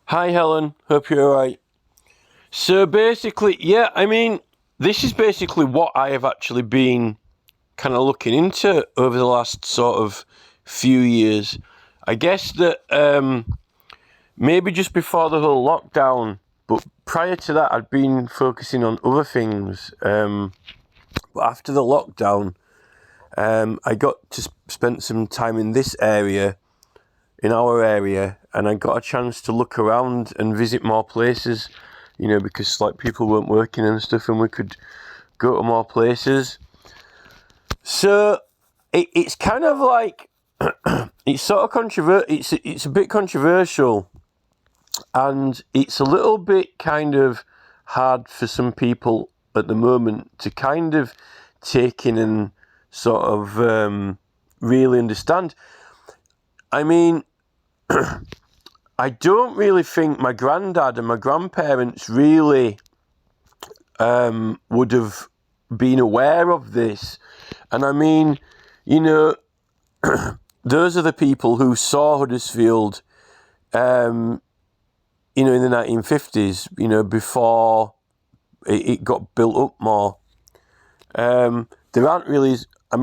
Hi, Helen. Hope you're alright. So basically, yeah, this is basically what I have actually been kind of looking into over the last sort of few years. I guess that maybe just before the whole lockdown, but prior to that, I'd been focusing on other things. But after the lockdown, I got to spend some time in this area, in our area, and I got a chance to look around and visit more places, because like people weren't working and stuff, and we could go to more places. So it's kind of like it's sort of it's a bit controversial, and it's a little bit kind of hard for some people at the moment to kind of take in and sort of really understand. I mean, I don't really think my granddad and my grandparents really would have been aware of this. And I mean, you know, those are the people who saw Huddersfield, in the 1950s, before it got built up more. There aren't really, I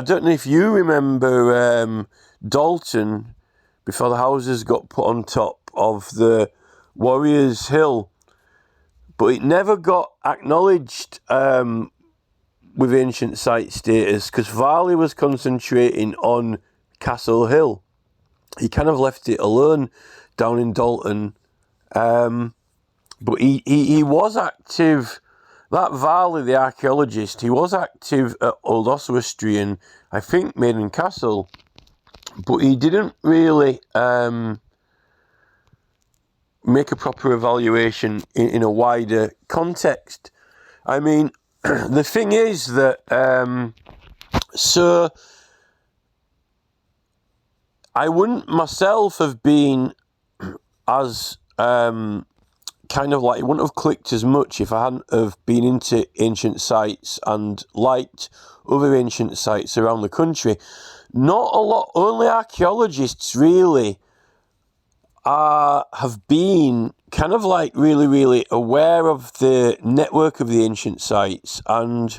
don't know if you remember Dalton before the houses got put on top of the Warriors Hill, but it never got acknowledged with ancient site status because Varley was concentrating on Castle Hill. He kind of left it alone down in Dalton, but he was active. That Varley, the archaeologist, he was active at Old Oswestry and I think Maiden Castle, but he didn't really make a proper evaluation in a wider context. I mean, the thing is that, so I wouldn't myself have been as kind of like, it wouldn't have clicked as much if I hadn't have been into ancient sites and liked other ancient sites around the country. Not a lot, only archaeologists really have been kind of like really, really aware of the network of the ancient sites. And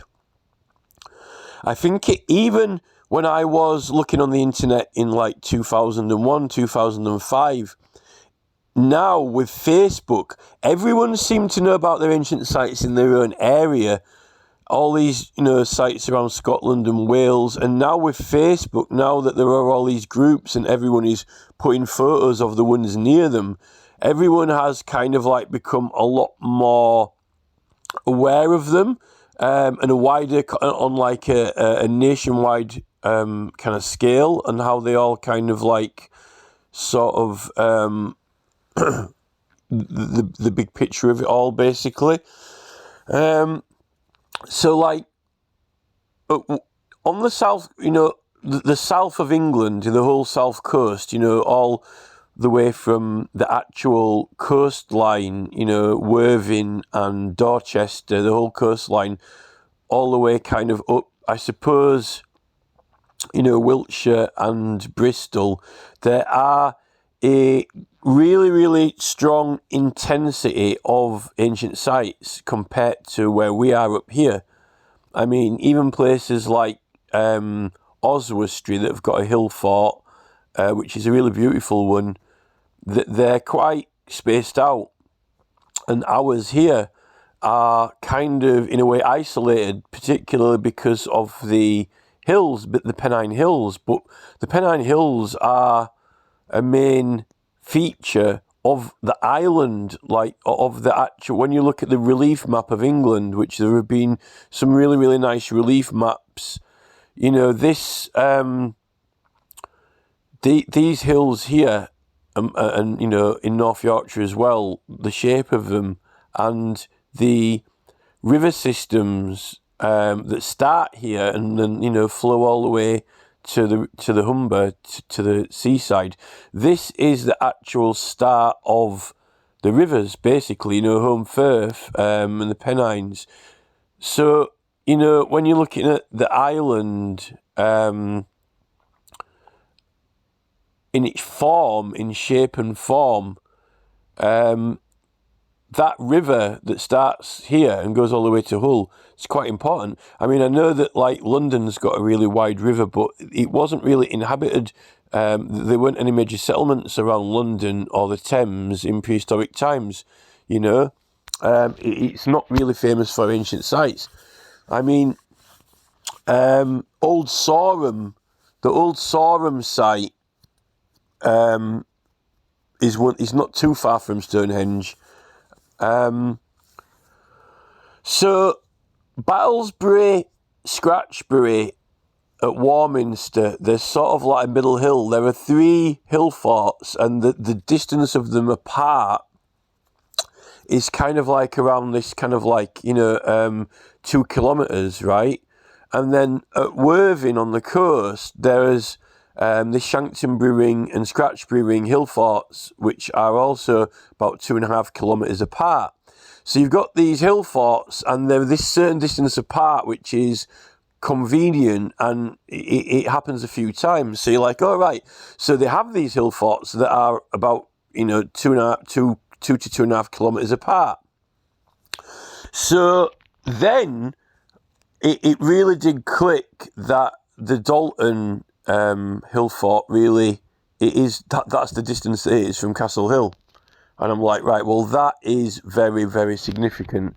I think even when I was looking on the internet in like 2001, 2005, now with Facebook, everyone seemed to know about their ancient sites in their own area. All these, sites around Scotland and Wales. And now with Facebook, now that there are all these groups and everyone is putting photos of the ones near them, everyone has kind of like become a lot more aware of them, and a wider, on like a nationwide kind of scale, and how they all kind of like sort of the big picture of it all, basically. So like on the south, the south of England, the whole south coast, all the way from the actual coastline, Worthing and Dorchester, the whole coastline, all the way kind of up, I suppose, Wiltshire and Bristol, there are a really, really strong intensity of ancient sites compared to where we are up here. I mean, even places like Oswestry that have got a hill fort, which is a really beautiful one, they're quite spaced out. And ours here are kind of, in a way, isolated, particularly because of the hills, the Pennine Hills. But the Pennine Hills are a main feature of the island, like of the actual, when you look at the relief map of England, which there have been some really, really nice relief maps, these hills here, and in North Yorkshire as well, the shape of them and the river systems that start here and then flow all the way to the Humber, to the seaside. This is the actual start of the rivers, basically. Home Firth and the Pennines. So when you're looking at the island, in its form, in shape and form, that river that starts here and goes all the way to Hull is quite important. I mean, I know that like London's got a really wide river, but it wasn't really inhabited. There weren't any major settlements around London or the Thames in prehistoric times, you know. It's not really famous for ancient sites. I mean, Old Sarum, the Old Sarum site is not too far from Stonehenge. So Battlesbury, Scratchbury at Warminster, they're sort of like a middle hill. There are 3 hill forts, and the distance of them apart is kind of like around this kind of like, 2 kilometres, right? And then at Worthing on the coast, there's the Shankton Brewing and Scratchbury Ring hill forts, which are also about 2.5 kilometres apart. So you've got these hill forts, and they're this certain distance apart, which is convenient, and it happens a few times. So you're like, all right. So they have these hill forts that are about 2 to 2.5 kilometres apart. So then it really did click that the Dalton hill fort really that's the distance it is from Castle Hill. And I'm like, right, well, that is very, very significant.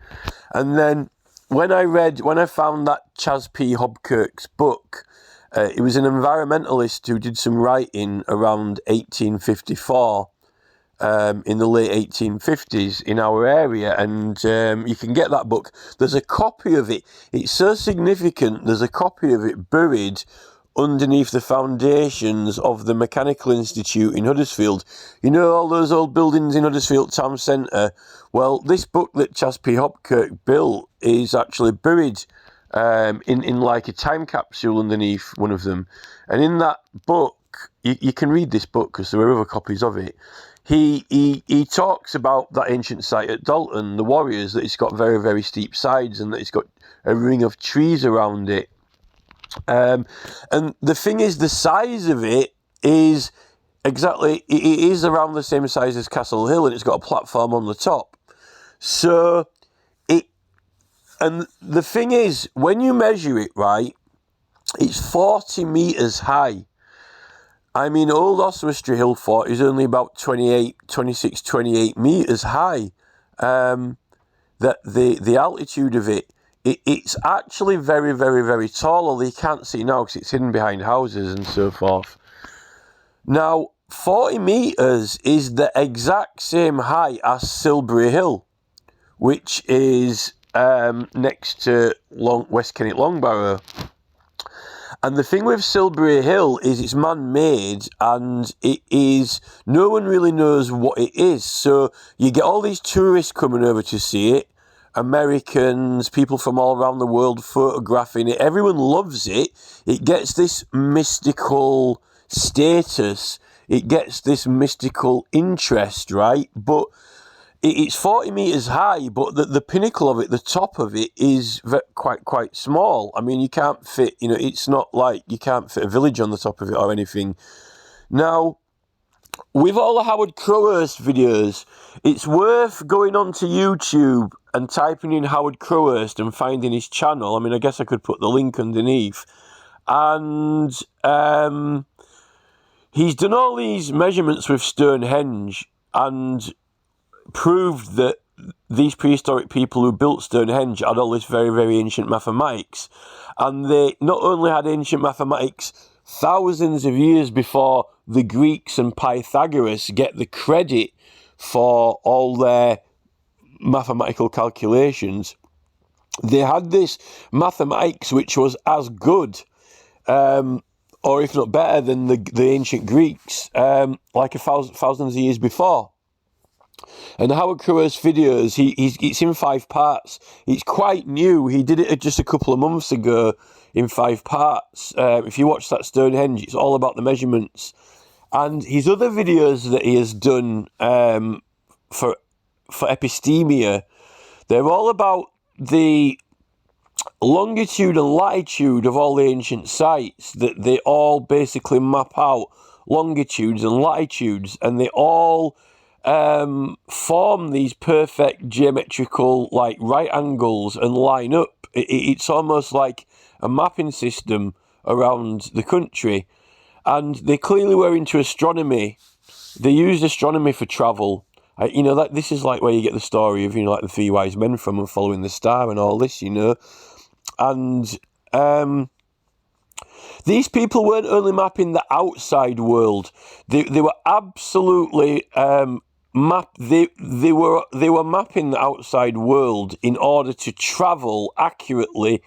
And then when I found that Chas P. Hobkirk's book, it was an environmentalist who did some writing around 1854, in the late 1850s in our area, and you can get that book. There's a copy of it. It's so significant, there's a copy of it buried underneath the foundations of the Mechanical Institute in Huddersfield. You know all those old buildings in Huddersfield Town Centre? Well, this book that Chas P. Hobkirk built is actually buried in like a time capsule underneath one of them. And in that book, you can read this book because there are other copies of it. He talks about that ancient site at Dalton, the Warriors, that it's got very, very steep sides and that it's got a ring of trees around it. And the thing is, the size of it is it is around the same size as Castle Hill, and it's got a platform on the top. So and the thing is, when you measure it, right, it's 40 metres high. I mean, Old Oswestry Hill Fort is only about 28 metres high. That the altitude of it's actually very, very, very tall, although you can't see now because it's hidden behind houses and so forth. Now, 40 metres is the exact same height as Silbury Hill, which is next to West Kennet Longbarrow. And the thing with Silbury Hill is it's man-made, and no one really knows what it is. So you get all these tourists coming over to see it, Americans, people from all around the world photographing it. Everyone loves it. It gets this mystical status. It gets this mystical interest, right? But it's 40 metres high, but the pinnacle of it, the top of it, is quite small. I mean, you can't fit, it's not like you can't fit a village on the top of it or anything. Now, with all the Howard Crowhurst videos, it's worth going onto YouTube and typing in Howard Crowhurst and finding his channel. I mean, I guess I could put the link underneath. And he's done all these measurements with Stonehenge and proved that these prehistoric people who built Stonehenge had all this very, very ancient mathematics. And they not only had ancient mathematics thousands of years before the Greeks and Pythagoras get the credit for all their mathematical calculations. They had this mathematics which was as good, or if not better than the ancient Greeks, like thousands of years before. And Howard Crowhurst's videos, it's in 5 parts. It's quite new. He did it just a couple of months ago in 5 parts. If you watch that Stonehenge, it's all about the measurements. And his other videos that he has done for epistemia, they're all about the longitude and latitude of all the ancient sites, that they all basically map out longitudes and latitudes, and they all form these perfect geometrical like right angles and line up. It's almost like a mapping system around the country, and they clearly were into astronomy. They used astronomy for travel. That this is like where you get the story of like the three wise men from and following the star and all this, and these people weren't only mapping the outside world; they were absolutely They were mapping the outside world in order to travel accurately,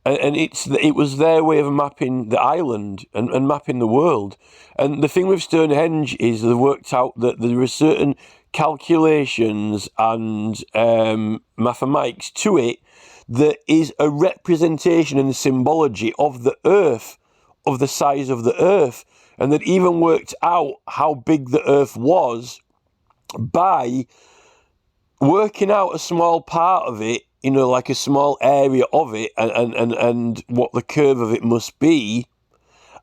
and it was their way of mapping the island and mapping the world. And the thing with Stonehenge is they worked out that there are certain calculations and mathematics to it that is a representation and symbology of the Earth, of the size of the Earth, and that even worked out how big the Earth was by working out a small part of it, like a small area of it, and what the curve of it must be,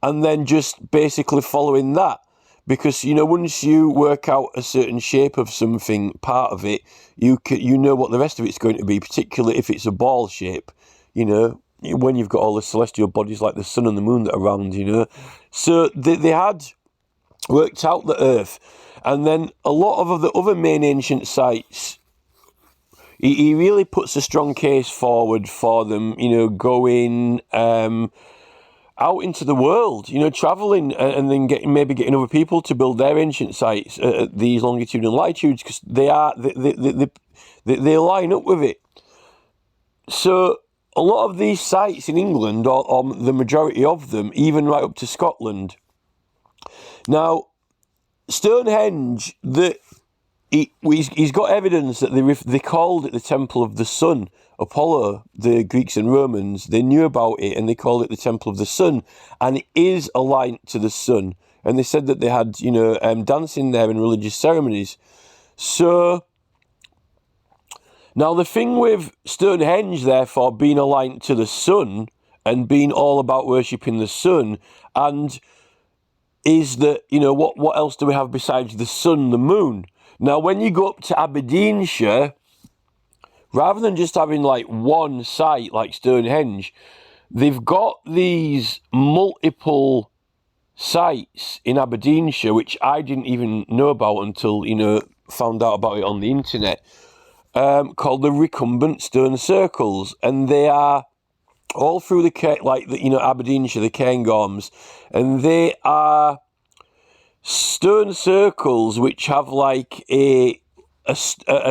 and then just basically following that. Because, once you work out a certain shape of something, part of it, you know what the rest of it's going to be, particularly if it's a ball shape, when you've got all the celestial bodies like the sun and the moon that are around, So they had worked out the Earth. And then a lot of the other main ancient sites, he really puts a strong case forward for them, going out into the world, travelling and then getting other people to build their ancient sites at these longitude and latitudes, because they line up with it. So a lot of these sites in England, or the majority of them, even right up to Scotland. Now, Stonehenge, he's got evidence that they called it the Temple of the Sun. Apollo, the Greeks and Romans, they knew about it and they called it the Temple of the Sun, and it is aligned to the sun. And they said that they had, dancing there and religious ceremonies. So now the thing with Stonehenge, therefore, being aligned to the sun and being all about worshipping the sun, and is that, what else do we have besides the sun, the moon? Now, when you go up to Aberdeenshire, rather than just having like one site like Stonehenge, they've got these multiple sites in Aberdeenshire, which I didn't even know about until, found out about it on the internet, called the recumbent stone circles. And they are all through Aberdeenshire, the Cairngorms, and they are stone circles which have like a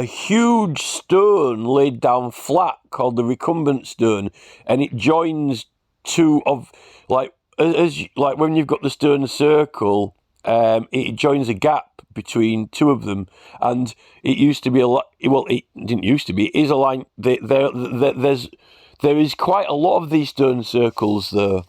huge stone laid down flat called the recumbent stone, and it joins two of when you've got the stone circle, it joins a gap between two of them, and it used to be it didn't used to be, it is a line. There is quite a lot of these stone circles though.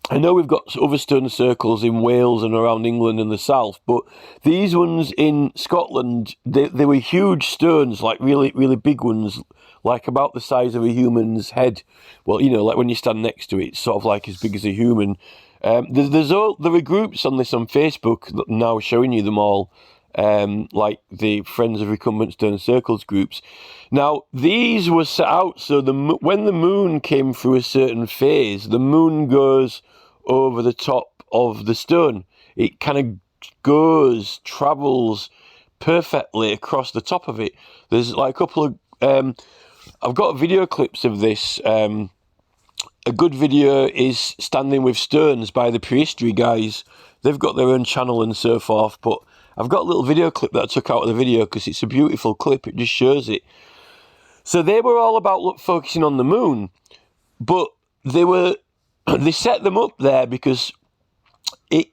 I know we've got other stone circles in Wales and around England and the south, but these ones in Scotland, they were huge stones, like really, really big ones, like about the size of a human's head. Well, like when you stand next to it, it's sort of like as big as a human. There are groups on this on Facebook now showing you them all, like the Friends of Recumbent Stone Circles groups. Now, these were set out so when the moon came through a certain phase, the moon goes over the top of the stone. It kind of travels perfectly across the top of it. There's like a couple of, I've got video clips of this. A good video is Standing with Stones by the Prehistory guys. They've got their own channel and so forth, but I've got a little video clip that I took out of the video because it's a beautiful clip. It just shows it. So they were all about focusing on the moon, but they set them up there because in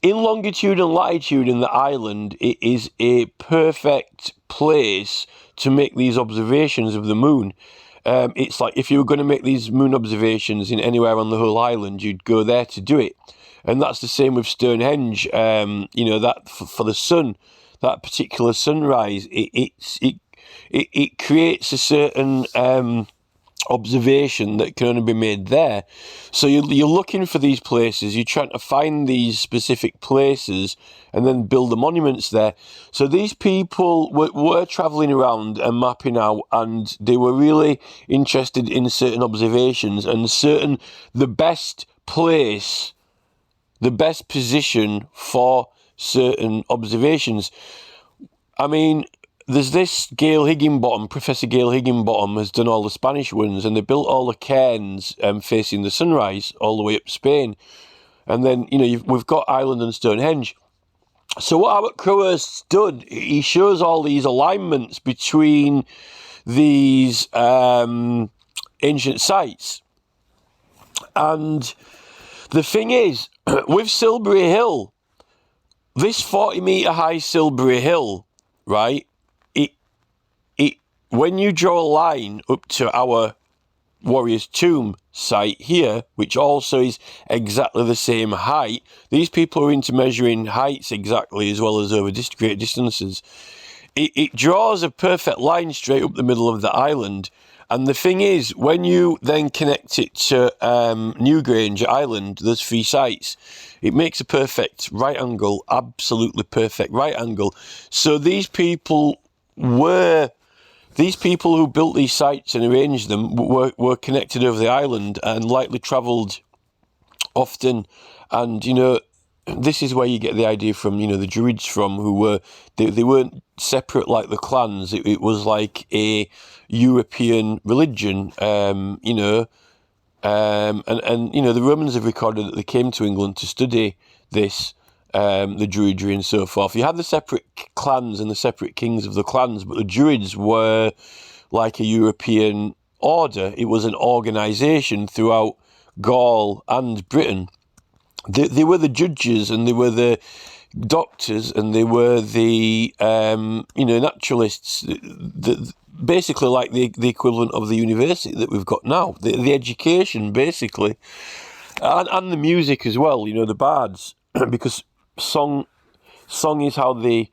longitude and latitude in the island, it is a perfect place to make these observations of the moon. It's like if you were going to make these moon observations in anywhere on the whole island, you'd go there to do it. And that's the same with Stonehenge. That for the sun, that particular sunrise, it creates a certain observation that can only be made there. So you're looking for these places, you're trying to find these specific places and then build the monuments there. So these people were travelling around and mapping out, and they were really interested in certain observations and the best place, the best position for certain observations. I mean, there's this Professor Gail Higginbottom has done all the Spanish ones, and they built all the cairns facing the sunrise all the way up Spain. And then, we've got Ireland and Stonehenge. So what Albert Crowhurst's done, he shows all these alignments between these ancient sites. And the thing is, with Silbury Hill, this 40-metre high Silbury Hill, right, when you draw a line up to our Warrior's Tomb site here, which also is exactly the same height, these people are into measuring heights exactly as well as over great distances. It draws a perfect line straight up the middle of the island. And the thing is, when you then connect it to Newgrange Island, there's 3 sites, it makes a perfect right angle, absolutely perfect right angle. So these people who built these sites and arranged them were connected over the island and likely travelled often. And, this is where you get the idea from, the Druids from, who they weren't separate like the clans. It was like a European religion, and the Romans have recorded that they came to England to study this, the Druidry and so forth. You had the separate clans and the separate kings of the clans, but the Druids were like a European order. It was an organisation throughout Gaul and Britain. They were the judges, and they were the doctors, and they were the naturalists. Basically like the equivalent of the university that we've got now. The education, basically, and the music as well. The bards, because song is how they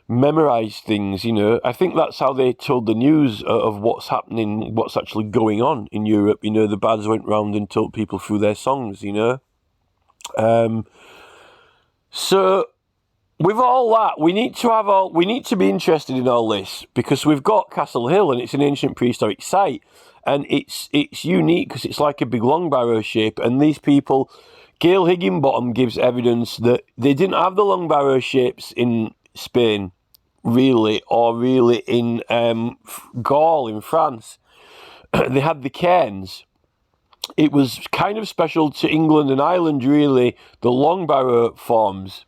memorise things. I think that's how they told the news of what's happening, what's actually going on in Europe. The bards went round and told people through their songs. So with all that, we need to be interested in all this, because we've got Castle Hill, and it's an ancient prehistoric site, and it's unique because it's like a big long barrow shape. And these people, Gail Higginbottom gives evidence that they didn't have the long barrow shapes in Spain, really, or really in Gaul in France. They had the cairns. It was kind of special to England and Ireland, really, the long barrow forms.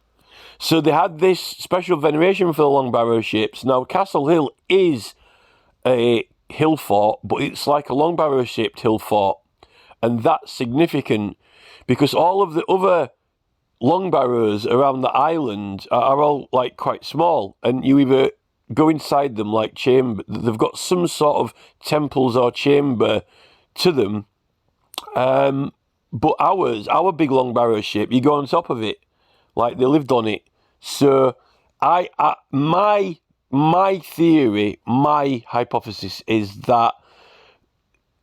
So they had this special veneration for the long barrow shapes. Now, Castle Hill is a hill fort, but it's like a long barrow shaped hill fort. And that's significant because all of the other long barrows around the island are all like quite small. And you either go inside them like chamber, they've got some sort of temples or chamber to them. But our big long barrow shape, you go on top of it, like they lived on it. So my theory, my hypothesis is that,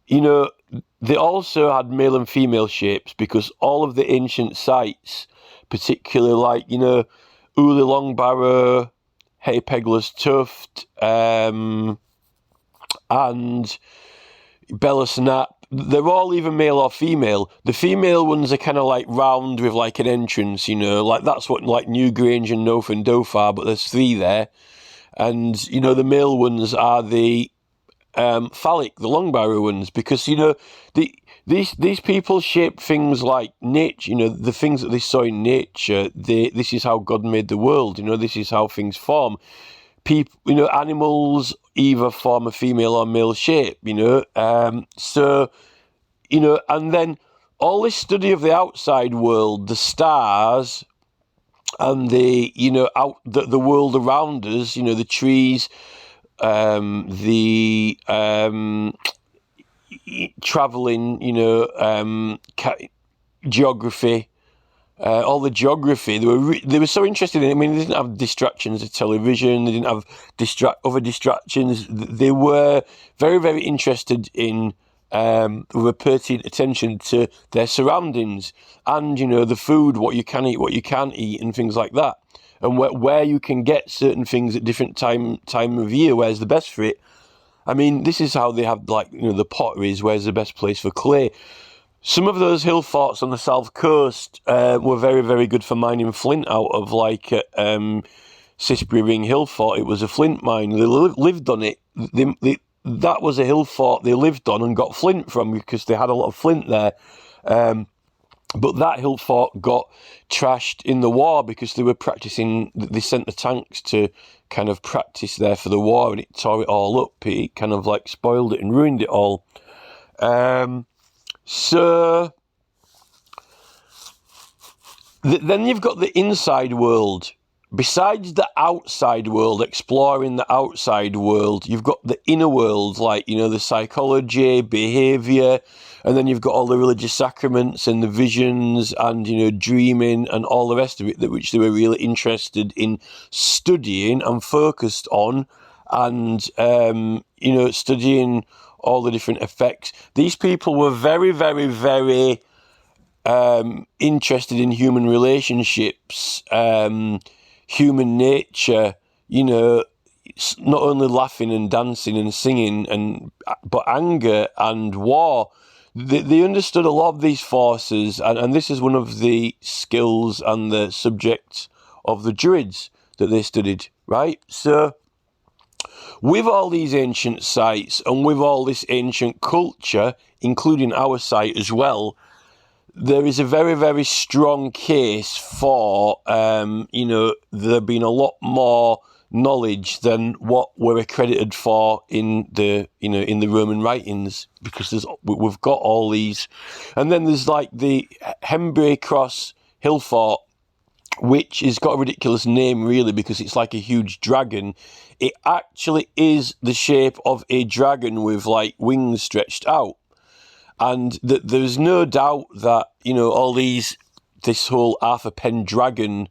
they also had male and female shapes, because all of the ancient sites, particularly like, Uli Long Barrow, Hay Pegler's Tuft, and Bellasnap, they're all either male or female. The female ones are kind of like round with like an entrance, like that's what like Newgrange and Noth and Dof are, but there's 3 there. And, the male ones are the phallic, the long barrow ones, because, these people shape things like nature, the things that they saw in nature. This is how God made the world, this is how things form. People, animals either form a female or male shape, so, and then all this study of the outside world, the stars, and the world around us, the trees, the traveling, geography. All the geography, they were so interested in it. I mean, they didn't have distractions of television, they didn't have other distractions. They were very, very interested in with a pertinent attention to their surroundings and, the food, what you can eat, what you can't eat, and things like that. And where you can get certain things at different time of year, where's the best for it. I mean, this is how they have, the potteries, where's the best place for clay. Some of those hill forts on the south coast were very, very good for mining flint out of, Sisbury Ring Hill Fort. It was a flint mine. They lived on it. That was a hill fort they lived on and got flint from because they had a lot of flint there. But that hill fort got trashed in the war because they were practicing. They sent the tanks to kind of practice there for the war, and it tore it all up. It kind of spoiled it and ruined it all. So then you've got the inside world. Besides the outside world, exploring the outside world, you've got the inner world, the psychology, behaviour, and then you've got all the religious sacraments and the visions and, dreaming and all the rest of it, which they were really interested in studying and focused on and, studying all the different effects. These people were very, very, very interested in human relationships, human nature, not only laughing and dancing and singing, but anger and war. They understood a lot of these forces, and this is one of the skills and the subjects of the Druids that they studied, right? So, with all these ancient sites and with all this ancient culture, including our site as well, there is a very, very strong case for, there being a lot more knowledge than what we're accredited for in the, in the Roman writings, because we've got all these. And then there's the Hembury Cross Hill Fort, which has got a ridiculous name, really, because it's like a huge dragon. It actually is the shape of a dragon with, wings stretched out. And there's no doubt that, this whole Arthur Pendragon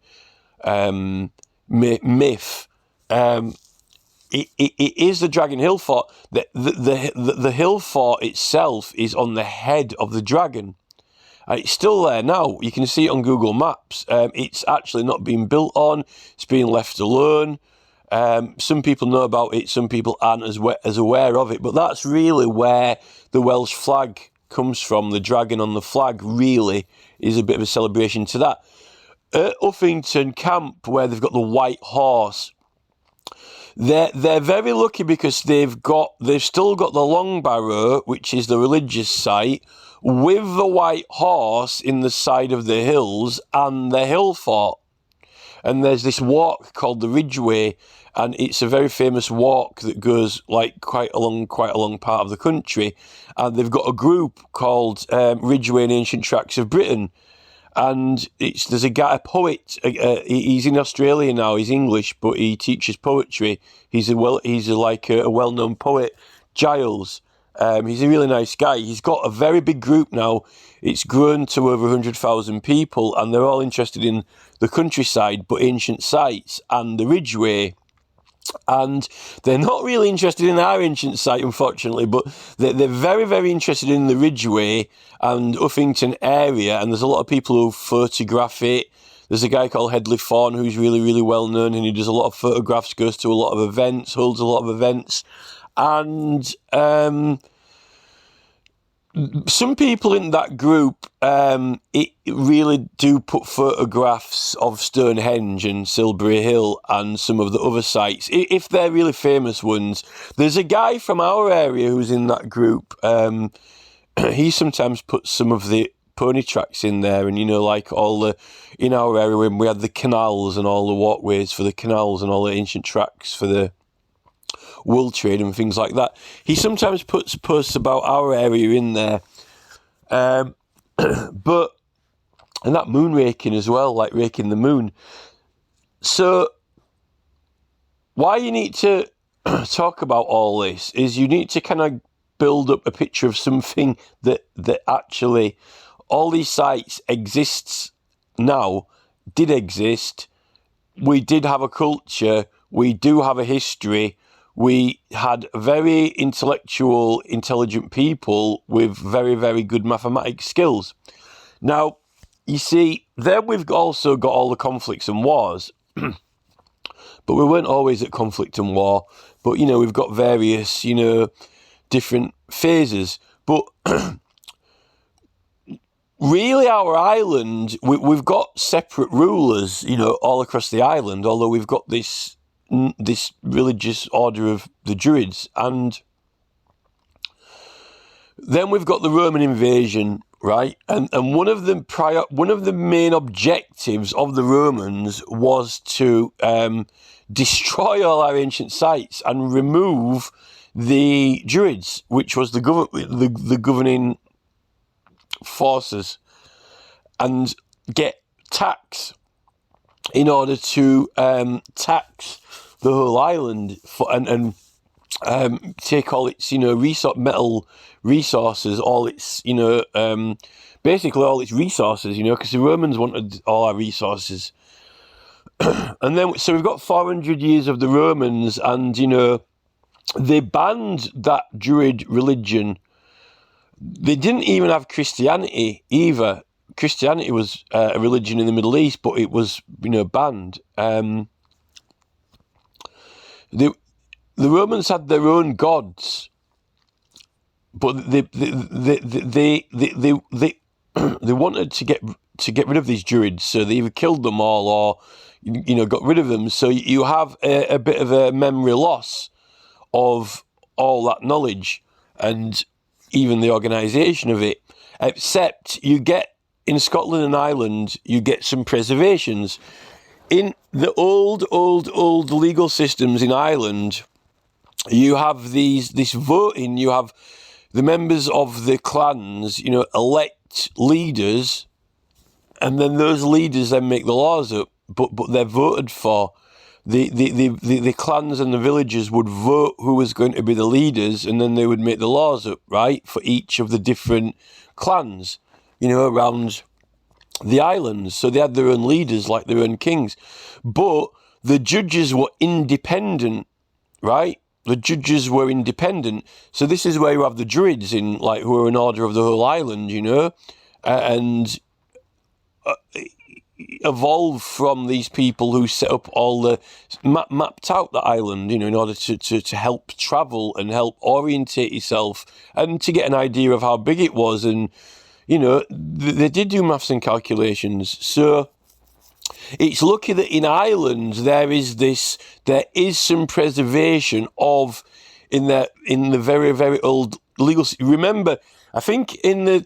myth, it is the Dragon Hill Fort. The hill fort itself is on the head of the dragon. It's still there now. You can see it on Google Maps. It's actually not being built on. It's being left alone. Some people know about it. Some people aren't as aware of it. But that's really where the Welsh flag comes from. The dragon on the flag really is a bit of a celebration to that. At Uffington Camp, where they've got the white horse, they're very lucky because they've still got the Long Barrow, which is the religious site, with the white horse in the side of the hills and the hill fort. And there's this walk called the Ridgeway, and it's a very famous walk that goes quite a long part of the country. And they've got a group called Ridgeway and Ancient Tracts of Britain. And there's a poet. He's in Australia now. He's English, but he teaches poetry. He's a well-known poet, Giles. He's a really nice guy. He's got a very big group now. It's grown to over 100,000 people, and they're all interested in the countryside, but ancient sites and the Ridgeway. And they're not really interested in our ancient site, unfortunately, but they're very, very interested in the Ridgeway and Uffington area, and there's a lot of people who photograph it. There's a guy called Hedley Fawn who's really, really well known, and he does a lot of photographs, goes to a lot of events, holds a lot of events. And some people in that group, it really do put photographs of Stonehenge and Silbury Hill and some of the other sites, if they're really famous ones. There's a guy from our area who's in that group. He sometimes puts some of the pony tracks in there, and in our area when we had the canals and all the walkways for the canals and all the ancient tracks for the wool trade and things like that. He sometimes puts posts about our area in there. And that moon raking as well, raking the moon. So why you need to talk about all this is you need to kind of build up a picture of something that actually all these sites exists now, did exist. We did have a culture. We do have a history. we had very intellectual, intelligent people with very, very good mathematics skills. Now, you see, then we've also got all the conflicts and wars, but we weren't always at conflict and war. But, we've got various, different phases. But really, our island, we've got separate rulers, all across the island, although we've got this religious order of the Druids. And then we've got the Roman invasion, right? And one of the main objectives of the Romans was to destroy all our ancient sites and remove the Druids, which was the governing forces, and get tax in order to tax the whole island and take all its metal resources, all its basically all its resources, because the Romans wanted all our resources. And then so we've got 400 years of the Romans, and they banned that Druid religion. They didn't even have Christianity either. Christianity was a religion in the Middle East, but it was banned. The Romans had their own gods, but they wanted to get rid of these Druids, so they either killed them all or got rid of them. So you have a bit of a memory loss of all that knowledge and even the organisation of it. Except you get in Scotland and Ireland, you get some preservations. In the old legal systems in Ireland, you have this voting. You have the members of the clans, elect leaders, and then those leaders then make the laws up. But they're voted for. The clans and the villages would vote who was going to be the leaders, and then they would make the laws up, right, for each of the different clans, around the islands. So they had their own leaders, like their own kings. But the judges were independent, right? The judges were independent. So this is where you have the Druids who are an order of the whole island, and evolved from these people who set up all the mapped out the island, in order to help travel and help orientate yourself and to get an idea of how big it was. And they did do maths and calculations. So it's lucky that in Ireland there is some preservation of in the very, very old legal. Remember, I think in the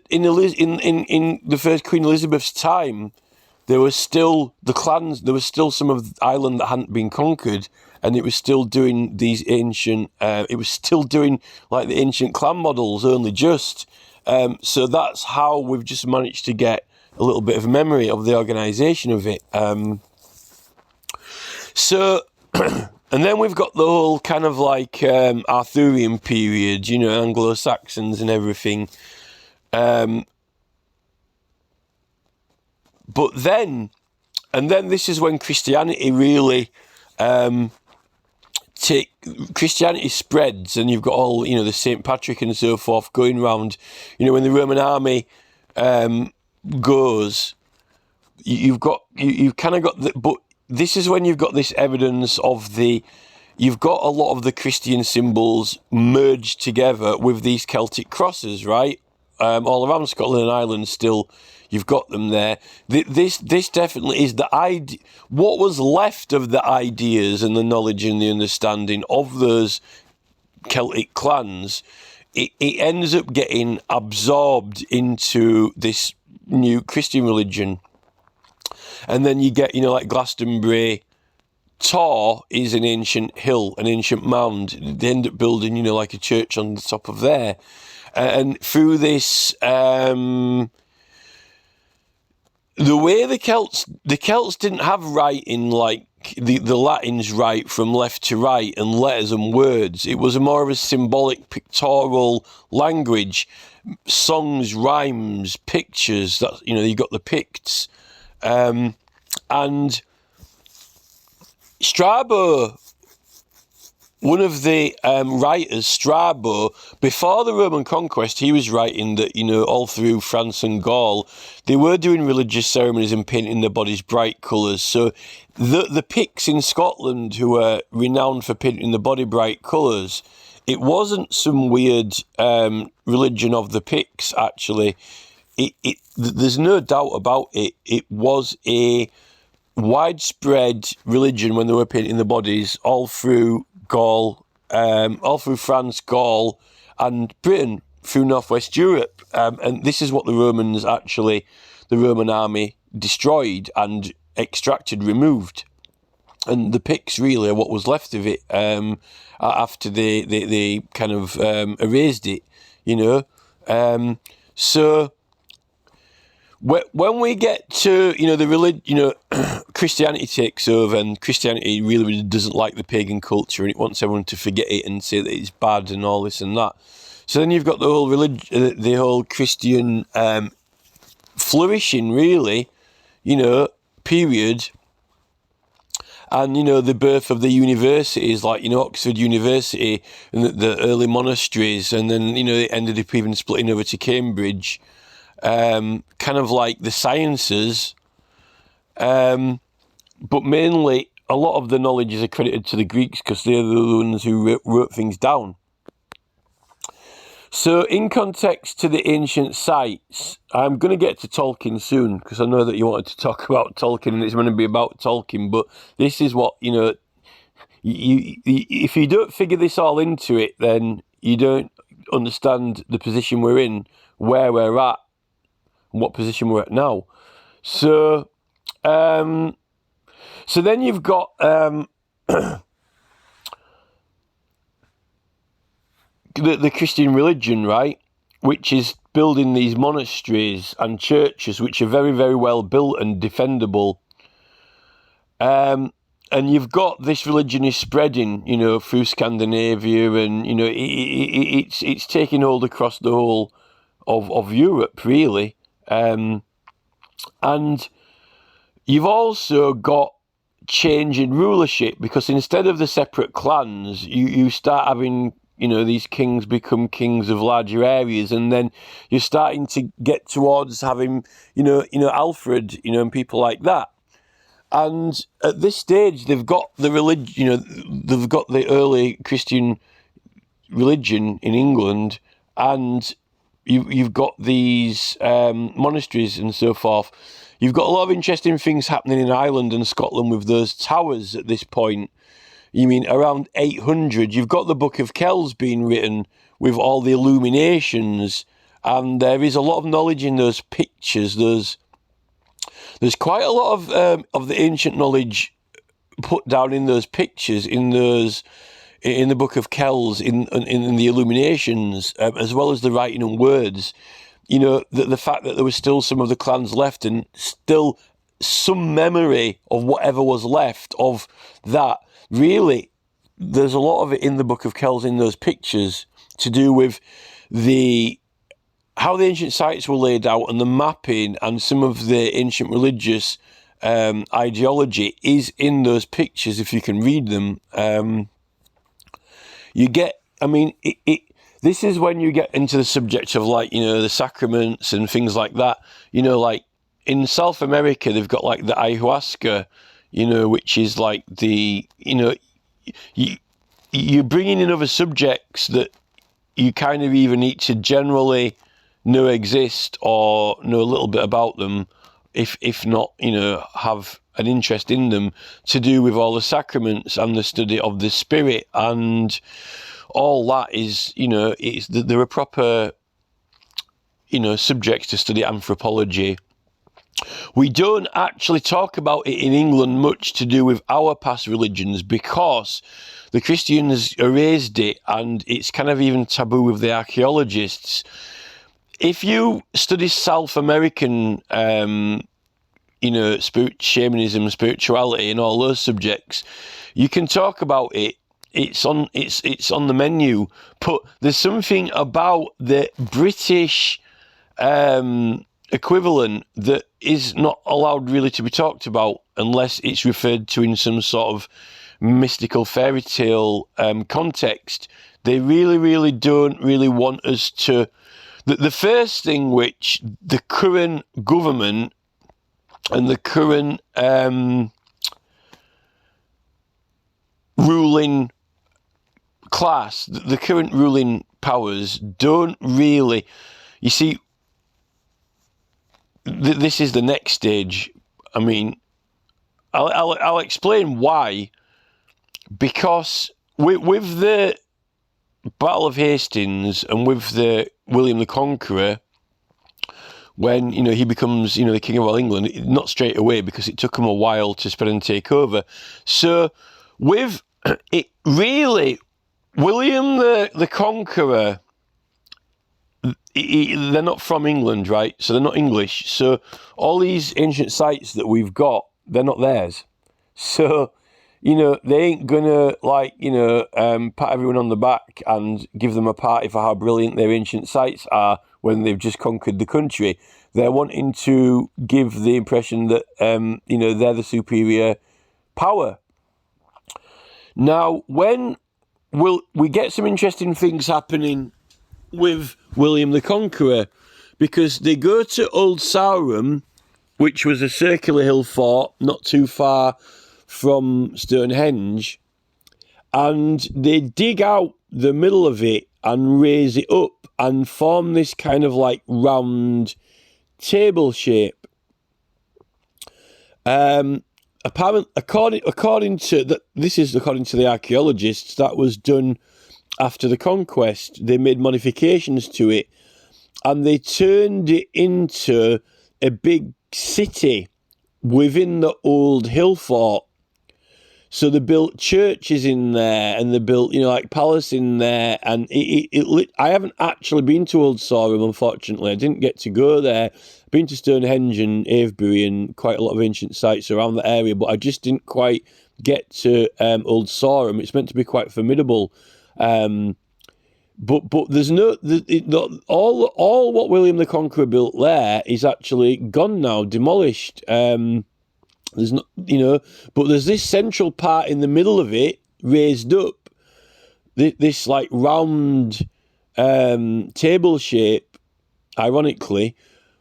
first Queen Elizabeth's time, there was still the clans. There was still some of the island that hadn't been conquered, and it was still doing these ancient. It was still doing like the ancient clan models, only just. So that's how we've just managed to get a little bit of memory of the organisation of it. And then we've got the whole kind of like Arthurian period, Anglo-Saxons and everything. But then this is when Christianity really Christianity spreads, and you've got all the Saint Patrick and so forth going round. When the Roman army goes, you've kind of got but this is when you've got this evidence of you've got a lot of the Christian symbols merged together with these Celtic crosses, right? All around Scotland and Ireland still. You've got them there. This definitely is the idea. What was left of the ideas and the knowledge and the understanding of those Celtic clans, it ends up getting absorbed into this new Christian religion. And then you get, like Glastonbury. Tor is an ancient hill, an ancient mound. They end up building, like a church on the top of there. And through this... the way the Celts didn't have writing like the Latins write from left to right and letters and words. It was more of a symbolic, pictorial language, songs, rhymes, pictures. That you got the Picts, and Strabo one of the writers, Strabo, before the Roman conquest, he was writing that, all through France and Gaul, they were doing religious ceremonies and painting their bodies bright colours. So the Picts in Scotland, who were renowned for painting the body bright colours, it wasn't some weird religion of the Picts, actually. There's no doubt about it. It was a widespread religion when they were painting the bodies all through Gaul, all through France, Gaul, and Britain, through Northwest Europe. And this is what the Roman army destroyed and extracted, removed. And the Picts really are what was left of it after they kind of erased it, So when we get to, the religion, Christianity takes over, and Christianity really doesn't like the pagan culture, and it wants everyone to forget it and say that it's bad and all this and that. So then you've got the whole religion, the whole Christian flourishing, really, period. And, the birth of the universities, like, Oxford University and the early monasteries, and then, it ended up even splitting over to Cambridge. Kind of like the sciences, but mainly a lot of the knowledge is accredited to the Greeks because they're the ones who wrote things down. So in context to the ancient sites, I'm going to get to Tolkien soon because I know that you wanted to talk about Tolkien and it's going to be about Tolkien, but this is what, if you don't figure this all into it, then you don't understand the position we're in, where we're at, what position we're at now. So then you've got the Christian religion, right, which is building these monasteries and churches which are very, very well built and defendable. And you've got this religion is spreading, through Scandinavia, and it's taking hold across the whole of Europe, really. And you've also got change in rulership, because instead of the separate clans, you start having, these kings become kings of larger areas, and then you're starting to get towards having, Alfred, and people like that. And at this stage, they've got the religion, they've got the early Christian religion in England, and you've got these monasteries and so forth. You've got a lot of interesting things happening in Ireland and Scotland with those towers at this point. You mean around 800, you've got the Book of Kells being written with all the illuminations, and there is a lot of knowledge in those pictures. There's quite a lot of the ancient knowledge put down in those pictures, in the Book of Kells, in the illuminations, as well as the writing and words. The fact that there was still some of the clans left, and still some memory of whatever was left of that. Really, there's a lot of it in the Book of Kells, in those pictures, to do with how the ancient sites were laid out, and the mapping, and some of the ancient religious ideology is in those pictures, if you can read them. This is when you get into the subject of, like, the sacraments and things like that. Like in South America, they've got like the ayahuasca, which is like you're bringing in other subjects that you kind of either need to generally know exist or know a little bit about them, if not, have an interest in them, to do with all the sacraments and the study of the spirit, and all that is, there are proper, subjects to study anthropology. We don't actually talk about it in England much to do with our past religions, because the Christians erased it, and it's kind of even taboo with the archaeologists. If you study South American, shamanism, spirituality, and all those subjects, you can talk about it. It's on the menu, but there's something about the British equivalent that is not allowed really to be talked about unless it's referred to in some sort of mystical fairy tale context. They really don't really want us to. The first thing which the current government and the current ruling class, the current ruling powers don't really, you see, this is the next stage. I mean, I'll explain why. Because with the Battle of Hastings and with the William the Conqueror, when he becomes the King of all England, not straight away because it took him a while to spread and take over. So with it, really, William the Conqueror, they're not from England, right? So they're not English. So all these ancient sites that we've got, they're not theirs. So they ain't gonna pat everyone on the back and give them a party for how brilliant their ancient sites are when they've just conquered the country. They're wanting to give the impression that they're the superior power. Now, when we get some interesting things happening with William the Conqueror, because they go to Old Sarum, which was a circular hill fort not too far from Stonehenge, and they dig out the middle of it and raise it up and form this kind of like round table shape. According to the archaeologists, that was done after the conquest. They made modifications to it and they turned it into a big city within the old hill fort. So they built churches in there, and they built, palace in there. And I haven't actually been to Old Sarum, unfortunately. I didn't get to go there. I've been to Stonehenge and Avebury and quite a lot of ancient sites around the area, but I just didn't quite get to Old Sarum. It's meant to be quite formidable. But there's all what William the Conqueror built there is actually gone now, demolished. There's not, but there's this central part in the middle of it raised up, this like round table shape, ironically,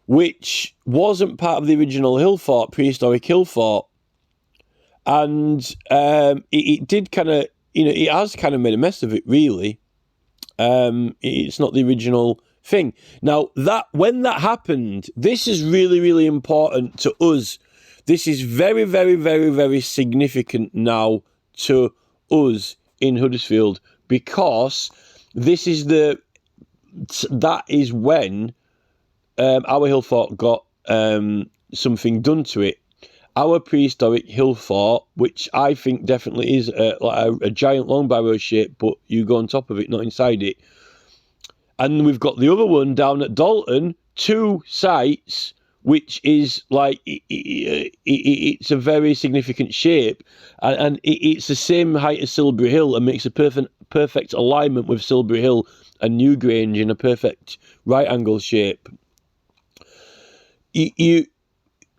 which wasn't part of the original hill fort, prehistoric hill fort, and it did kind of, it has kind of made a mess of it, really. It's not the original thing. Now, when that happened, this is really, really important to us. This is very, very, very, very significant now to us in Huddersfield, because that is when our hill fort got something done to it. Our prehistoric hill fort, which I think definitely is a giant long barrow shape, but you go on top of it, not inside it. And we've got the other one down at Dalton, 2 sites, which is like, it's a very significant shape, and it's the same height as Silbury Hill and makes a perfect alignment with Silbury Hill and Newgrange in a perfect right angle shape.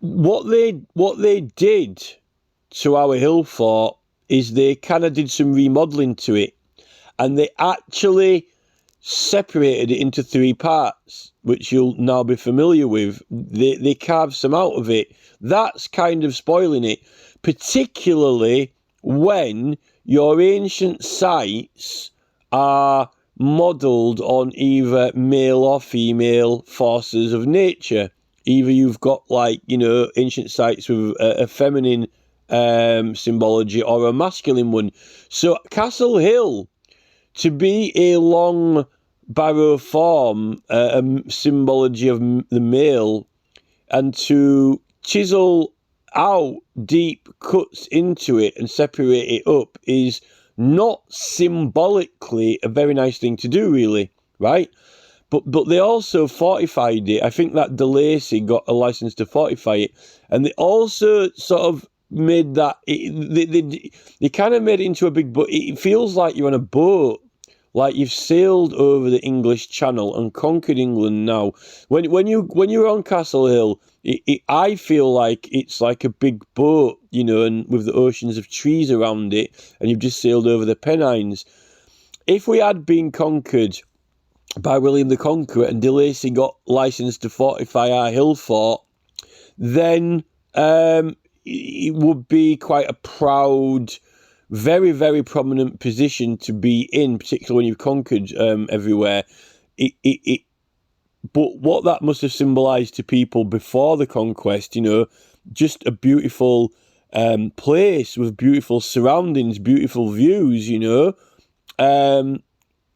What they did to our hill fort is they kind of did some remodelling to it, and they actually separated it into 3 parts, which you'll now be familiar with. They carved some out of it. That's kind of spoiling it, particularly when your ancient sites are modelled on either male or female forces of nature. Either you've got ancient sites with a feminine symbology or a masculine one. So Castle Hill, to be a long barrow form, a symbology of the male, and to chisel out deep cuts into it and separate it up is not symbolically a very nice thing to do, really, right? But they also fortified it. I think that De Lacy got a license to fortify it, and they also sort of made that, they kind of made it into a big boat. It feels like you're on a boat, like you've sailed over the English Channel and conquered England now. When you're on Castle Hill, I feel like it's like a big boat, you know, and with the oceans of trees around it, and you've just sailed over the Pennines. If we had been conquered by William the Conqueror and De Lacy got licensed to fortify our hill fort, then it would be quite a proud, very, very prominent position to be in, particularly when you've conquered everywhere. But what that must have symbolised to people before the conquest, you know, just a beautiful place with beautiful surroundings, beautiful views, you know.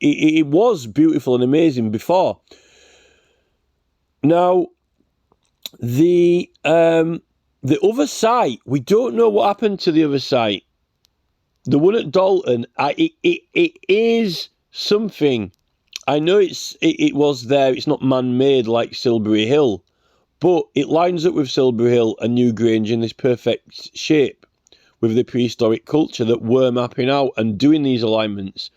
It was beautiful and amazing before. Now, the other site, we don't know what happened to the other site. The one at Dalton, it is something. I know it was there. It's not man-made like Silbury Hill, but it lines up with Silbury Hill and Newgrange in this perfect shape with the prehistoric culture that we're mapping out and doing these alignments.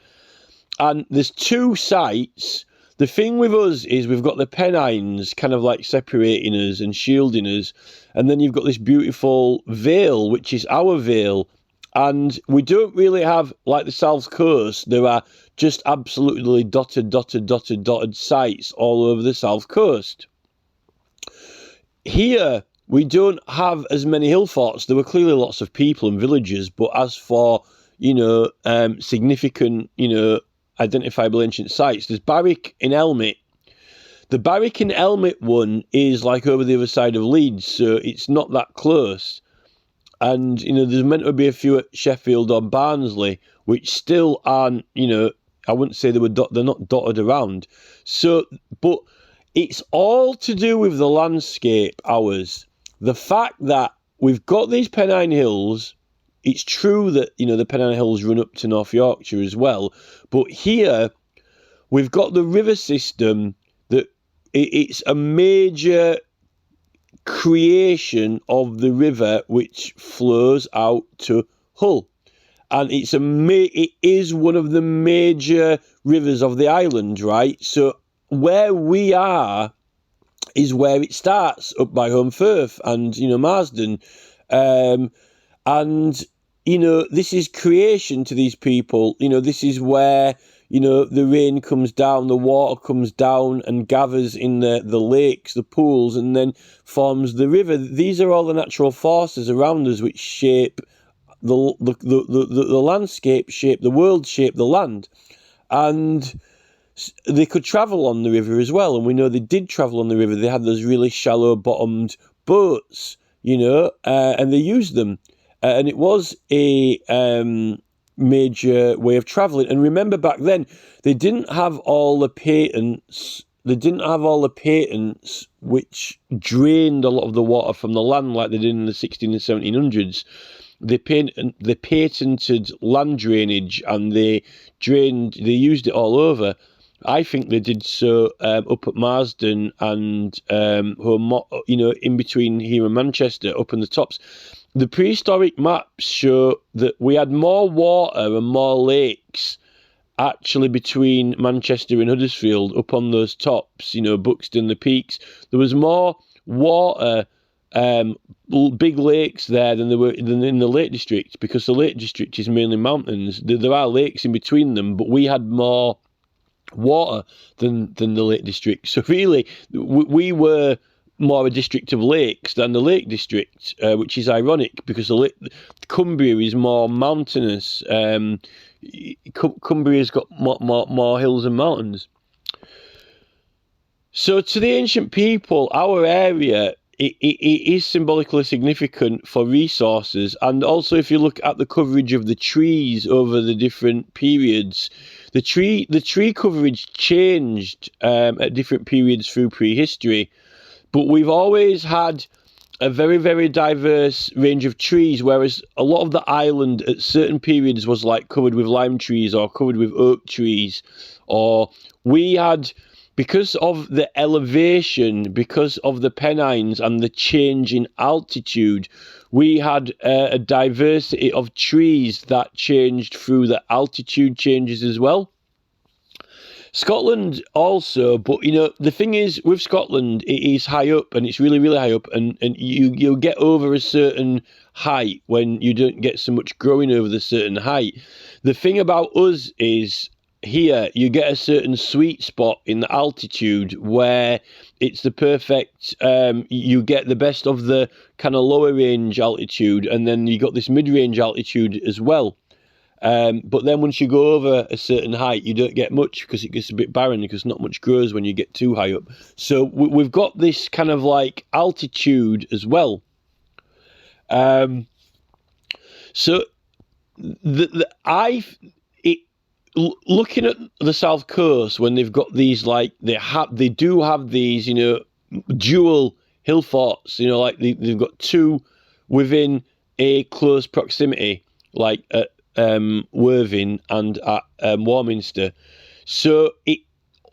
And there's two sites. The thing with us is we've got the Pennines kind of like separating us and shielding us, and then you've got this beautiful vale, which is our vale. And we don't really have, like the South Coast, there are just absolutely dotted sites all over the South Coast. Here, we don't have as many hill forts. There were clearly lots of people and villages, but as for, you know, significant, you know, identifiable ancient sites, there's Barwick in Elmet. The Barwick in Elmet one is like over the other side of Leeds, so it's not that close. And, you know, there's meant to be a few at Sheffield or Barnsley, which still aren't, you know, I wouldn't say they're not dotted around. So, but it's all to do with the landscape, ours. The fact that we've got these Pennine Hills, it's true that, you know, the Pennine Hills run up to North Yorkshire as well. But here, we've got the river system that it's a major creation of the river which flows out to Hull, and it is one of the major rivers of the island, right? So where we are is where it starts, up by Home Firth and, you know, Marsden, and, you know, this is creation to these people. You know, this is where, you know, the rain comes down, the water comes down and gathers in the lakes, the pools, and then forms the river. These are all the natural forces around us which shape the landscape, shape the world, shape the land. And they could travel on the river as well, and we know they did travel on the river. They had those really shallow-bottomed boats, you know, and they used them. And it was a major way of travelling. And remember, back then, they didn't have all the patents. They didn't have all the patents which drained a lot of the water from the land like they did in the 16 and 1700s. They patented land drainage, and they used it all over. I think they did so up at Marsden and you know, in between here and Manchester, up in the tops. The prehistoric maps show that we had more water and more lakes actually between Manchester and Huddersfield up on those tops, you know, Buxton, the peaks. There was more water, big lakes there than in the Lake District, because the Lake District is mainly mountains. There are lakes in between them, but we had more water than the Lake District. So really, we were more a district of lakes than the Lake District, which is ironic because Cumbria is more mountainous. Cumbria's got more hills and mountains. So to the ancient people, our area, it is symbolically significant for resources. And also, if you look at the coverage of the trees over the different periods, the tree coverage changed at different periods through prehistory. But we've always had a very, very diverse range of trees, whereas a lot of the island at certain periods was like covered with lime trees or covered with oak trees. Or we had, because of the elevation, because of the Pennines and the change in altitude, we had a diversity of trees that changed through the altitude changes as well. Scotland also, but the thing is with Scotland, it is high up and it's really, really high up, and you'll get over a certain height when you don't get so much growing over the certain height. The thing about us is here you get a certain sweet spot in the altitude where it's the perfect, you get the best of the kind of lower range altitude, and then you got this mid-range altitude as well. But then once you go over a certain height, you don't get much because it gets a bit barren because not much grows when you get too high up. So we've got this kind of like altitude as well. So looking at the south coast when they've got these like they do have these dual hill forts. Like they've got two within a close proximity, like at Worthing and at Warminster. So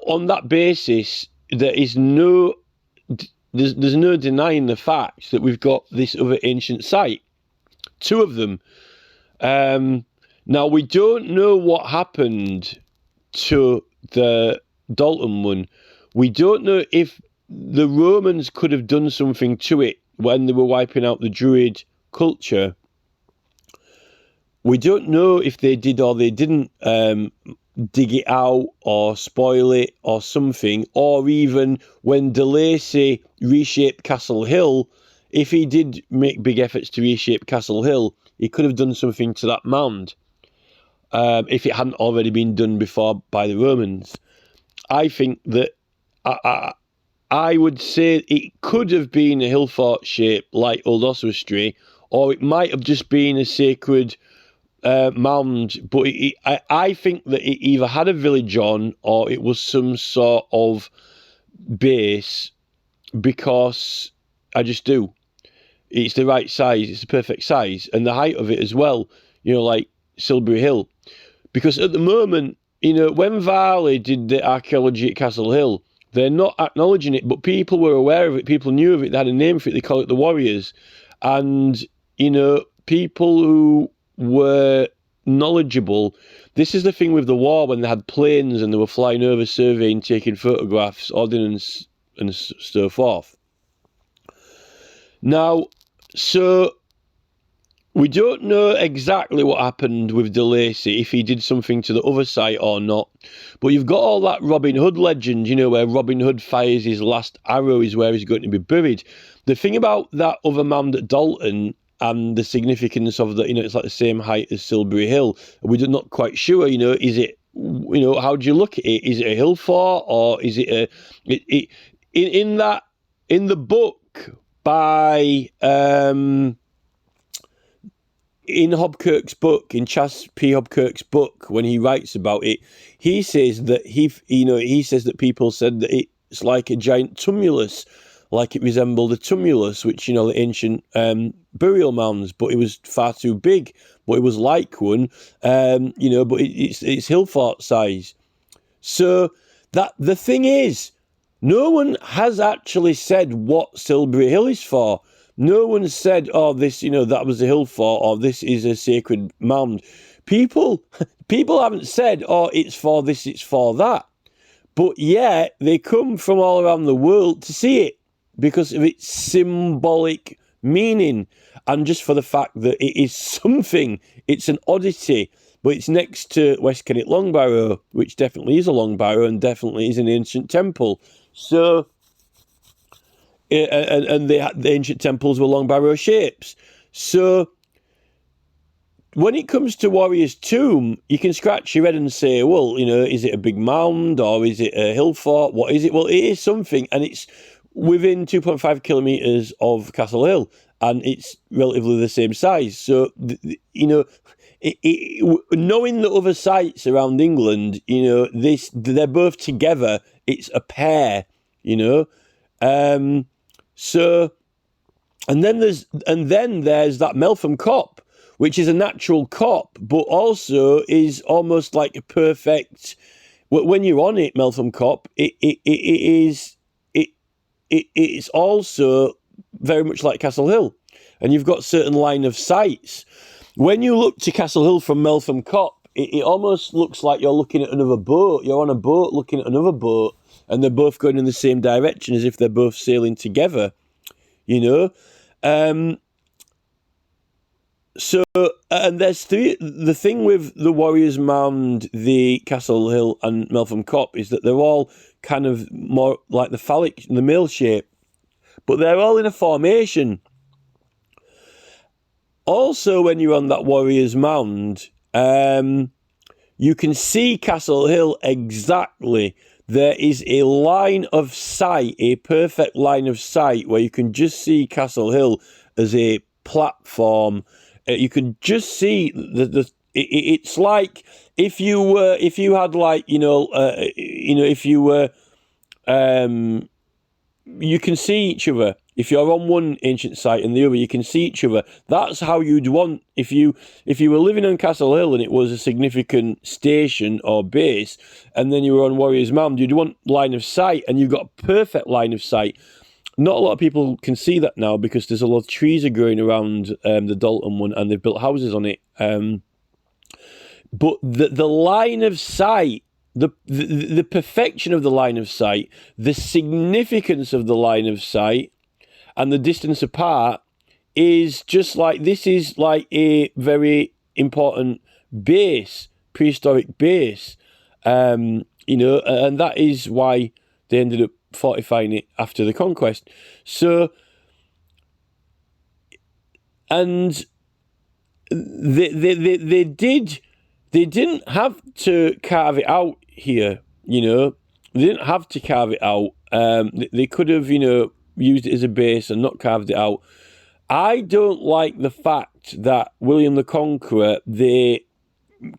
on that basis, there's no denying the fact that we've got this other ancient site, two of them. Now we don't know what happened to the Dalton one. We don't know if the Romans could have done something to it when they were wiping out the Druid culture. We don't know if they did or they didn't dig it out or spoil it or something, or even when De Lacy reshaped Castle Hill, if he did make big efforts to reshape Castle Hill, he could have done something to that mound if it hadn't already been done before by the Romans. I think that I would say it could have been a hill fort shape like Old Oswestry, or it might have just been a sacred mound, but I think that it either had a village on or it was some sort of base, because I just do. It's the right size, it's the perfect size, and the height of it as well, like Silbury Hill. Because at the moment, when Varley did the archaeology at Castle Hill, they're not acknowledging it, but people were aware of it, people knew of it, they had a name for it, they call it the Warriors. And, people who were knowledgeable. This is the thing with the war, when they had planes and they were flying over, surveying, taking photographs, ordnance and so forth. Now, so we don't know exactly what happened with De Lacy, if he did something to the other site or not. But you've got all that Robin Hood legend, where Robin Hood fires his last arrow is where he's going to be buried. The thing about that other mound at Dalton and the significance of that, it's like the same height as Silbury Hill. We're not quite sure, is it, how do you look at it? Is it a hill fort, or is it in the book by, in Hobkirk's book, in Chas P. Hobkirk's book, when he writes about it, he says that he says that people said that it's like a giant tumulus, like it resembled a tumulus, which, the ancient burial mounds, but it was far too big, but it was like one, but it's hill fort size. So that the thing is, no one has actually said what Silbury Hill is for. No one said, oh, this, that was a hill fort, or this is a sacred mound. People haven't said, oh, it's for this, it's for that. But yet they come from all around the world to see it because of its symbolic meaning, and just for the fact that it is something. It's an oddity, but it's next to West Kennet Long Barrow, which definitely is a long barrow and definitely is an ancient temple. So, and the ancient temples were long barrow shapes. So, when it comes to Warrior's Tomb, you can scratch your head and say, well, is it a big mound or is it a hill fort? What is it? Well, it is something, and it's within 2.5 kilometres of Castle Hill, and it's relatively the same size. So, knowing the other sites around England, they're both together. It's a pair, So, and then there's that Meltham Cop, which is a natural cop, but also is almost like a perfect. When you're on it, Meltham Cop, it's also very much like Castle Hill, and you've got certain line of sights. When you look to Castle Hill from Meltham Cop, it almost looks like you're looking at another boat. You're on a boat looking at another boat, and they're both going in the same direction as if they're both sailing together, you know. So, and there's the thing with the Warriors Mound, the Castle Hill, and Meltham Cop is that they're all kind of more like the male shape, but they're all in a formation. Also, when you're on that Warriors Mound, you can see Castle Hill exactly. There is a line of sight, a perfect line of sight, where you can just see Castle Hill as a platform. You can just see it's like if you had like if you were you can see each other. If you're on one ancient site and the other, you can see each other. That's how you'd want if you were living on Castle Hill and it was a significant station or base, and then you were on Warriors Mound, you'd want line of sight, and you've got perfect line of sight. Not a lot of people can see that now because there's a lot of trees are growing around the Dalton one, and they've built houses on it. But the line of sight, the perfection of the line of sight, the significance of the line of sight, and the distance apart is just like, this is like a very important base, prehistoric base, and that is why they ended up fortifying it after the conquest. So, and they didn't have to carve it out here, they didn't have to carve it out. They could have, used it as a base and not carved it out. I don't like the fact that William the Conqueror, they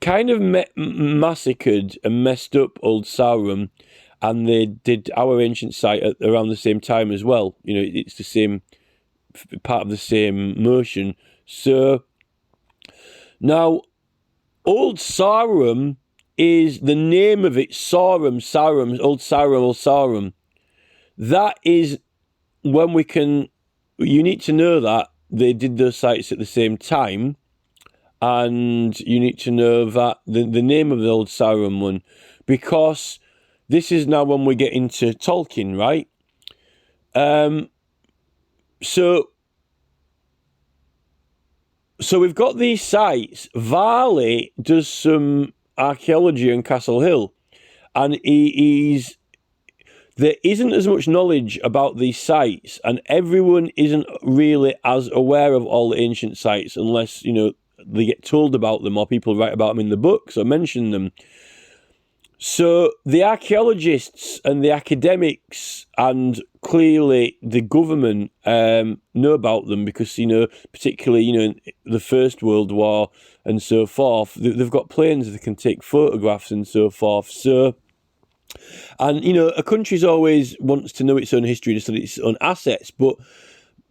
kind of massacred and messed up Old Sarum, and they did our ancient site at around the same time as well. It's the same, part of the same motion. So now, Old Sarum is the name of it. Sarum, Old Sarum. That is when you need to know that they did those sites at the same time, and you need to know that the name of the Old Sarum one, because this is now when we get into Tolkien, right? So we've got these sites. Varley does some archaeology on Castle Hill, and there isn't as much knowledge about these sites, and everyone isn't really as aware of all the ancient sites unless, they get told about them or people write about them in the books or mention them. So the archaeologists and the academics and clearly the government know about them because, particularly, in the First World War and so forth, they've got planes that can take photographs and so forth. So, and, a country's always wants to know its own history, just its own assets, but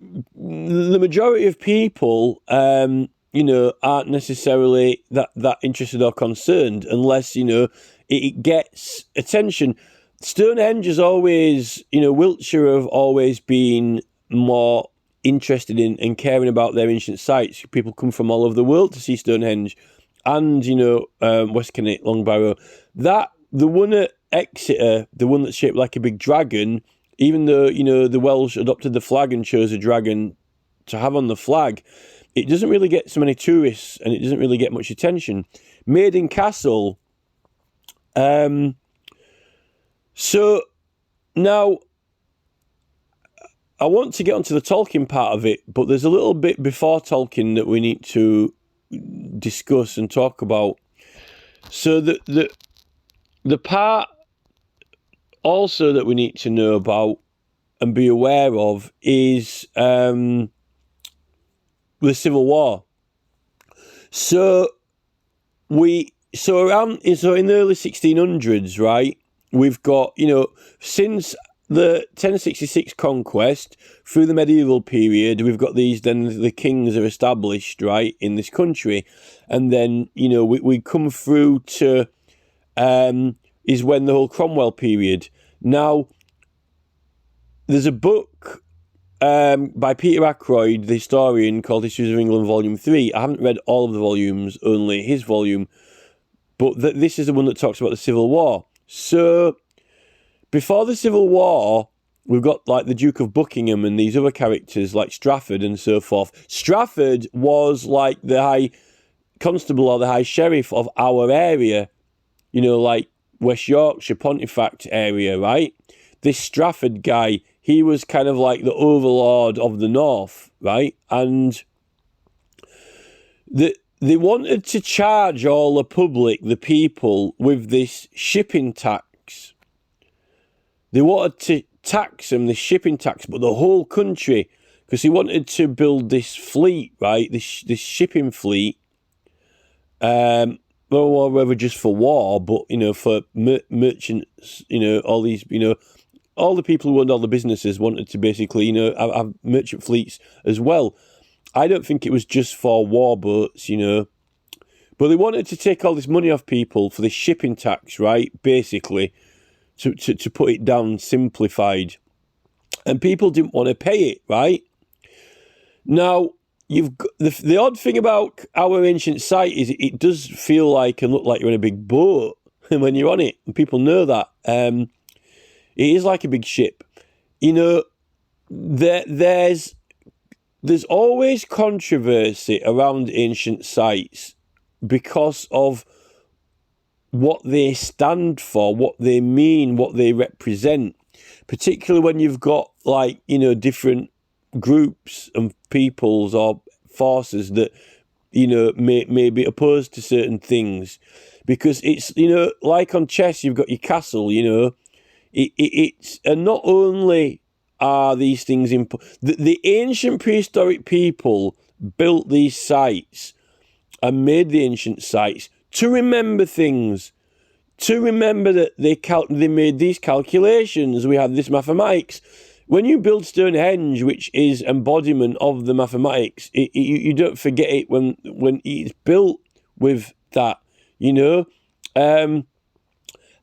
the majority of people, aren't necessarily that interested or concerned unless, it gets attention. Stonehenge has always, Wiltshire have always been more interested in and caring about their ancient sites. People come from all over the world to see Stonehenge, and, West Kennet, Long Barrow. The one at Exeter, the one that's shaped like a big dragon, even though, the Welsh adopted the flag and chose a dragon to have on the flag, it doesn't really get so many tourists and it doesn't really get much attention. Maiden Castle. So now I want to get onto the Tolkien part of it, but there's a little bit before Tolkien that we need to discuss and talk about. So the part also that we need to know about and be aware of is the Civil War. So in the early 1600s, right, we've got, since the 1066 conquest through the medieval period, we've got then the kings are established, right, in this country. And then, we come through to, is when the whole Cromwell period. Now, there's a book by Peter Ackroyd, the historian, called Histories of England Volume 3. I haven't read all of the volumes, only his volume. But this is the one that talks about the Civil War. So before the Civil War, we've got like the Duke of Buckingham and these other characters like Strafford and so forth. Strafford was like the High Constable or the High Sheriff of our area, like West Yorkshire, Pontefract area, right? This Strafford guy, he was kind of like the overlord of the North, right? And they wanted to charge all the public, the people, with this shipping tax. They wanted to tax them, this shipping tax, but the whole country, because he wanted to build this fleet, right? This shipping fleet, well, whether just for war, but for merchants, all these, all the people who owned all the businesses wanted to basically, have merchant fleets as well. I don't think it was just for war boats, but they wanted to take all this money off people for this shipping tax, right? Basically, to put it down simplified, and people didn't want to pay it, right? Now, you've got, the odd thing about our ancient site is it does feel like and look like you're in a big boat when you're on it, and people know that. It is like a big ship. There's always controversy around ancient sites because of what they stand for, what they mean, what they represent, particularly when you've got different groups and peoples or forces that may be opposed to certain things, because it's like on chess you've got your castle, it's and not only are these things the ancient prehistoric people built these sites and made the ancient sites to remember things, to remember that they made these calculations. We had this mathematics. When you build Stonehenge, which is embodiment of the mathematics, you don't forget it when it's built with that.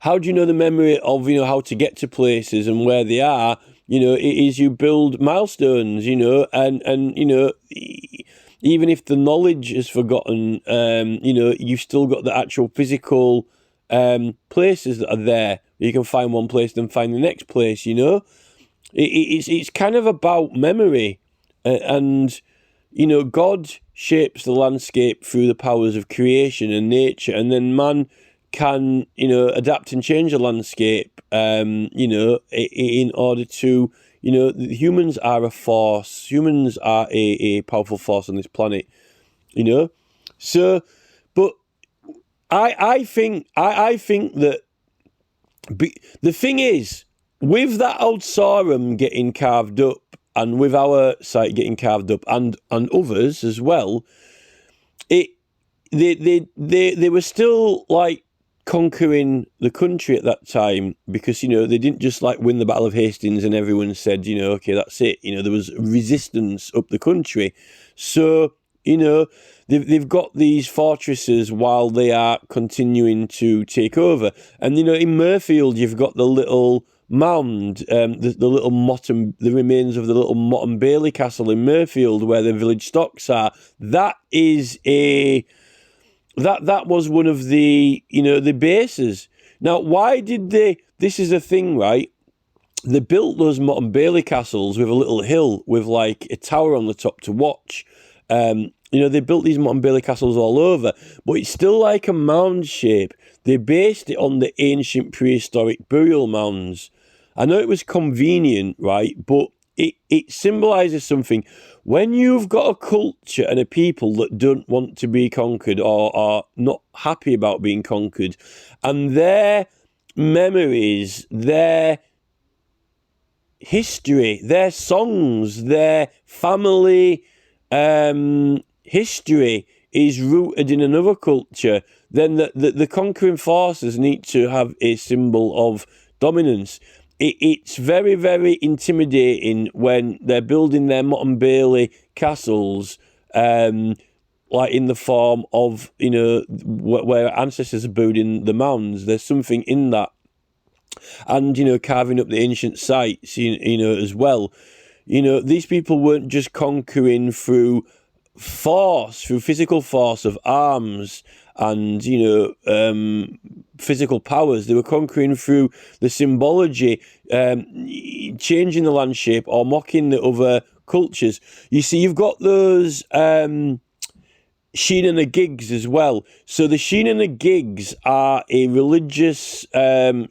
How do you know the memory of how to get to places and where they are? It is you build milestones. And even if the knowledge is forgotten, you've still got the actual physical places that are there. You can find one place, then find the next place. It's kind of about memory, and God shapes the landscape through the powers of creation and nature, and then man can adapt and change the landscape. In order to humans are a force. Humans are a powerful force on this planet. So, but I think that the thing is, with that old Sarum getting carved up, and with our site getting carved up, and others as well, they were still like conquering the country at that time, because they didn't just like win the Battle of Hastings and everyone said okay, that's it. There was resistance up the country, so they've got these fortresses while they are continuing to take over. And in Murfield you've got the little mound, the little the remains of the little Mott and Bailey castle in Murfield, where the village stocks are. That is that was one of the the bases. Now, why did they? This is a thing, right? They built those Mott and Bailey castles with a little hill with like a tower on the top to watch. They built these Mott and Bailey castles all over, but it's still like a mound shape. They based it on the ancient prehistoric burial mounds. I know it was convenient, right? But it symbolises something. When you've got a culture and a people that don't want to be conquered or are not happy about being conquered, and their memories, their history, their songs, their family history is rooted in another culture, then the conquering forces need to have a symbol of dominance. It's very, very intimidating when they're building their Mott and Bailey castles, like in the form of, where ancestors are buried in the mounds. There's something in that. And, carving up the ancient sites, as well. These people weren't just conquering through force, through physical force of arms and physical powers. They were conquering through the symbology, changing the landscape or mocking the other cultures. You see, you've got those Sheen and the Gigs as well. So the Sheen and the Gigs are a religious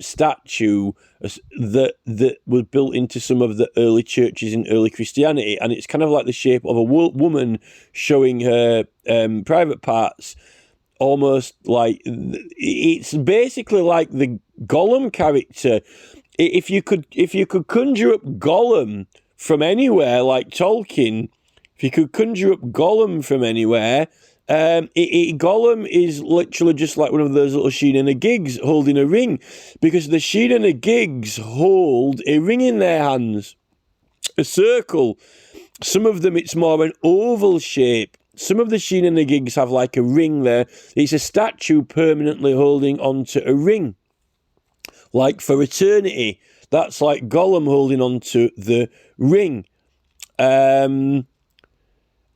statue that was built into some of the early churches in early Christianity, and it's kind of like the shape of a woman showing her private parts, almost like it's basically like the Gollum character. If you could conjure up Gollum from anywhere, like Tolkien, if you could conjure up Gollum from anywhere, Gollum is literally just like one of those little Sheen and the Gigs holding a ring, because the Sheen and the Gigs hold a ring in their hands, a circle. Some of them, it's more an oval shape. Some of the Sheen and the Gigs have like a ring there. It's a statue permanently holding onto a ring, like for eternity. That's like Gollum holding onto the ring.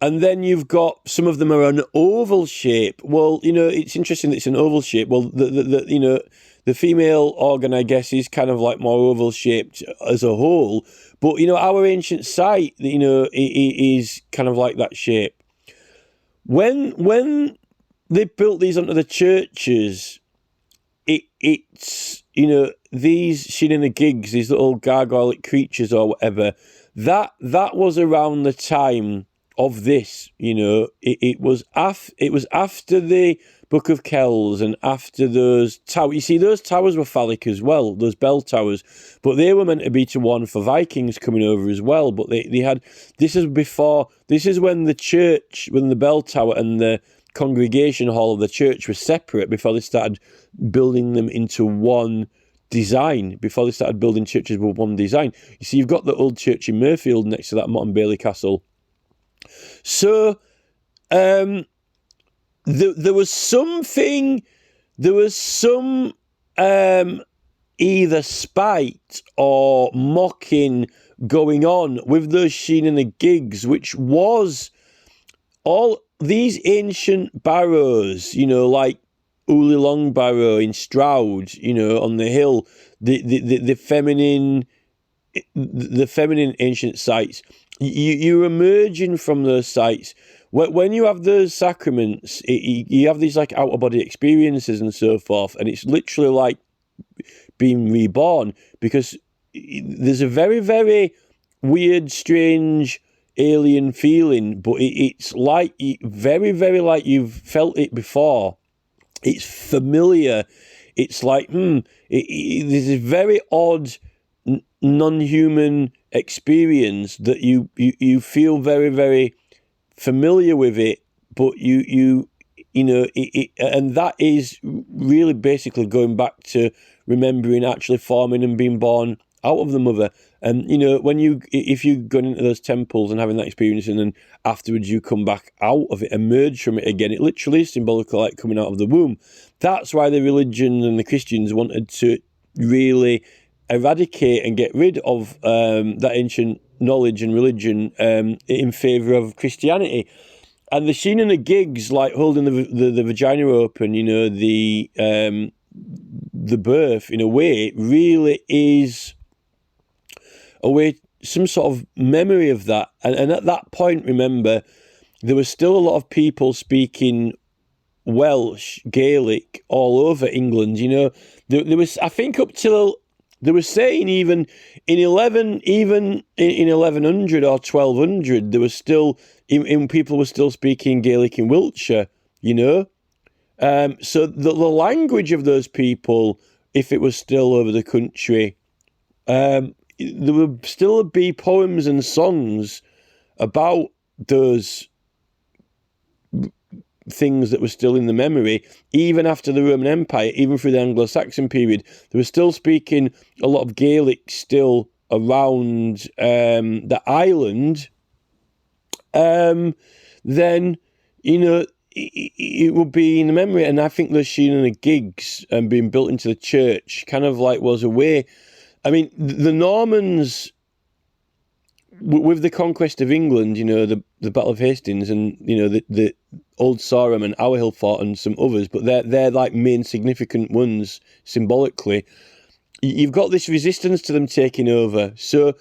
And then you've got some of them are an oval shape. Well, it's interesting that it's an oval shape. Well, the female organ, I guess, is kind of like more oval shaped as a whole. But our ancient site, is kind of like that shape. When they built these onto the churches, it's these Sheen and the Gigs, these little gargoyle creatures or whatever. That was around the time of this, it was after the Book of Kells and after those towers. You see, those towers were phallic as well, those bell towers, but they were meant to be to warn for Vikings coming over as well. But they had, this is when the bell tower and the congregation hall of the church were separate, before they started building them into one design, before they started building churches with one design. You see, you've got the old church in Murfield next to that Motte Bailey Castle. So, there was some either spite or mocking going on with those Sheen and the Gigs, which was all these ancient barrows, like Uli Long Barrow in Stroud, on the hill, the feminine ancient sites. You're emerging from those sites. When you have those sacraments, you have these like out-of-body experiences and so forth, and it's literally like being reborn, because there's a very, very weird, strange, alien feeling, but it's like very, very like you've felt it before. It's familiar. It's like, there's a very odd, non-human experience that you feel very, very familiar with it, but and that is really basically going back to remembering actually forming and being born out of the mother. And if you go into those temples and having that experience, and then afterwards you come back out of it, emerge from it again, it literally is symbolic, like coming out of the womb. That's why the religion and the Christians wanted to really eradicate and get rid of that ancient knowledge and religion in favour of Christianity. And the Sheen and the Gigs, like holding the vagina open, the birth, in a way, really is a way, some sort of memory of that. And at that point, remember, there was still a lot of people speaking Welsh, Gaelic all over England. There was, I think, up till, they were saying even in 1100 or 1200, there was still, people were still speaking Gaelic in Wiltshire, So the language of those people, if it was still over the country, there would still be poems and songs about those things that were still in the memory, even after the Roman Empire, even through the Anglo-Saxon period. They were still speaking a lot of Gaelic still around the island. Then, it would be in the memory. And I think the Sheen and the Gigs being built into the church kind of like was a way. I mean, the Normans, with the conquest of England, the Battle of Hastings, and Old Sarum and Our Hill Fort and some others, but they're like main significant ones symbolically. You've got this resistance to them taking over. So,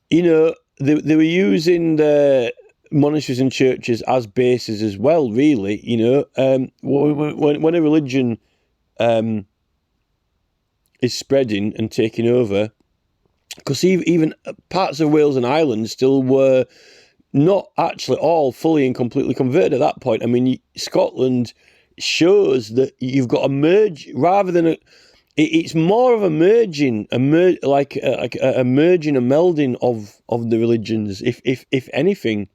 they were using the monasteries and churches as bases as well, really. When a religion is spreading and taking over, because even parts of Wales and Ireland still were not actually all fully and completely converted at that point. I mean, Scotland shows that you've got a merge rather than it's more of a merging, a merging, a melding of the religions, if anything.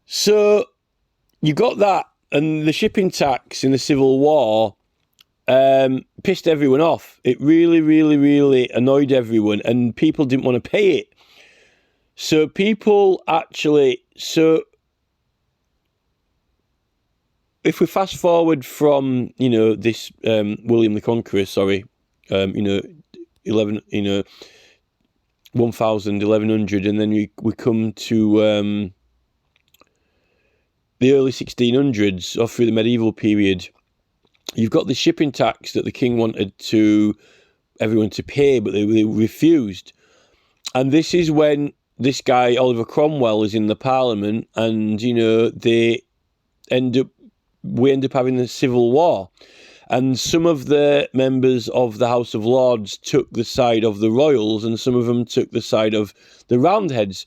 So you got that, and the shipping tax in the Civil War pissed everyone off. It really, really, really annoyed everyone, and people didn't want to pay it. So if we fast forward from, this William the Conqueror, 1100, and then we come to the early 1600s, or through the medieval period, you've got the shipping tax that the king wanted everyone to pay, but they refused. And this is when this guy, Oliver Cromwell, is in the Parliament, and, we end up having the Civil War. And some of the members of the House of Lords took the side of the Royals, and some of them took the side of the Roundheads.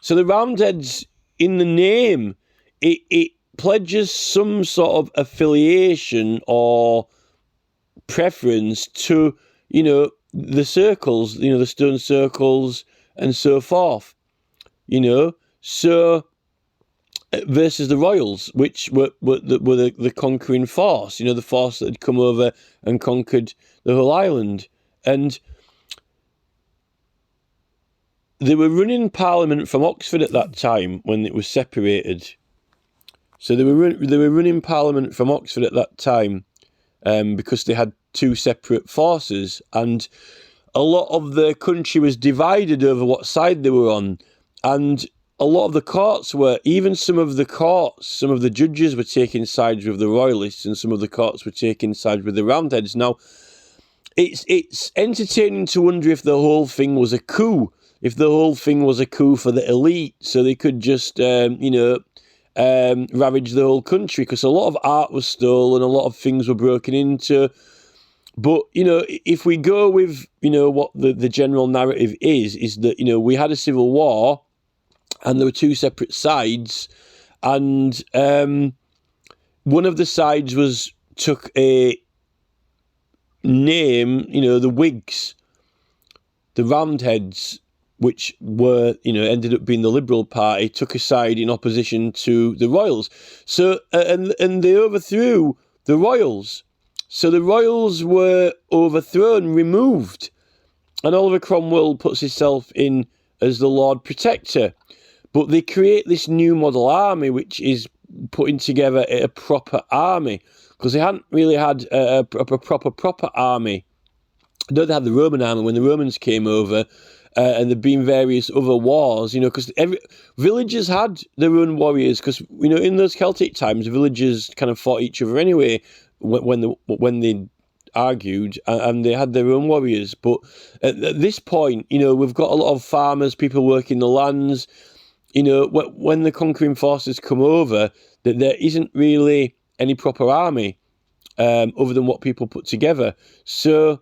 So the Roundheads, in the name, it pledges some sort of affiliation or preference to, the circles, the stone circles and so forth, so versus the Royals, which were the conquering force, the force that had come over and conquered the whole island. And they were running Parliament from Oxford at that time when it was separated. So they were running Parliament from Oxford at that time because they had two separate forces, and a lot of the country was divided over what side they were on, and a lot of the courts were, even some of the judges were taking sides with the Royalists, and some of the courts were taking sides with the Roundheads. Now, it's entertaining to wonder if the whole thing was a coup, for the elite, so they could just, ravage the whole country, because a lot of art was stolen, a lot of things were broken into. But, if we go with, what the general narrative is that, we had a civil war, and there were two separate sides, and one of the sides took a name, the Whigs, the Roundheads, which were, ended up being the Liberal Party, took a side in opposition to the Royals. So, and they overthrew the Royals. So the Royals were overthrown, removed, and Oliver Cromwell puts himself in as the Lord Protector. But they create this new model army, which is putting together a proper army, because they hadn't really had a proper army. Though they had the Roman army when the Romans came over, and there'd been various other wars, because villages had their own warriors, because, in those Celtic times, villagers kind of fought each other anyway when they argued, and they had their own warriors. But at this point, we've got a lot of farmers, people working the lands. When the conquering forces come over, that there isn't really any proper army other than what people put together. So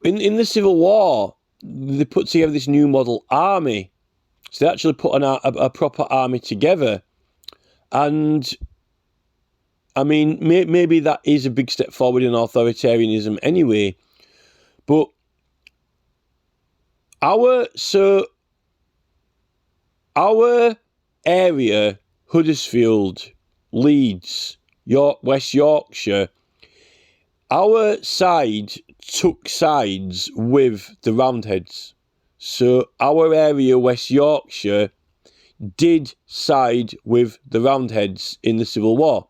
in the Civil War, they put together this new model army. So they actually put a proper army together. And, I mean, maybe that is a big step forward in authoritarianism anyway. But our area, Huddersfield, Leeds, West Yorkshire, our side took sides with the Roundheads. So our area, West Yorkshire, did side with the Roundheads in the Civil War.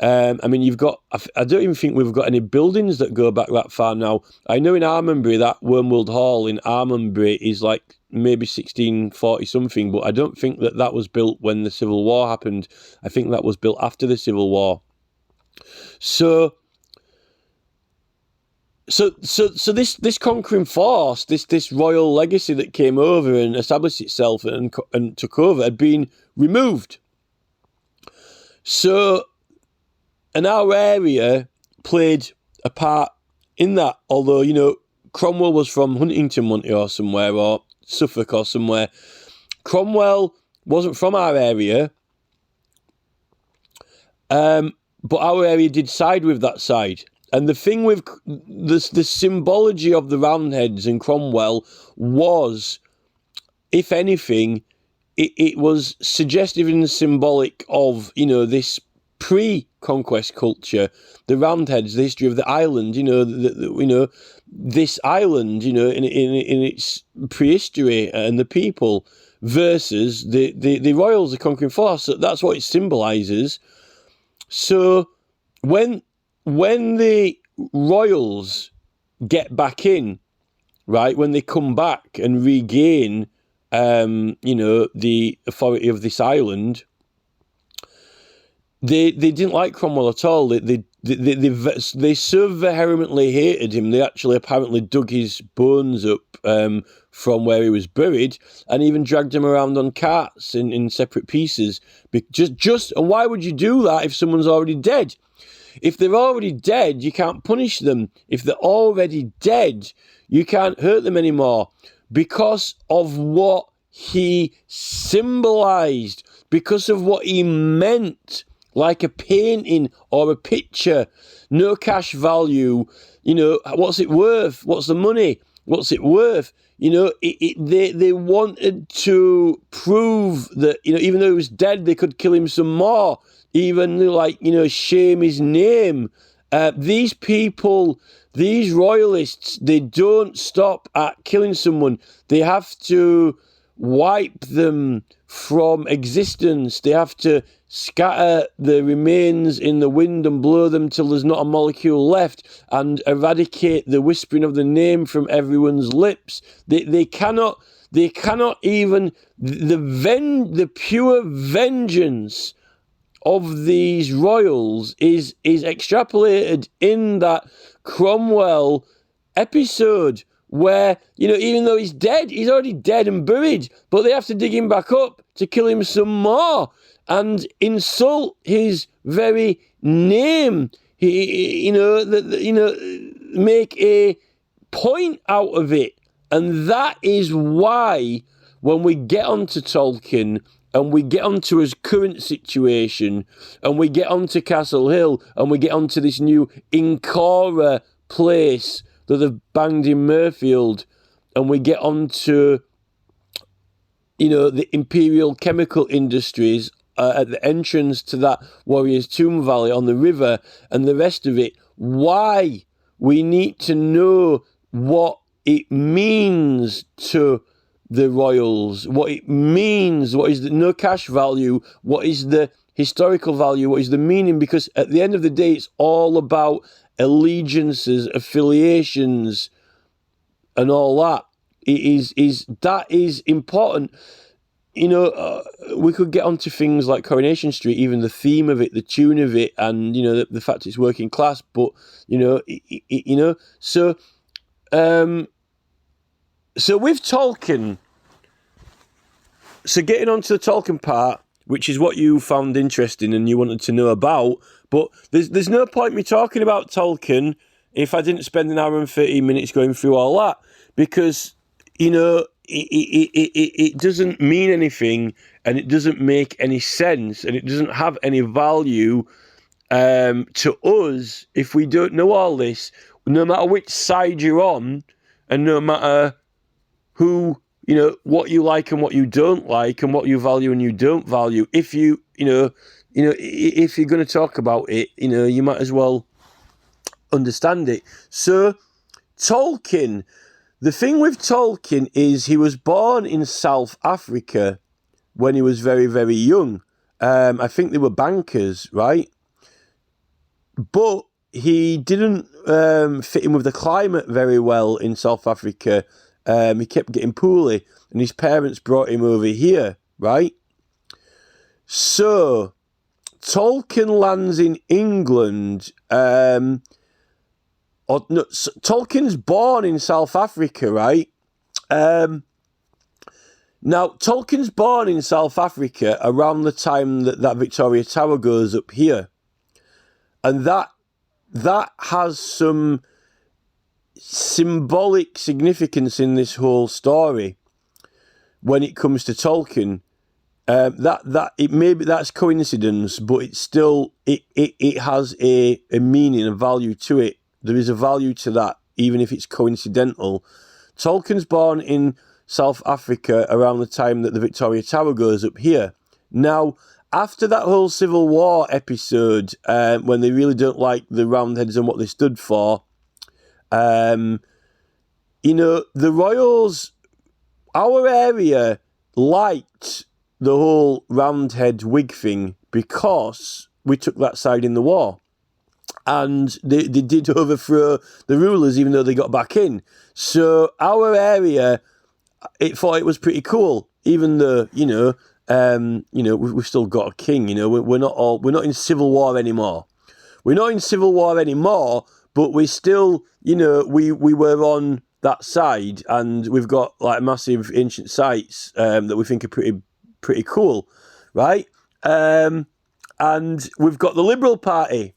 I mean, you've got, I don't even think we've got any buildings that go back that far now. I know in Armonbury, that Wormwood Hall in Armonbury is like maybe 1640 something, but I don't think that that was built when the Civil War happened. I think that was built after the Civil War. So this conquering force, this royal legacy that came over and established itself and took over, had been removed. So, and our area played a part in that, although, you know, Cromwell was from Huntington, or somewhere, or Suffolk or somewhere. Cromwell wasn't from our area, but our area did side with that side. And the thing with the symbology of the Roundheads and Cromwell was, if anything, it was suggestive and symbolic of, you know, this pre-conquest culture, the Roundheads, the history of the island, you know, this island, you know, in its prehistory and the people versus the royals, the conquering force. So that's what it symbolises. So when the royals get back in, right, when they come back and regain, you know, the authority of this island, they didn't like Cromwell at all. They so vehemently hated him. They actually apparently dug his bones up from where he was buried, and even dragged him around on carts in separate pieces. And why would you do that if someone's already dead? If they're already dead, you can't punish them. If they're already dead, you can't hurt them anymore, because of what he symbolised, because of what he meant, like a painting or a picture. No cash value. You know, what's it worth? What's the money? What's it worth? You know, they wanted to prove that, you know, even though he was dead, they could kill him some more. Even, like, you know, shame his name. These people, these royalists, they don't stop at killing someone. They have to wipe them from existence. They have to scatter the remains in the wind and blow them till there's not a molecule left, and eradicate the whispering of the name from everyone's lips. They cannot even, the pure vengeance of these royals is extrapolated in that Cromwell episode, where, you know, even though he's dead, he's already dead and buried, but they have to dig him back up to kill him some more and insult his very name. Make a point out of it. And that is why, when we get onto Tolkien and we get onto his current situation, and we get onto Castle Hill, and we get onto this new Incora place that they've banged in Mirfield, and we get onto, you know, the Imperial Chemical Industries at the entrance to that Warrior's Tomb Valley on the river, and the rest of it, why we need to know what it means to the royals, what it means, what is the no cash value, what is the historical value, what is the meaning, because at the end of the day, it's all about allegiances, affiliations, and all that. That is important. You know, we could get onto things like Coronation Street, even the theme of it, the tune of it, and, you know, the fact it's working class. But, you know, so with Tolkien, so getting onto the Tolkien part, which is what you found interesting and you wanted to know about, but there's no point me talking about Tolkien if I didn't spend an hour and 30 minutes going through all that, because, you know, it doesn't mean anything, and it doesn't make any sense, and it doesn't have any value to us if we don't know all this, no matter which side you're on, and no matter who, you know, what you like and what you don't like, and what you value and you don't value. If if you're going to talk about it, you know, you might as well understand it. So, Tolkien, the thing with Tolkien is he was born in South Africa when he was very, very young. I think they were bankers, right? but he didn't fit in with the climate very well in South Africa. He kept getting poorly, and his parents brought him over here, right? So, Tolkien lands in England. Tolkien's born in South Africa, right? Now, Tolkien's born in South Africa around the time that Victoria Tower goes up here. And that has some symbolic significance in this whole story when it comes to Tolkien. That's coincidence, but it's still it has a meaning, a value to it. There is a value to that, even if it's coincidental. Tolkien's born in South Africa around the time that the Victoria Tower goes up here. Now, after that whole Civil War episode, when they really don't like the Roundheads and what they stood for, the Royals, our area liked the whole Roundhead wig thing because we took that side in the war. And they did overthrow the rulers, even though they got back in. So our area, thought it was pretty cool, even though we've still got a king. We're not in civil war anymore. We're not in civil war anymore, but we still, we were on that side, and we've got like massive ancient sites that we think are pretty cool, right? And we've got the Liberal Party.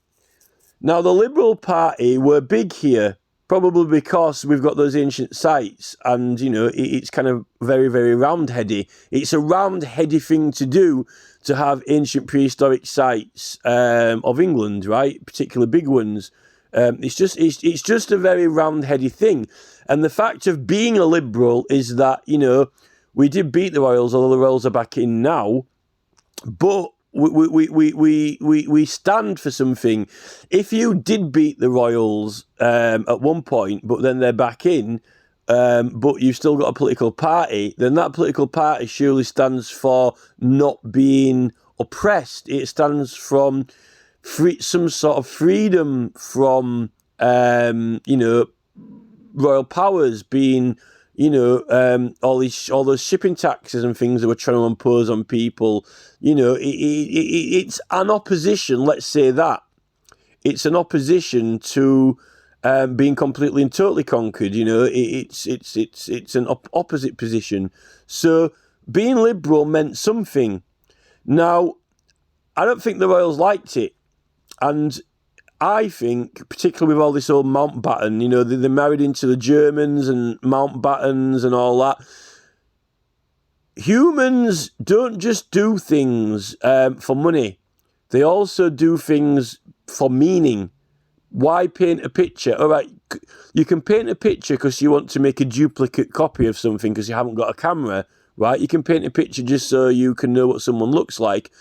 Now, the Liberal Party were big here, probably because we've got those ancient sites, and, it's kind of very, very round-heady. It's a round-heady thing to do, to have ancient prehistoric sites of England, right? Particularly big ones. It's just a very round-heady thing. And the fact of being a Liberal is that, we did beat the Royals, although the Royals are back in now, but we stand for something. If you did beat the Royals at one point, but then they're back in, but you've still got a political party, then that political party surely stands for not being oppressed. It stands from some sort of freedom from, royal powers being, all those shipping taxes and things that we're trying to impose on people. It's an opposition. Let's say that it's an opposition to being completely and totally conquered. It's an opposite position. So being liberal meant something. Now, I don't think the Royals liked it, and I think, particularly with all this old Mountbatten, they're married into the Germans and Mountbattens and all that. Humans don't just do things for money. They also do things for meaning. Why paint a picture? All right, you can paint a picture because you want to make a duplicate copy of something because you haven't got a camera, right? You can paint a picture just so you can know what someone looks like.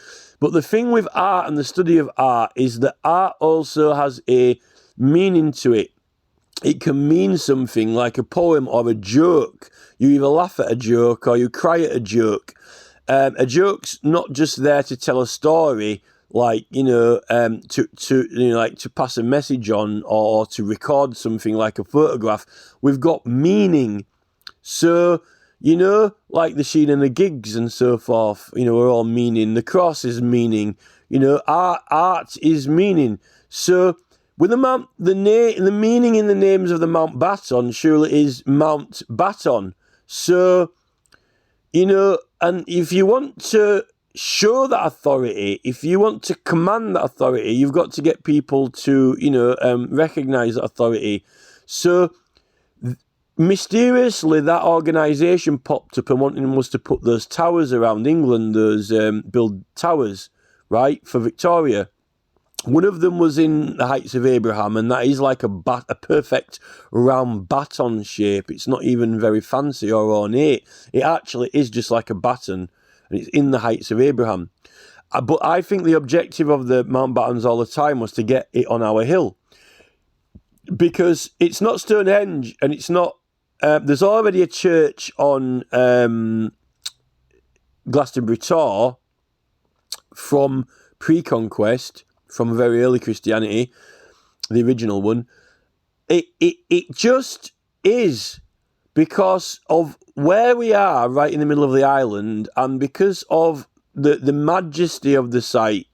But the thing with art and the study of art is that art also has a meaning to it. It can mean something like a poem or a joke. You either laugh at a joke or you cry at a joke. A joke's not just there to tell a story, like to pass a message on or to record something like a photograph. We've got meaning. So, like the Sheen and the Gigs and so forth, we're all meaning. The cross is meaning. Art is meaning. So, with the meaning in the names of the Mountbatten surely is Mountbatten. So, and if you want to show that authority, if you want to command that authority, you've got to get people to, recognise that authority. So, mysteriously, that organisation popped up and wanting us to put those towers around England, those build towers, right, for Victoria. One of them was in the Heights of Abraham, and that is like a perfect round baton shape. It's not even very fancy or ornate. It actually is just like a baton, and it's in the Heights of Abraham. But I think the objective of the Mountbattens all the time was to get it on our hill, because it's not Stonehenge, and it's not. There's already a church on Glastonbury Tor from pre-conquest, from very early Christianity, the original one. It just is because of where we are, right in the middle of the island, and because of the majesty of the site,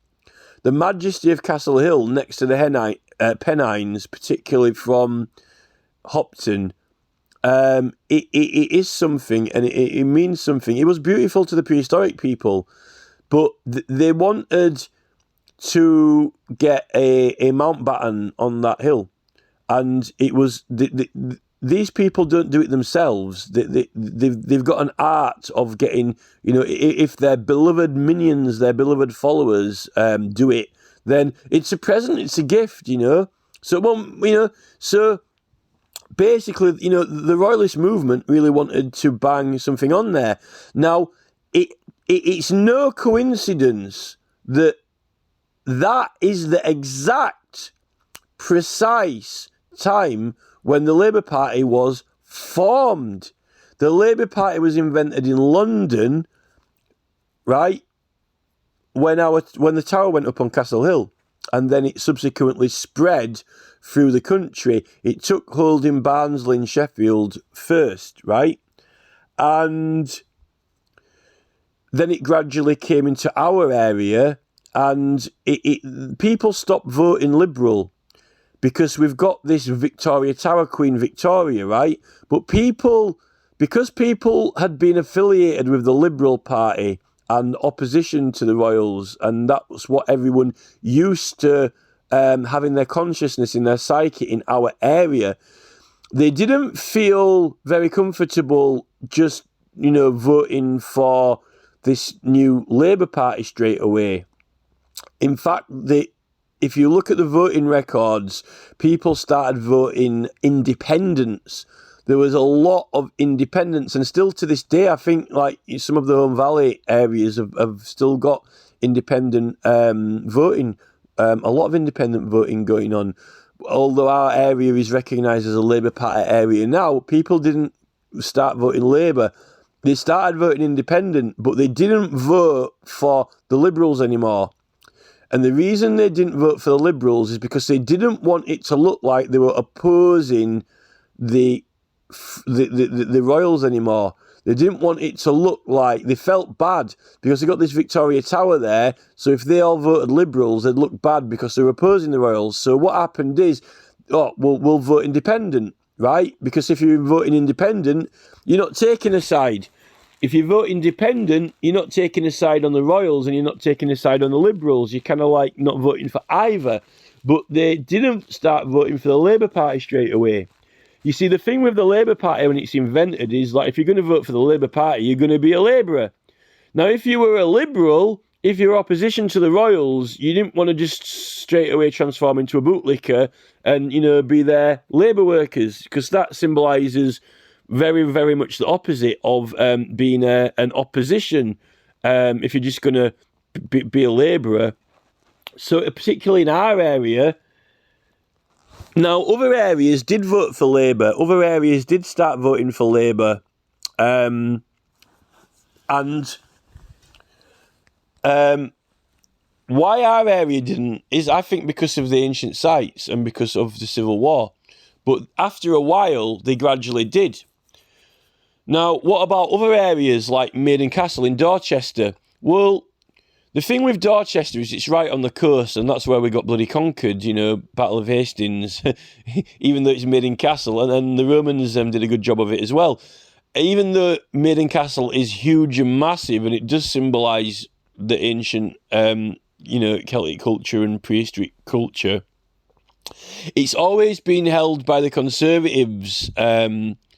the majesty of Castle Hill next to the Pennines, particularly from Hopton. It is something, and it means something. It was beautiful to the prehistoric people, but they wanted to get a Mountbatten on that hill, and it was these people don't do it themselves. They've got an art of getting, if their beloved minions, their beloved followers do it, then it's a present, it's a gift, So basically, the Royalist movement really wanted to bang something on there. Now, it's no coincidence that is the exact, precise time when the Labour Party was formed. The Labour Party was invented in London, right, when the tower went up on Castle Hill, and then it subsequently spread through the country. It took hold in Barnsley and Sheffield first, right? And then it gradually came into our area, and people stopped voting Liberal because we've got this Victoria Tower, Queen Victoria, right? But because people had been affiliated with the Liberal Party and opposition to the Royals, and that was what everyone used to having their consciousness in their psyche in our area, they didn't feel very comfortable just, voting for this new Labour Party straight away. In fact, if you look at the voting records, people started voting independents. There was a lot of independents, and still to this day, I think like some of the Home Valley areas have still got independent voting. A lot of independent voting going on. Although our area is recognised as a Labour Party area now, people didn't start voting Labour. They started voting independent, but they didn't vote for the Liberals anymore. And the reason they didn't vote for the Liberals is because they didn't want it to look like they were opposing the Royals anymore. They didn't want it to look like, they felt bad because they got this Victoria Tower there. So if they all voted Liberals, they'd look bad because they were opposing the Royals. So what happened is, we'll vote independent, right? Because if you're voting independent, you're not taking a side. If you vote independent, you're not taking a side on the Royals and you're not taking a side on the Liberals. You're kind of like not voting for either. But they didn't start voting for the Labour Party straight away. You see, the thing with the Labour Party when it's invented is like, if you're going to vote for the Labour Party, you're going to be a Labourer. Now, if you were a Liberal, if you're opposition to the Royals, you didn't want to just straight away transform into a bootlicker and, be their Labour workers, because that symbolises very, very much the opposite of being an opposition if you're just going to be a Labourer. So particularly in our area, now other areas did vote for Labour. Other areas did start voting for Labour. And why our area didn't is, I think, because of the ancient sites and because of the Civil War. But after a while, they gradually did. Now, what about other areas like Maiden Castle in Dorchester? Well, the thing with Dorchester is it's right on the coast, and that's where we got bloody conquered, Battle of Hastings, even though it's Maiden Castle, and then the Romans did a good job of it as well. Even though Maiden Castle is huge and massive, and it does symbolise the ancient, Celtic culture and prehistoric culture, it's always been held by the Conservatives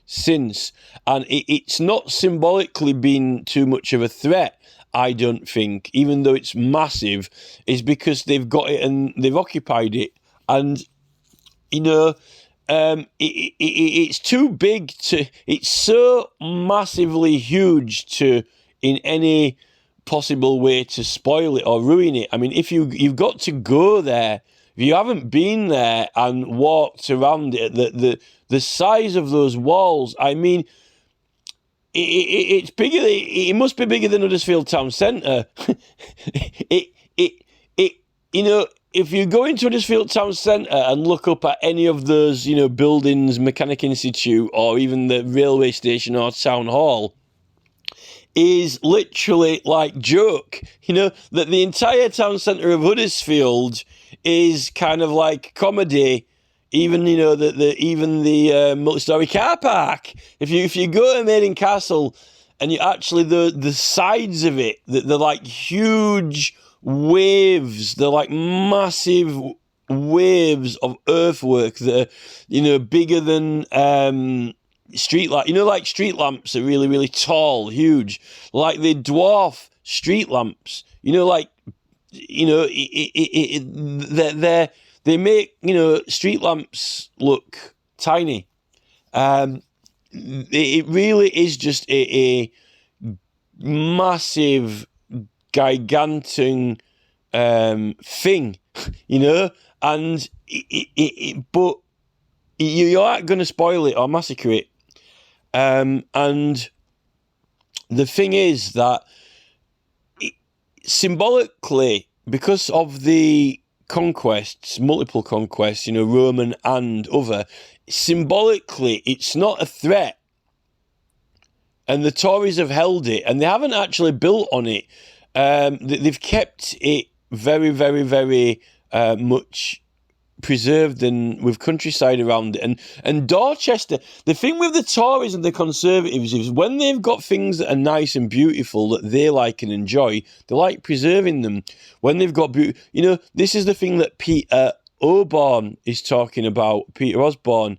since, and it's not symbolically been too much of a threat, I don't think, even though it's massive, is because they've got it and they've occupied it, and it's too big to, it's so massively huge to in any possible way to spoil it or ruin it. I mean, if you've got to go there, if you haven't been there and walked around it, the size of those walls, I mean, it's bigger. It must be bigger than Huddersfield Town Centre. if you go into Huddersfield Town Centre and look up at any of those, buildings, Mechanic Institute, or even the railway station or town hall, is literally like joke. That the entire town centre of Huddersfield is kind of like comedy. Even the multi-storey car park. If you go to Maiden Castle, and you actually the sides of it, they're like huge waves. They're like massive waves of earthwork that are bigger than street light. Like street lamps are really, really tall, huge. Like they dwarf street lamps. They make street lamps look tiny. It really is just a massive, gigantic thing, and but you aren't going to spoil it or massacre it. And the thing is that symbolically, because of the conquests, multiple conquests, Roman and other, symbolically, it's not a threat. And the Tories have held it, and they haven't actually built on it. They've kept it very, very, very much preserved and with countryside around it. And Dorchester, the thing with the Tories and the Conservatives is when they've got things that are nice and beautiful that they like and enjoy, they like preserving them. When they've got this is the thing that Peter Osborne is talking about, Peter Osborne,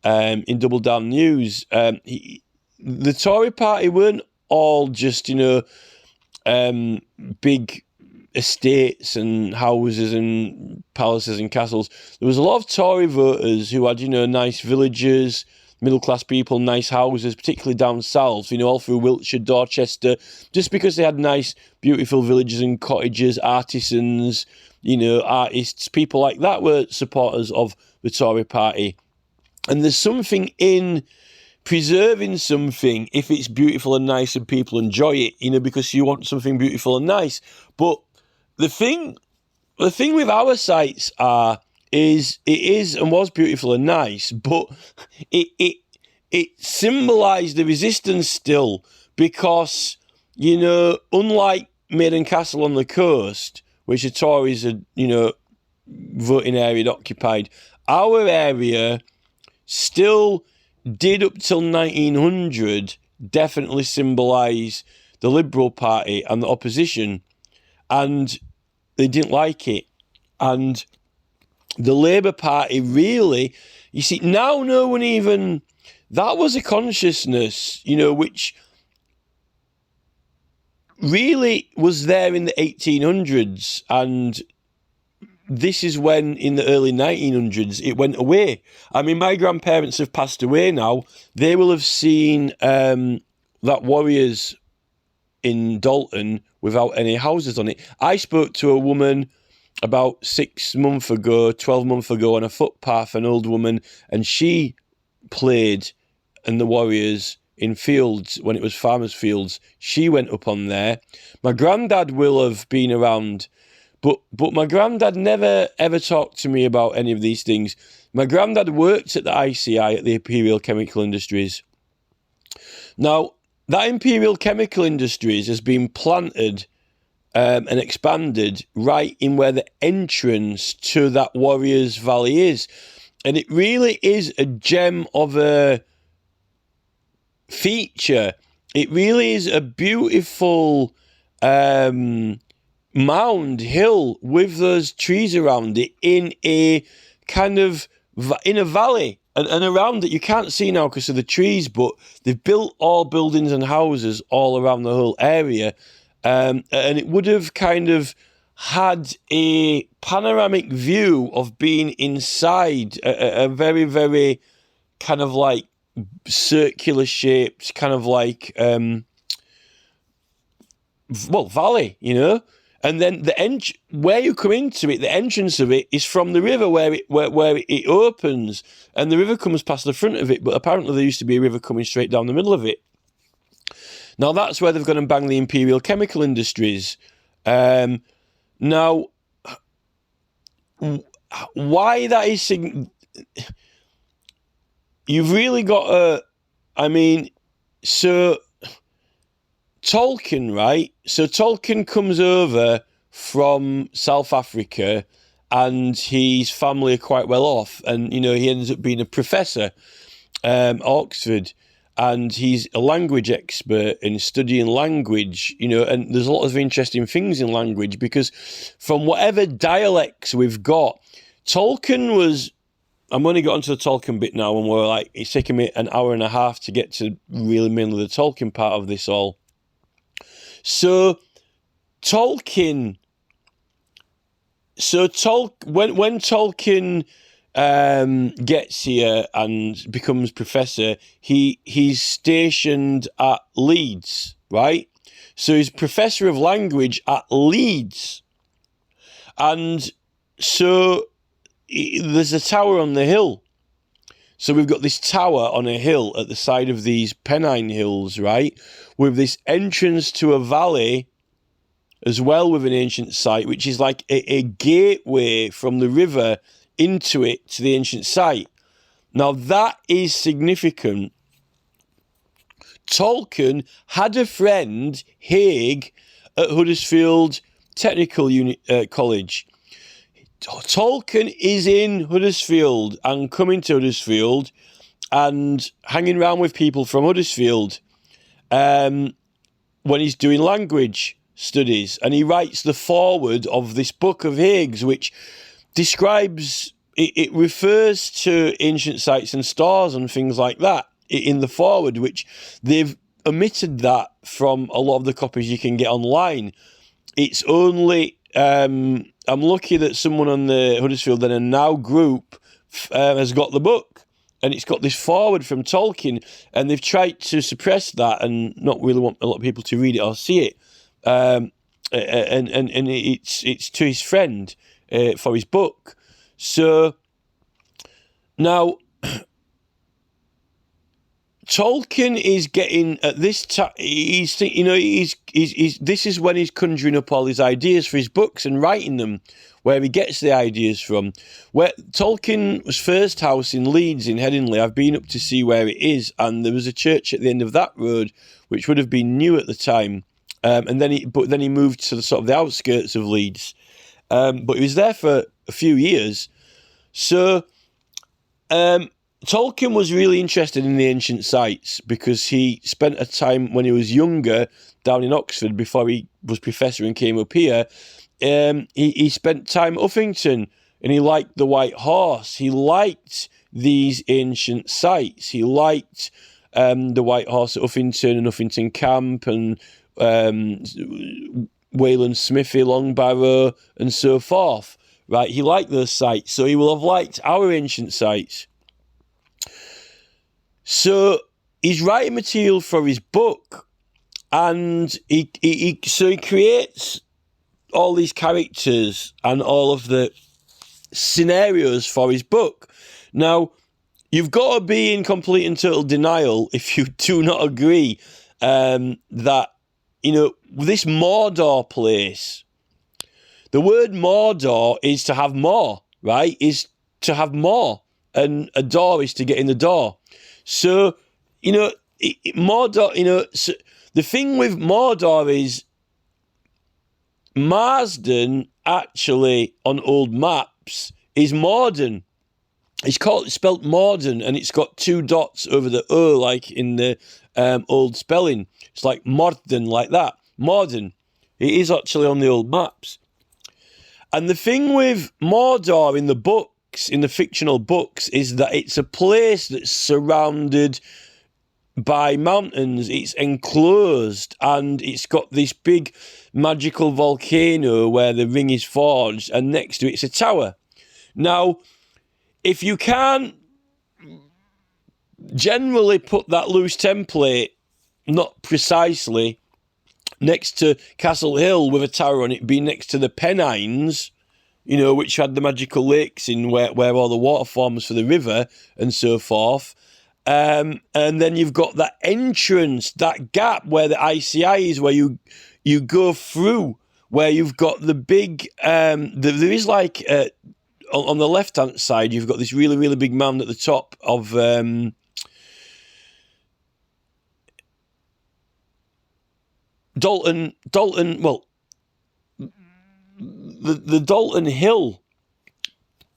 in Double Down News. The Tory party weren't all just, big estates and houses and palaces and castles. There was a lot of Tory voters who had, nice villages, middle-class people, nice houses, particularly down south, all through Wiltshire, Dorchester, just because they had nice, beautiful villages and cottages, artisans, artists, people like that were supporters of the Tory party. And there's something in preserving something if it's beautiful and nice and people enjoy it, because you want something beautiful and nice. But the thing with our sites is it is and was beautiful and nice, but it symbolised the resistance still, because unlike Maiden Castle on the coast, which the Tories had voting area had occupied, our area still did up till 1900 definitely symbolise the Liberal Party and the opposition, and they didn't like it. And the Labour Party really, you see, now no one even, that was a consciousness, which really was there in the 1800s, and this is when, in the early 1900s, it went away. I mean, my grandparents have passed away now. They will have seen that Warriors in Dalton without any houses on it. I spoke to a woman about 12 months ago on a footpath, an old woman, and she played in the Warriors in fields when it was farmers' fields. She went up on there. My granddad will have been around, but my granddad never ever talked to me about any of these things. My granddad worked at the ICI, at the Imperial Chemical Industries. Now, that Imperial Chemical Industries has been planted and expanded right in where the entrance to that Warriors Valley is. And it really is a gem of a feature. It really is a beautiful mound hill with those trees around it in a kind of in a valley, and around it you can't see now because of the trees, but they've built all buildings and houses all around the whole area, and it would have kind of had a panoramic view of being inside a very, very kind of like circular shaped kind of like valley, And then where you come into it, the entrance of it is from the river where it opens, and the river comes past the front of it. But apparently there used to be a river coming straight down the middle of it. Now that's where they've gone and banged the Imperial Chemical Industries. Now, why that is you've really got to, I mean, so Tolkien, right? So Tolkien comes over from South Africa, and his family are quite well off, and he ends up being a professor at Oxford, and he's a language expert in studying language, and there's a lot of interesting things in language, because from whatever dialects we've got, Tolkien was, I'm only got onto the Tolkien bit now, and we're like, it's taken me an hour and a half to get to really mainly the Tolkien part of this all. So Tolkien, when Tolkien gets here and becomes professor, he's stationed at Leeds, right? So he's professor of language at Leeds, and so there's a tower on the hill. So we've got this tower on a hill at the side of these Pennine Hills, right? With this entrance to a valley as well, with an ancient site, which is like a gateway from the river into it to the ancient site. Now that is significant. Tolkien had a friend, Haig, at Huddersfield Technical College. Tolkien is in Huddersfield and coming to Huddersfield and hanging around with people from Huddersfield when he's doing language studies. And he writes the foreword of this book of Haig's, which describes, it refers to ancient sites and stars and things like that in the foreword, which they've omitted that from a lot of the copies you can get online. It's only... I'm lucky that someone on the Huddersfield Then and Now group has got the book, and it's got this foreword from Tolkien, and they've tried to suppress that and not really want a lot of people to read it or see it. And it's to his friend for his book. So now Tolkien is getting at this time. He's this is when he's conjuring up all his ideas for his books and writing them, where he gets the ideas from. Where Tolkien's first house in Leeds in Headingley, I've been up to see where it is, and there was a church at the end of that road, which would have been new at the time. And then he moved to the sort of the outskirts of Leeds, but he was there for a few years. So. Tolkien was really interested in the ancient sites because he spent a time when he was younger down in Oxford before he was professor and came up here. He spent time at Uffington, and he liked the White Horse. He liked these ancient sites. He liked the White Horse at Uffington and Uffington Camp and Wayland Smithy, Longbarrow, and so forth. Right? He liked those sites, so he will have liked our ancient sites. So he's writing material for his book, and he creates all these characters and all of the scenarios for his book. Now, you've got to be in complete and total denial if you do not agree that, this Mordor place, the word Mordor is to have more, right? Is to have more, and a door is to get in the door. So, Mordor, so the thing with Mordor is Marsden actually on old maps is Morden. It's spelt Morden, and it's got 2 dots over the O, like in the old spelling. It's like Morden, like that. Morden. It is actually on the old maps. And the thing with Mordor in the book, in the fictional books, is that it's a place that's surrounded by mountains. It's enclosed, and it's got this big magical volcano where the ring is forged, and next to it's a tower. Now, if you can't generally put that loose template, not precisely, next to Castle Hill with a tower on it, being next to the Pennines, which had the magical lakes in where all the water forms for the river and so forth. And then you've got that entrance, that gap where the ICI is, where you go through, where you've got the big, there is like on the left-hand side, you've got this really, really big mound at the top of Dalton. Well, the Dalton Hill,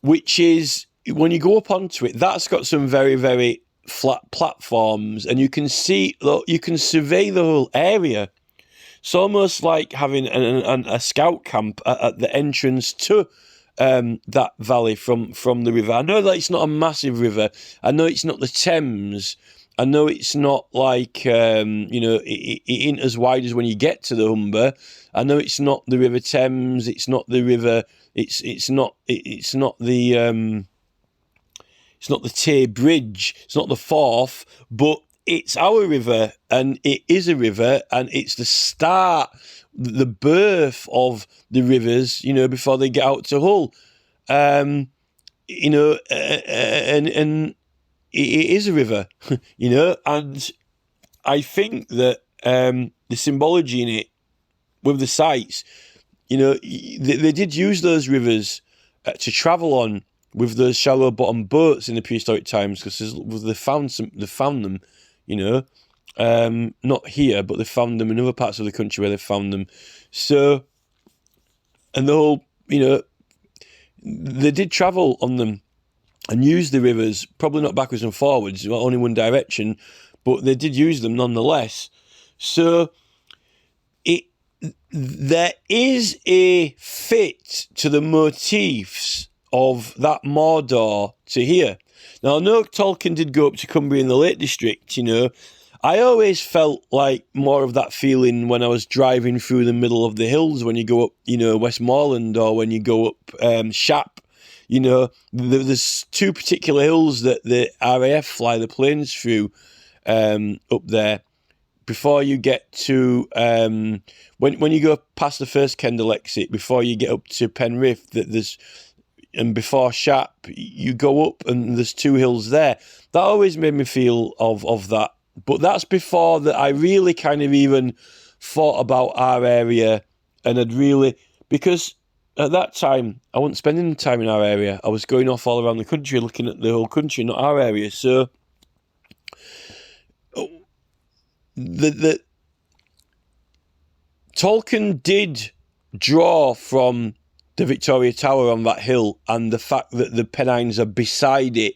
which is, when you go up onto it, that's got some very, very flat platforms, and you can survey the whole area. It's almost like having a scout camp at the entrance to that valley from the river. I know that it's not a massive river. I know it's not the Thames. I know it's not like it ain't as wide as when you get to the Humber. I know it's not the River Thames. It's not the river. It's not the Tay Bridge. It's not the Forth, but it's our river, and it is a river, and it's the start, the birth of the rivers, before they get out to Hull. And it is a river, and I think that the symbology in it, with the sites, they did use those rivers to travel on with those shallow bottom boats in the prehistoric times, because they found them, not here, but they found them in other parts of the country where they found them. So, and the whole, they did travel on them and use the rivers, probably not backwards and forwards, only one direction, but they did use them nonetheless. So there is a fit to the motifs of that Mordor to here. Now, I know Tolkien did go up to Cumbria in the Lake District, I always felt like more of that feeling when I was driving through the middle of the hills, when you go up, Westmoreland, or when you go up Shap. There's two particular hills that the RAF fly the planes through up there. Before you get to, when you go past the first Kendall exit, before you get up to Penrith, and before Shap, you go up and there's two hills there. That always made me feel of that. But that's before that I really kind of even thought about our area, and because at that time, I wasn't spending time in our area. I was going off all around the country, looking at the whole country, not our area. So the Tolkien did draw from the Victoria Tower on that hill, and the fact that the Pennines are beside it,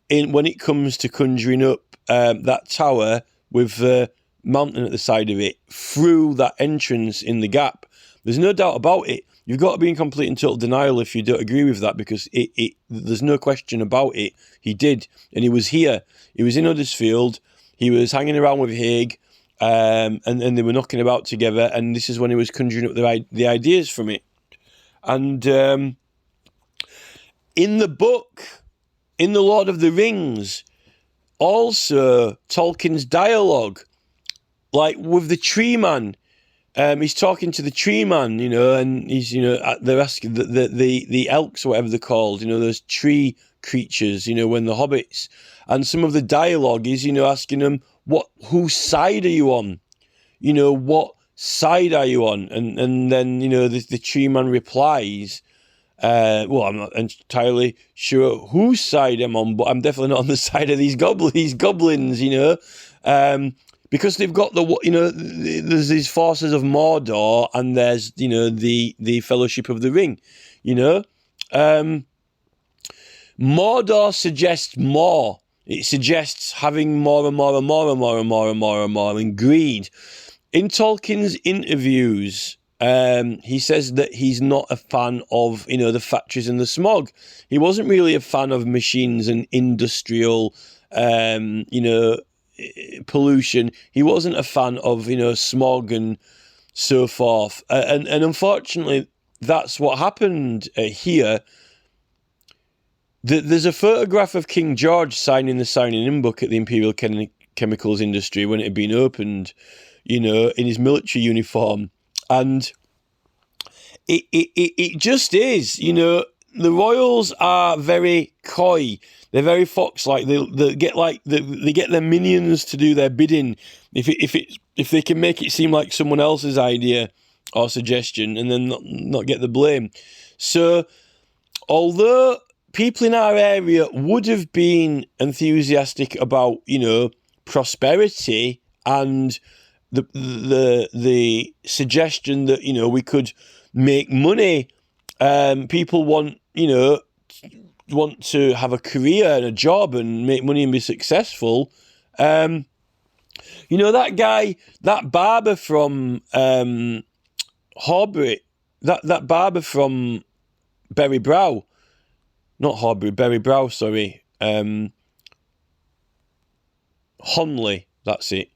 when it comes to conjuring up that tower with the mountain at the side of it through that entrance in the gap. There's no doubt about it. You've got to be in complete and total denial if you don't agree with that, because there's no question about it. He did, and he was here. He was in Huddersfield. He was hanging around with Haig, and they were knocking about together, and this is when he was conjuring up the ideas from it. And in the book, in The Lord of the Rings, also Tolkien's dialogue, like with the tree man, he's talking to the tree man, and he's, they're asking the elks or whatever they're called, those tree creatures, when the hobbits, and some of the dialogue is, asking them, whose side are you on? What side are you on? And then, the tree man replies, well, I'm not entirely sure whose side I'm on, but I'm definitely not on the side of these goblins, because they've got there's these forces of Mordor, and there's, the Fellowship of the Ring, Mordor suggests more. It suggests having more and more and more and more and more and more and more, and greed. In Tolkien's interviews, he says that he's not a fan of, the factories and the smog. He wasn't really a fan of machines and industrial, pollution. He wasn't a fan of, smog and so forth. And unfortunately, that's what happened here. There's a photograph of King George signing the signing-in book at the Imperial Chemicals Industry when it had been opened, in his military uniform. And it just is, the royals are very coy. They're very fox-like. They get their minions to do their bidding if they can make it seem like someone else's idea or suggestion, and then not get the blame. So although people in our area would have been enthusiastic about, prosperity and the suggestion that, we could make money, people want to have a career and a job and make money and be successful. That guy, that barber from Horbury, that barber from Berry Brow, not Horbury, Berry Brow, sorry, Honley, that's it.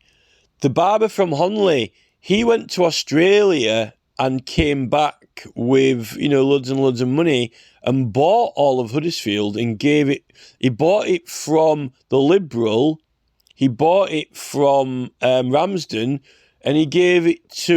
The barber from Honley, he went to Australia and came back with, loads and loads of money and bought all of Huddersfield and he bought it from the Liberal, he bought it from Ramsden, and he gave it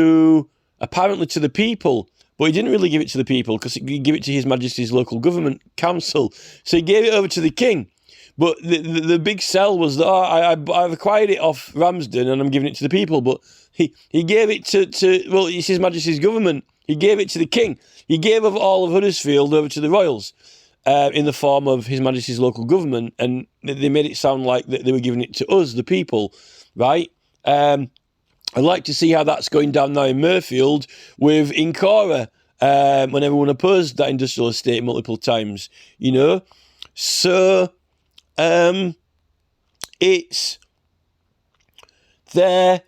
apparently to the people. But he didn't really give it to the people because he gave it to His Majesty's Local Government Council. So he gave it over to the King. But the big sell was that I've acquired it off Ramsden and I'm giving it to the people. But he gave it to it's His Majesty's Government. He gave it to the King. He gave all of Huddersfield over to the Royals in the form of His Majesty's Local Government. And they made it sound like that they were giving it to us, the people, right? I'd like to see how that's going down now in Mirfield with Incora, when everyone opposed that industrial estate multiple times, So... it's there,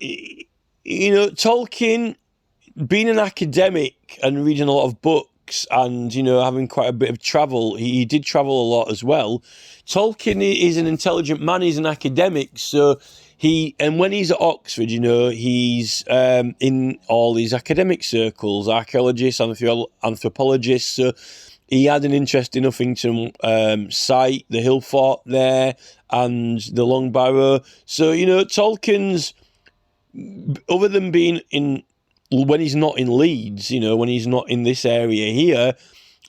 Tolkien, being an academic and reading a lot of books and, having quite a bit of travel, he did travel a lot as well. Tolkien is an intelligent man, he's an academic, so when he's at Oxford, he's in all these academic circles, archaeologists, anthropologists, so he had an interest in Uffington site, the hill fort there, and the Long Barrow. So, Tolkien's, other than being when he's not in Leeds, when he's not in this area here,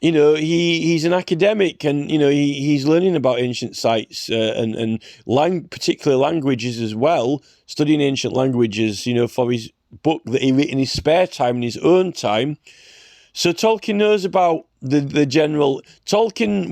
he's an academic and, he's learning about ancient sites and particular languages as well, studying ancient languages, for his book that he wrote in his spare time, in his own time. So Tolkien knows about the general... Tolkien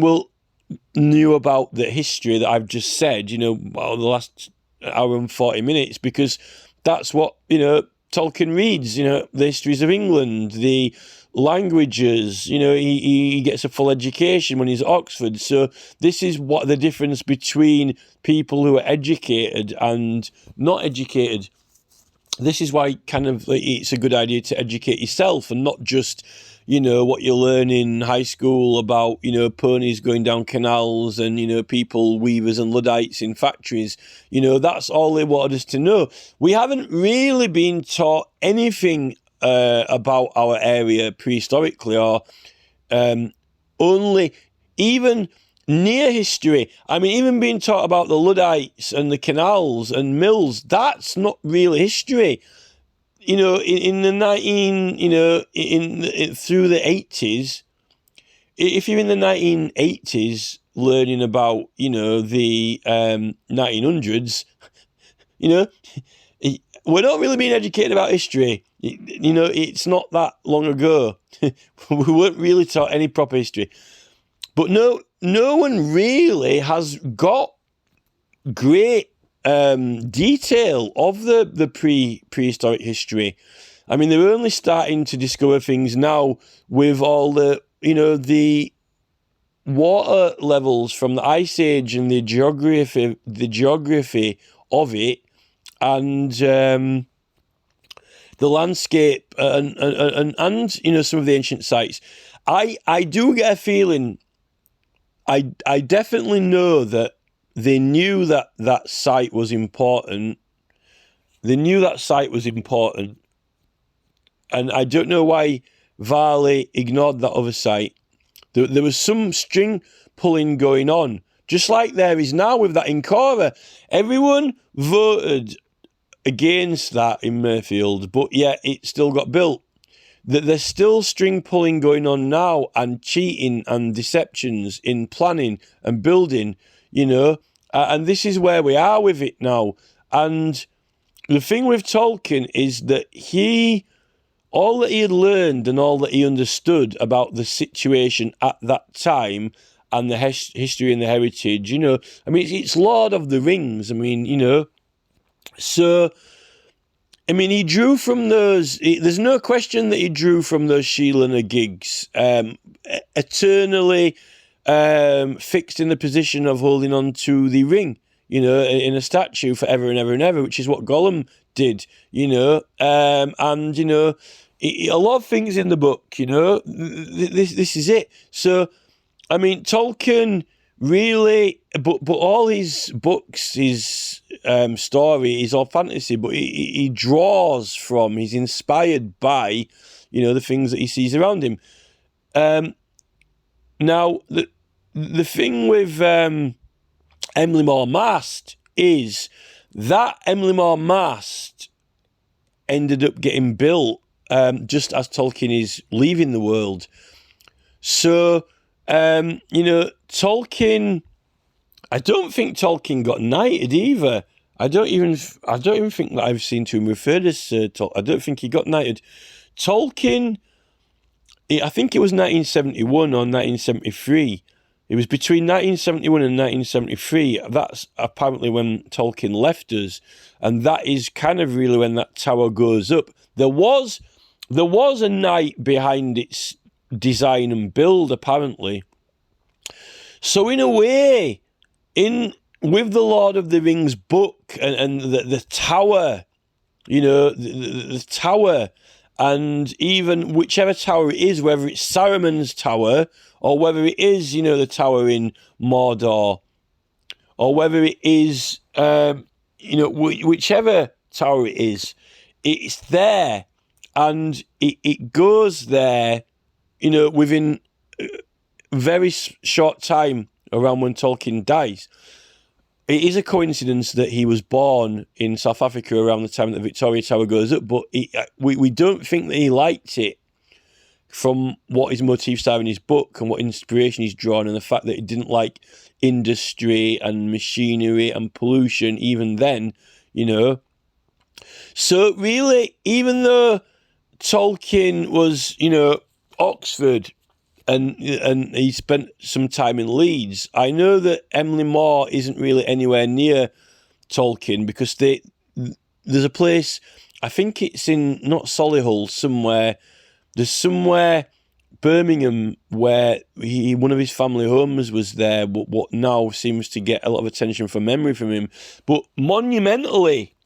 knew about the history that I've just said, the last hour and 40 minutes, because that's what, Tolkien reads, the histories of England, the languages, he gets a full education when he's at Oxford. So this is what the difference between people who are educated and not educated. This is why it's a good idea to educate yourself and not just, what you learn in high school about, ponies going down canals and, people, weavers and Luddites in factories. That's all they wanted us to know. We haven't really been taught anything about our area prehistorically or only even near history. I mean, even being taught about the Luddites and the canals and mills, that's not real history. In the through the 80s, if you're in the 1980s learning about, the 1900s, we're not really being educated about history. It's not that long ago. We weren't really taught any proper history. But no one really has got great detail of the prehistoric history. I mean, they're only starting to discover things now with all the, the water levels from the Ice Age and the geography of it, and the landscape and some of the ancient sites. I do get a feeling. I definitely know that they knew that site was important. They knew that site was important. And I don't know why Varley ignored that other site. There was some string pulling going on, just like there is now with that Incora. Everyone voted against that in Mirfield, but yet it still got built. There's still string pulling going on now and cheating and deceptions in planning and building, and this is where we are with it now. And the thing with Tolkien is that he all that he had learned and all that he understood about the situation at that time and the history and the heritage, I mean, it's Lord of the Rings. I mean, so, I mean, he drew from those. There's no question that he drew from those Sheelana gigs, eternally fixed in the position of holding on to the ring, in a statue forever and ever and ever, which is what Gollum did, and a lot of things in the book, this is it. So, I mean, Tolkien really, but all his books, his story is all fantasy, but he draws from, he's inspired by, the things that he sees around him. Now, the thing with Emily Moore Mast is that Emily Moore Mast ended up getting built just as Tolkien is leaving the world. So, Tolkien, I don't think Tolkien got knighted either. I don't even think that I've seen to him referred as Tolkien. I don't think he got knighted. Tolkien, I think it was 1971 or 1973. It was between 1971 and 1973. That's apparently when Tolkien left us, and that is kind of really when that tower goes up. There was a knight behind its design and build, apparently. So in a way, with the Lord of the Rings book and the tower, the tower, and even whichever tower it is, whether it's Saruman's tower or whether it is, the tower in Mordor, or whether it is, whichever tower it is, it's there, and it goes there, within a very short time around when Tolkien dies. It is a coincidence that he was born in South Africa around the time that the Victoria Tower goes up, but we don't think that he liked it from what his motifs are in his book and what inspiration he's drawn, and the fact that he didn't like industry and machinery and pollution even then, So really, even though Tolkien was, Oxford, and he spent some time in Leeds, I know that Emily Moore isn't really anywhere near Tolkien, because there's a place, I think it's in, not Solihull, there's somewhere Birmingham where one of his family homes was there, but what now seems to get a lot of attention from memory from him. But monumentally,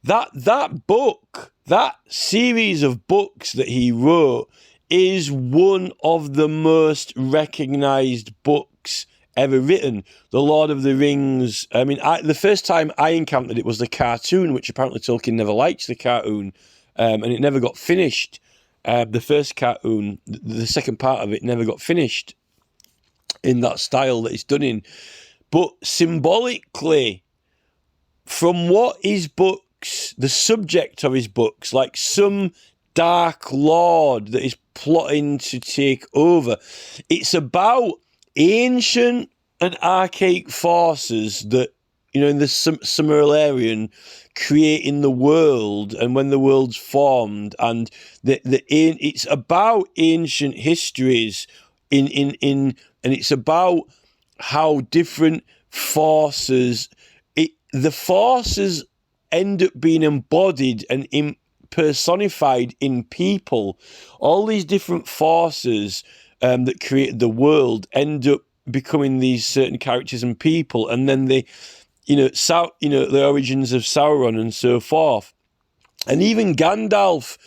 that book, that series of books that he wrote, is one of the most recognised books ever written. The Lord of the Rings. I mean, the first time I encountered it was the cartoon, which apparently Tolkien never liked the cartoon, and it never got finished. The first cartoon, the second part of it, never got finished in that style that it's done in. But symbolically, from what his books, the subject of his books, like some dark lord that is plotting to take over, it's about ancient and archaic forces that, in the Silmarillion, creating the world, and when the world's formed, and it's about ancient histories and it's about how different forces, the forces end up being embodied and personified in people. All these different forces that created the world end up becoming these certain characters and people, and then the origins of Sauron and so forth. And even Gandalf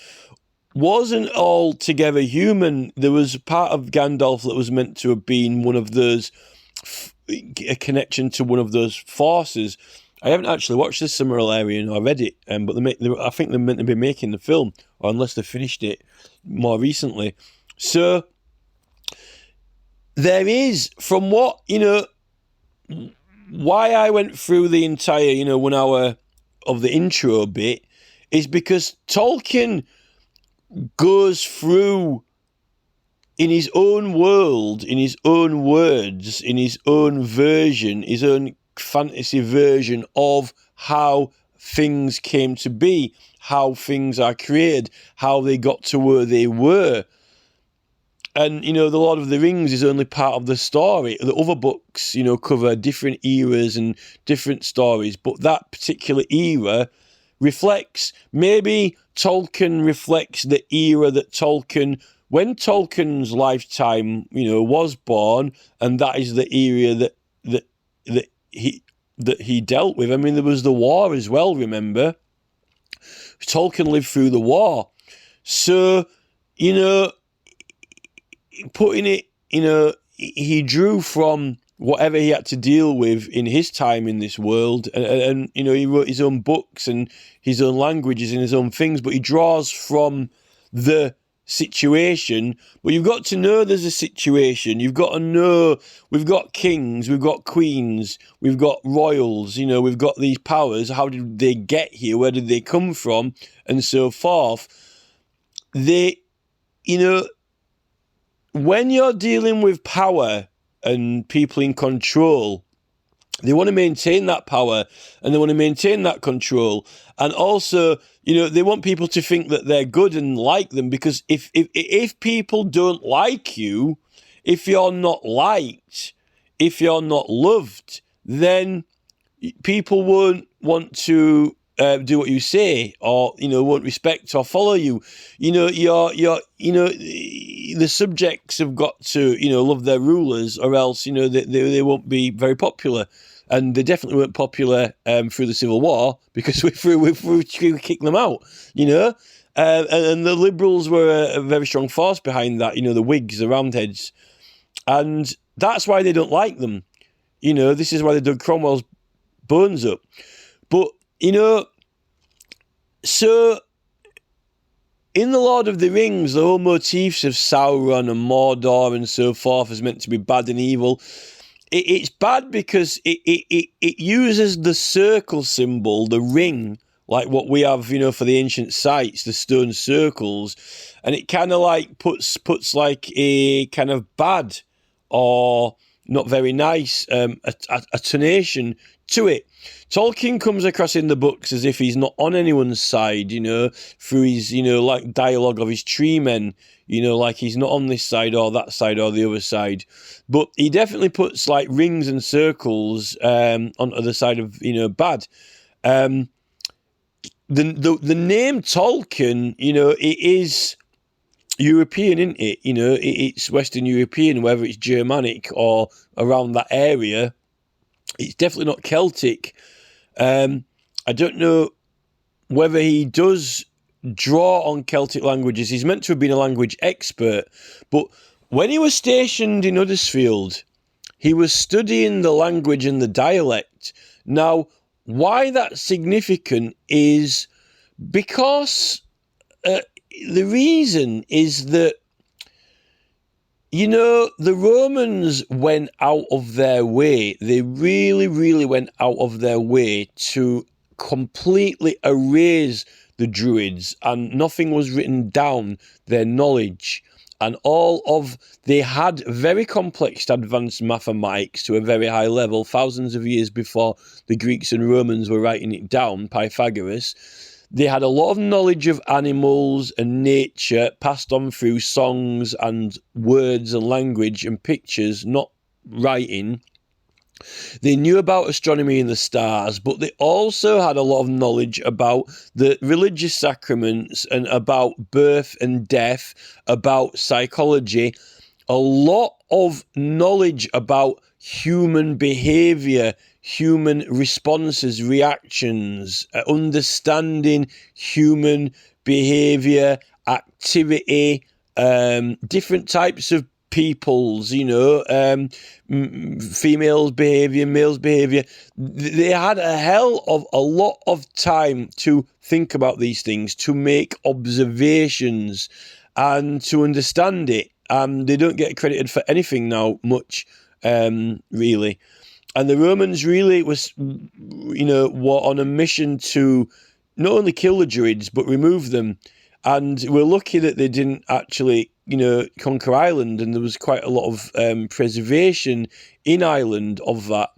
wasn't altogether human. There was a part of Gandalf that was meant to have been one of those, a connection to one of those forces. I haven't actually watched the Silmarillion or read it, but I think they're meant to be making the film, or unless they finished it more recently. So there is, from what, why I went through the entire, 1 hour of the intro bit, is because Tolkien goes through, in his own world, in his own words, in his own version, his own fantasy version of how things came to be. how things are created, how they got to where they were. And, you know, The Lord of the Rings is only part of the story. The other books, you know, cover different eras and different stories, but that particular era reflects, maybe Tolkien reflects the era that Tolkien, when Tolkien's lifetime, you know, was born, and that is the era that he dealt with. I mean, there was the war as well, remember? Tolkien lived through the war. So, you know, putting it, you know, he drew from whatever he had to deal with in his time in this world, and you know, he wrote his own books and his own languages and his own things, but he draws from the situation. But you've got to know there's a situation. You've got to know we've got kings, we've got queens, we've got royals, you know, we've got these powers. How did they get here? Where did they come from? And so forth. They, you know, when you're dealing with power and people in control, they want to maintain that power and they want to maintain that control. And also, you know, they want people to think that they're good and like them, because if people don't like you, if you're not liked, if you're not loved, then people won't want to do what you say, or, you know, won't respect or follow you. You know, you know, the subjects have got to, you know, love their rulers, or else, you know, they won't be very popular. And they definitely weren't popular through the Civil War, because we kicked them out, you know. And the Liberals were a very strong force behind that, you know, the Whigs, the Roundheads. And that's why they don't like them. You know, this is why they dug Cromwell's bones up. But, you know, so in The Lord of the Rings, the whole motifs of Sauron and Mordor and so forth is meant to be bad and evil. It's bad because it uses the circle symbol, the ring, like what we have, you know, for the ancient sites, the stone circles, and it kind of like puts like a kind of bad or not very nice a tonation to it. Tolkien comes across in the books as if he's not on anyone's side, you know, through his, you know, like dialogue of his tree men, you know, like he's not on this side or that side or the other side. But he definitely puts like rings and circles onto the side of, you know, bad. The name Tolkien, you know, it is European, isn't it? You know, it's Western European, whether it's Germanic or around that area. It's definitely not Celtic. I don't know whether he does draw on Celtic languages. He's meant to have been a language expert, but when he was stationed in Huddersfield, he was studying the language and the dialect. Now, why that's significant is because the reason is that, you know, the Romans went out of their way. They really, really went out of their way to completely erase the Druids, and nothing was written down, their knowledge. And they had very complex advanced mathematics to a very high level, thousands of years before the Greeks and Romans were writing it down, Pythagoras. They had a lot of knowledge of animals and nature passed on through songs and words and language and pictures, not writing. They knew about astronomy and the stars, but they also had a lot of knowledge about the religious sacraments and about birth and death, about psychology, a lot of knowledge about human behavior, human responses, reactions, understanding human behavior, activity, different types of peoples, you know, females' behavior, males' behavior. They had a hell of a lot of time to think about these things, to make observations and to understand it. They don't get credited for anything now, much, really. And the Romans really were on a mission to not only kill the Druids, but remove them. And we're lucky that they didn't actually, you know, conquer Ireland, and there was quite a lot of preservation in Ireland of that.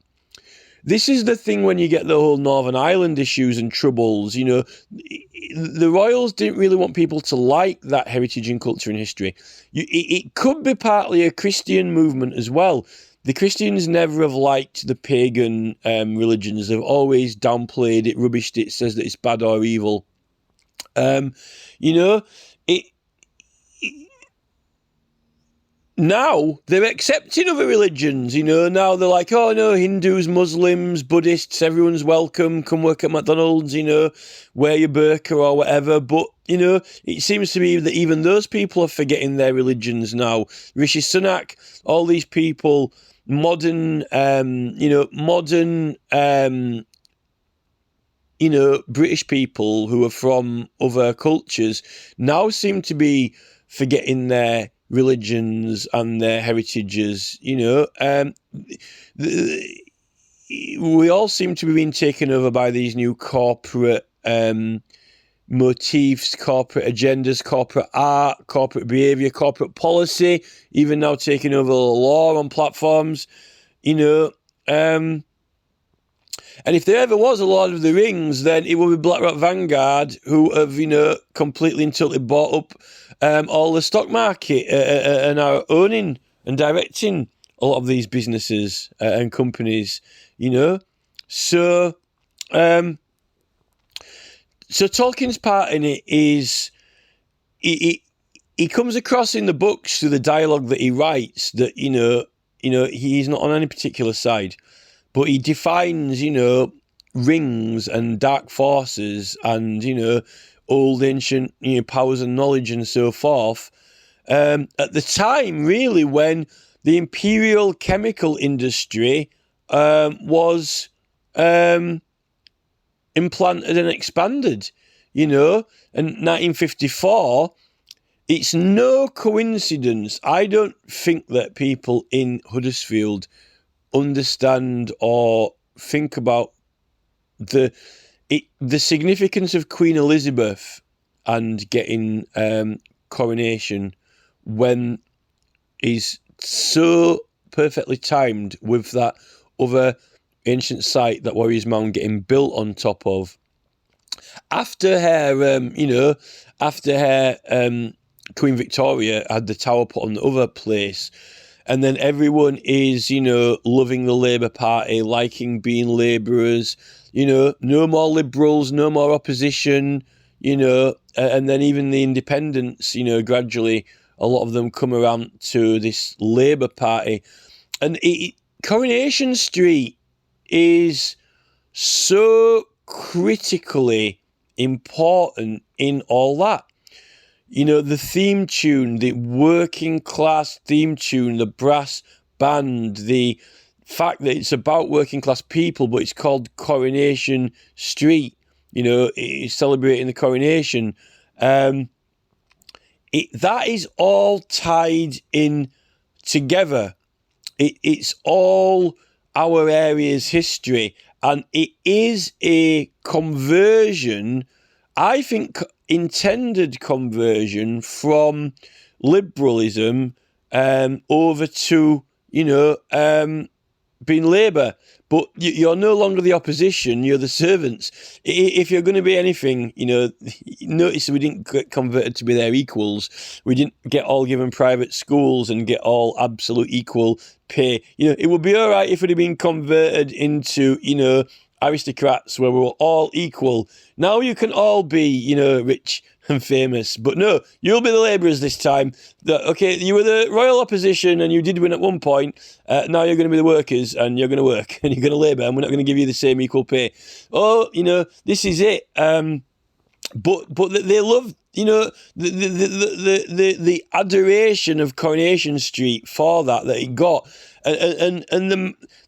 this is the thing when you get the whole Northern Ireland issues and troubles, the royals didn't really want people to like that heritage and culture and history. It could be partly a Christian movement as well. The Christians never have liked the pagan religions. They've always downplayed it, rubbished it, says that it's bad or evil. It now they're accepting other religions, now they're like, oh no, Hindus, Muslims, Buddhists, everyone's welcome, come work at McDonald's, wear your burqa or whatever. But, it seems to be that even those people are forgetting their religions now. Rishi Sunak, all these people, modern, British people who are from other cultures now seem to be forgetting their religions and their heritages. We all seem to be being taken over by these new corporate motifs, corporate agendas, corporate art, corporate behaviour, corporate policy, even now taking over the law on platforms, and if there ever was a Lord of the Rings, then it would be BlackRock Vanguard, who have, completely and totally bought up all the stock market and are owning and directing a lot of these businesses and companies, So Tolkien's part in it is, he comes across in the books through the dialogue that he writes that, he's not on any particular side. But he defines, rings and dark forces and, old ancient powers and knowledge and so forth. At the time, really, when the imperial chemical industry was implanted and expanded, and 1954, it's no coincidence. I don't think that people in Huddersfield understand or think about the significance of Queen Elizabeth and getting coronation when is so perfectly timed with that other ancient site that Warriors Mound getting built on top of. After her, Queen Victoria had the tower put on the other place. And then everyone is, loving the Labour Party, liking being labourers, no more Liberals, no more opposition, and then even the independents, gradually, a lot of them come around to this Labour Party. And Coronation Street is so critically important in all that. The theme tune, the working class theme tune, the brass band, the fact that it's about working class people, but it's called Coronation Street, it's celebrating the coronation. That is all tied in together. It's all our area's history, and it is a conversion, I think, intended conversion from liberalism over to, being Labour. But you're no longer the opposition, you're the servants. If you're going to be anything, notice we didn't get converted to be their equals. We didn't get all given private schools and get all absolute equal pay. It would be all right if it had been converted into, aristocrats where we were all equal. Now you can all be, rich and famous. But no, you'll be the labourers this time. Okay, you were the royal opposition and you did win at one point. Now you're going to be the workers and you're going to work and you're going to labour and we're not going to give you the same equal pay. Oh, this is it. But they love, the adoration of Coronation Street for that he got. And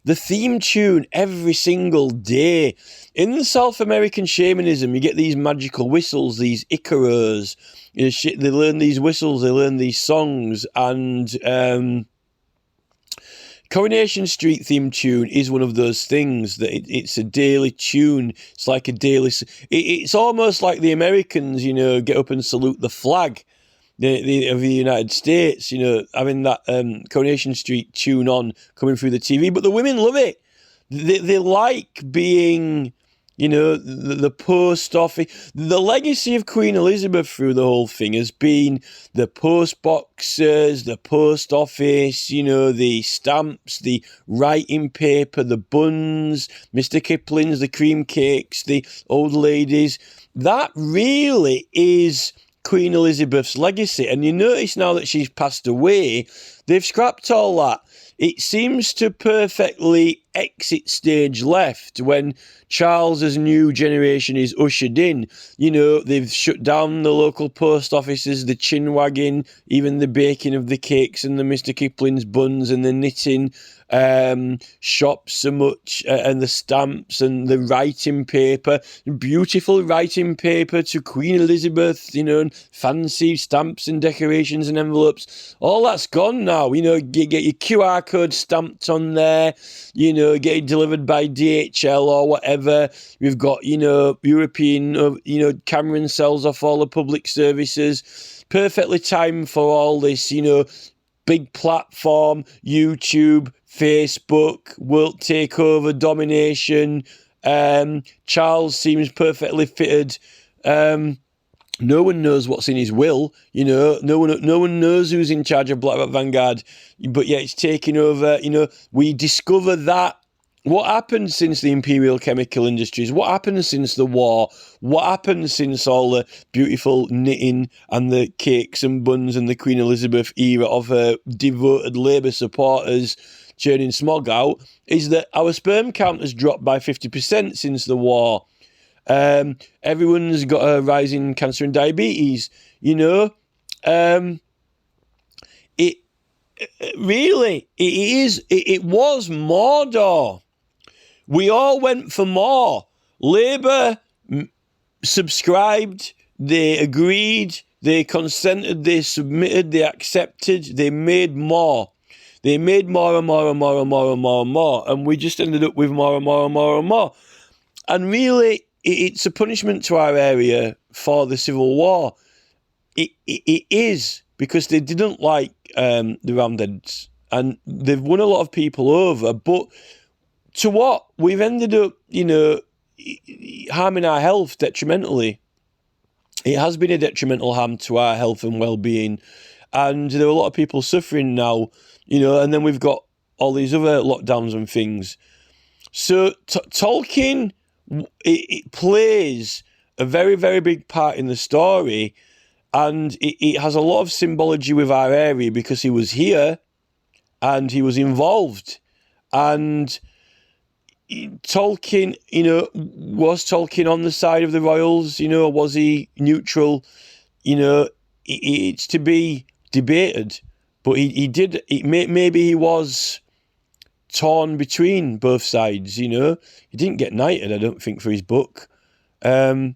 the theme tune every single day. In the South American shamanism, you get these magical whistles, these icaros. They learn these whistles, they learn these songs, and Coronation Street theme tune is one of those things that it's a daily tune. It's like a daily. It's almost like the Americans, get up and salute the flag of the United States, having that Coronation Street tune on coming through the TV. But the women love it. they like being, the post office. The legacy of Queen Elizabeth through the whole thing has been the post boxes, the post office, the stamps, the writing paper, the buns, Mr. Kipling's, the cream cakes, the old ladies. That really is Queen Elizabeth's legacy. And you notice now that she's passed away, they've scrapped all that. It seems to perfectly exit stage left when Charles's new generation is ushered in. They've shut down the local post offices, the chin wagging, even the baking of the cakes and the Mr. Kipling's buns and the knitting shops so much, and the stamps and the writing paper, beautiful writing paper to Queen Elizabeth, and fancy stamps and decorations and envelopes. All that's gone now. Get your QR code stamped on there, get it delivered by DHL or whatever. We've got, European, Cameron sells off all the public services. Perfectly timed for all this, big platform, YouTube, Facebook, world takeover, domination. Charles seems perfectly fitted. No one knows what's in his will. No one knows who's in charge of Black Rat Vanguard. But yeah, it's taking over. We discover that. What happened since the Imperial Chemical Industries? What happened since the war? What happened since all the beautiful knitting and the cakes and buns and the Queen Elizabeth era of her devoted Labour supporters churning smog out? Is that our sperm count has dropped by 50% since the war. Everyone's got a rising cancer and diabetes. It really, it was Mordor. We all went for more. Labour subscribed, they agreed, they consented, they submitted, they accepted, they made more. They made more and more and more and more and more and more. And we just ended up with more and more and more and more. And really, it's a punishment to our area for the Civil War. It is, because they didn't like the Roundheads. And they've won a lot of people over, but to what? We've ended up, harming our health detrimentally. It has been a detrimental harm to our health and well-being. And there are a lot of people suffering now, and then we've got all these other lockdowns and things. So Tolkien, it plays a very, very big part in the story. And it has a lot of symbology with our area because he was here and he was involved. And Tolkien, was Tolkien on the side of the royals, or was he neutral? It's to be debated, but maybe he was torn between both sides, He didn't get knighted, I don't think, for his book. And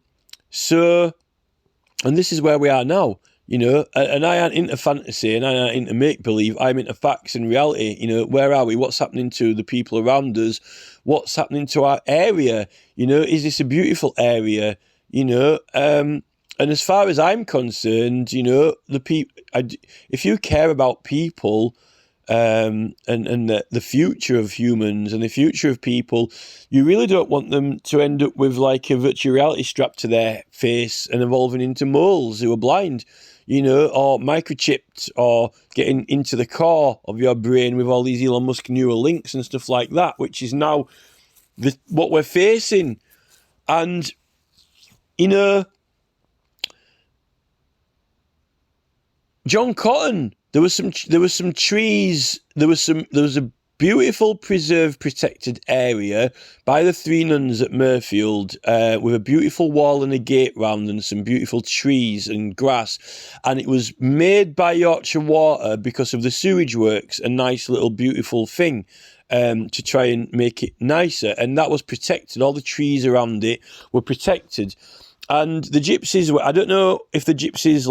this is where we are now. And I aren't into fantasy and I aren't into make-believe. I'm into facts and reality. Where are we? What's happening to the people around us? What's happening to our area? Is this a beautiful area? And as far as I'm concerned, if you care about people, and the future of humans and the future of people, you really don't want them to end up with like a virtual reality strapped to their face and evolving into moles who are blind, or microchipped, or getting into the core of your brain with all these Elon Musk neural links and stuff like that, which is now what we're facing. And, John Cotton, there was some trees. There was a beautiful preserved protected area by the Three Nuns at Mirfield, with a beautiful wall and a gate round and some beautiful trees and grass. And it was made by Yorkshire Water because of the sewage works, a nice little beautiful thing, to try and make it nicer. And that was protected. All the trees around it were protected. And the gypsies, I don't know if the gypsies,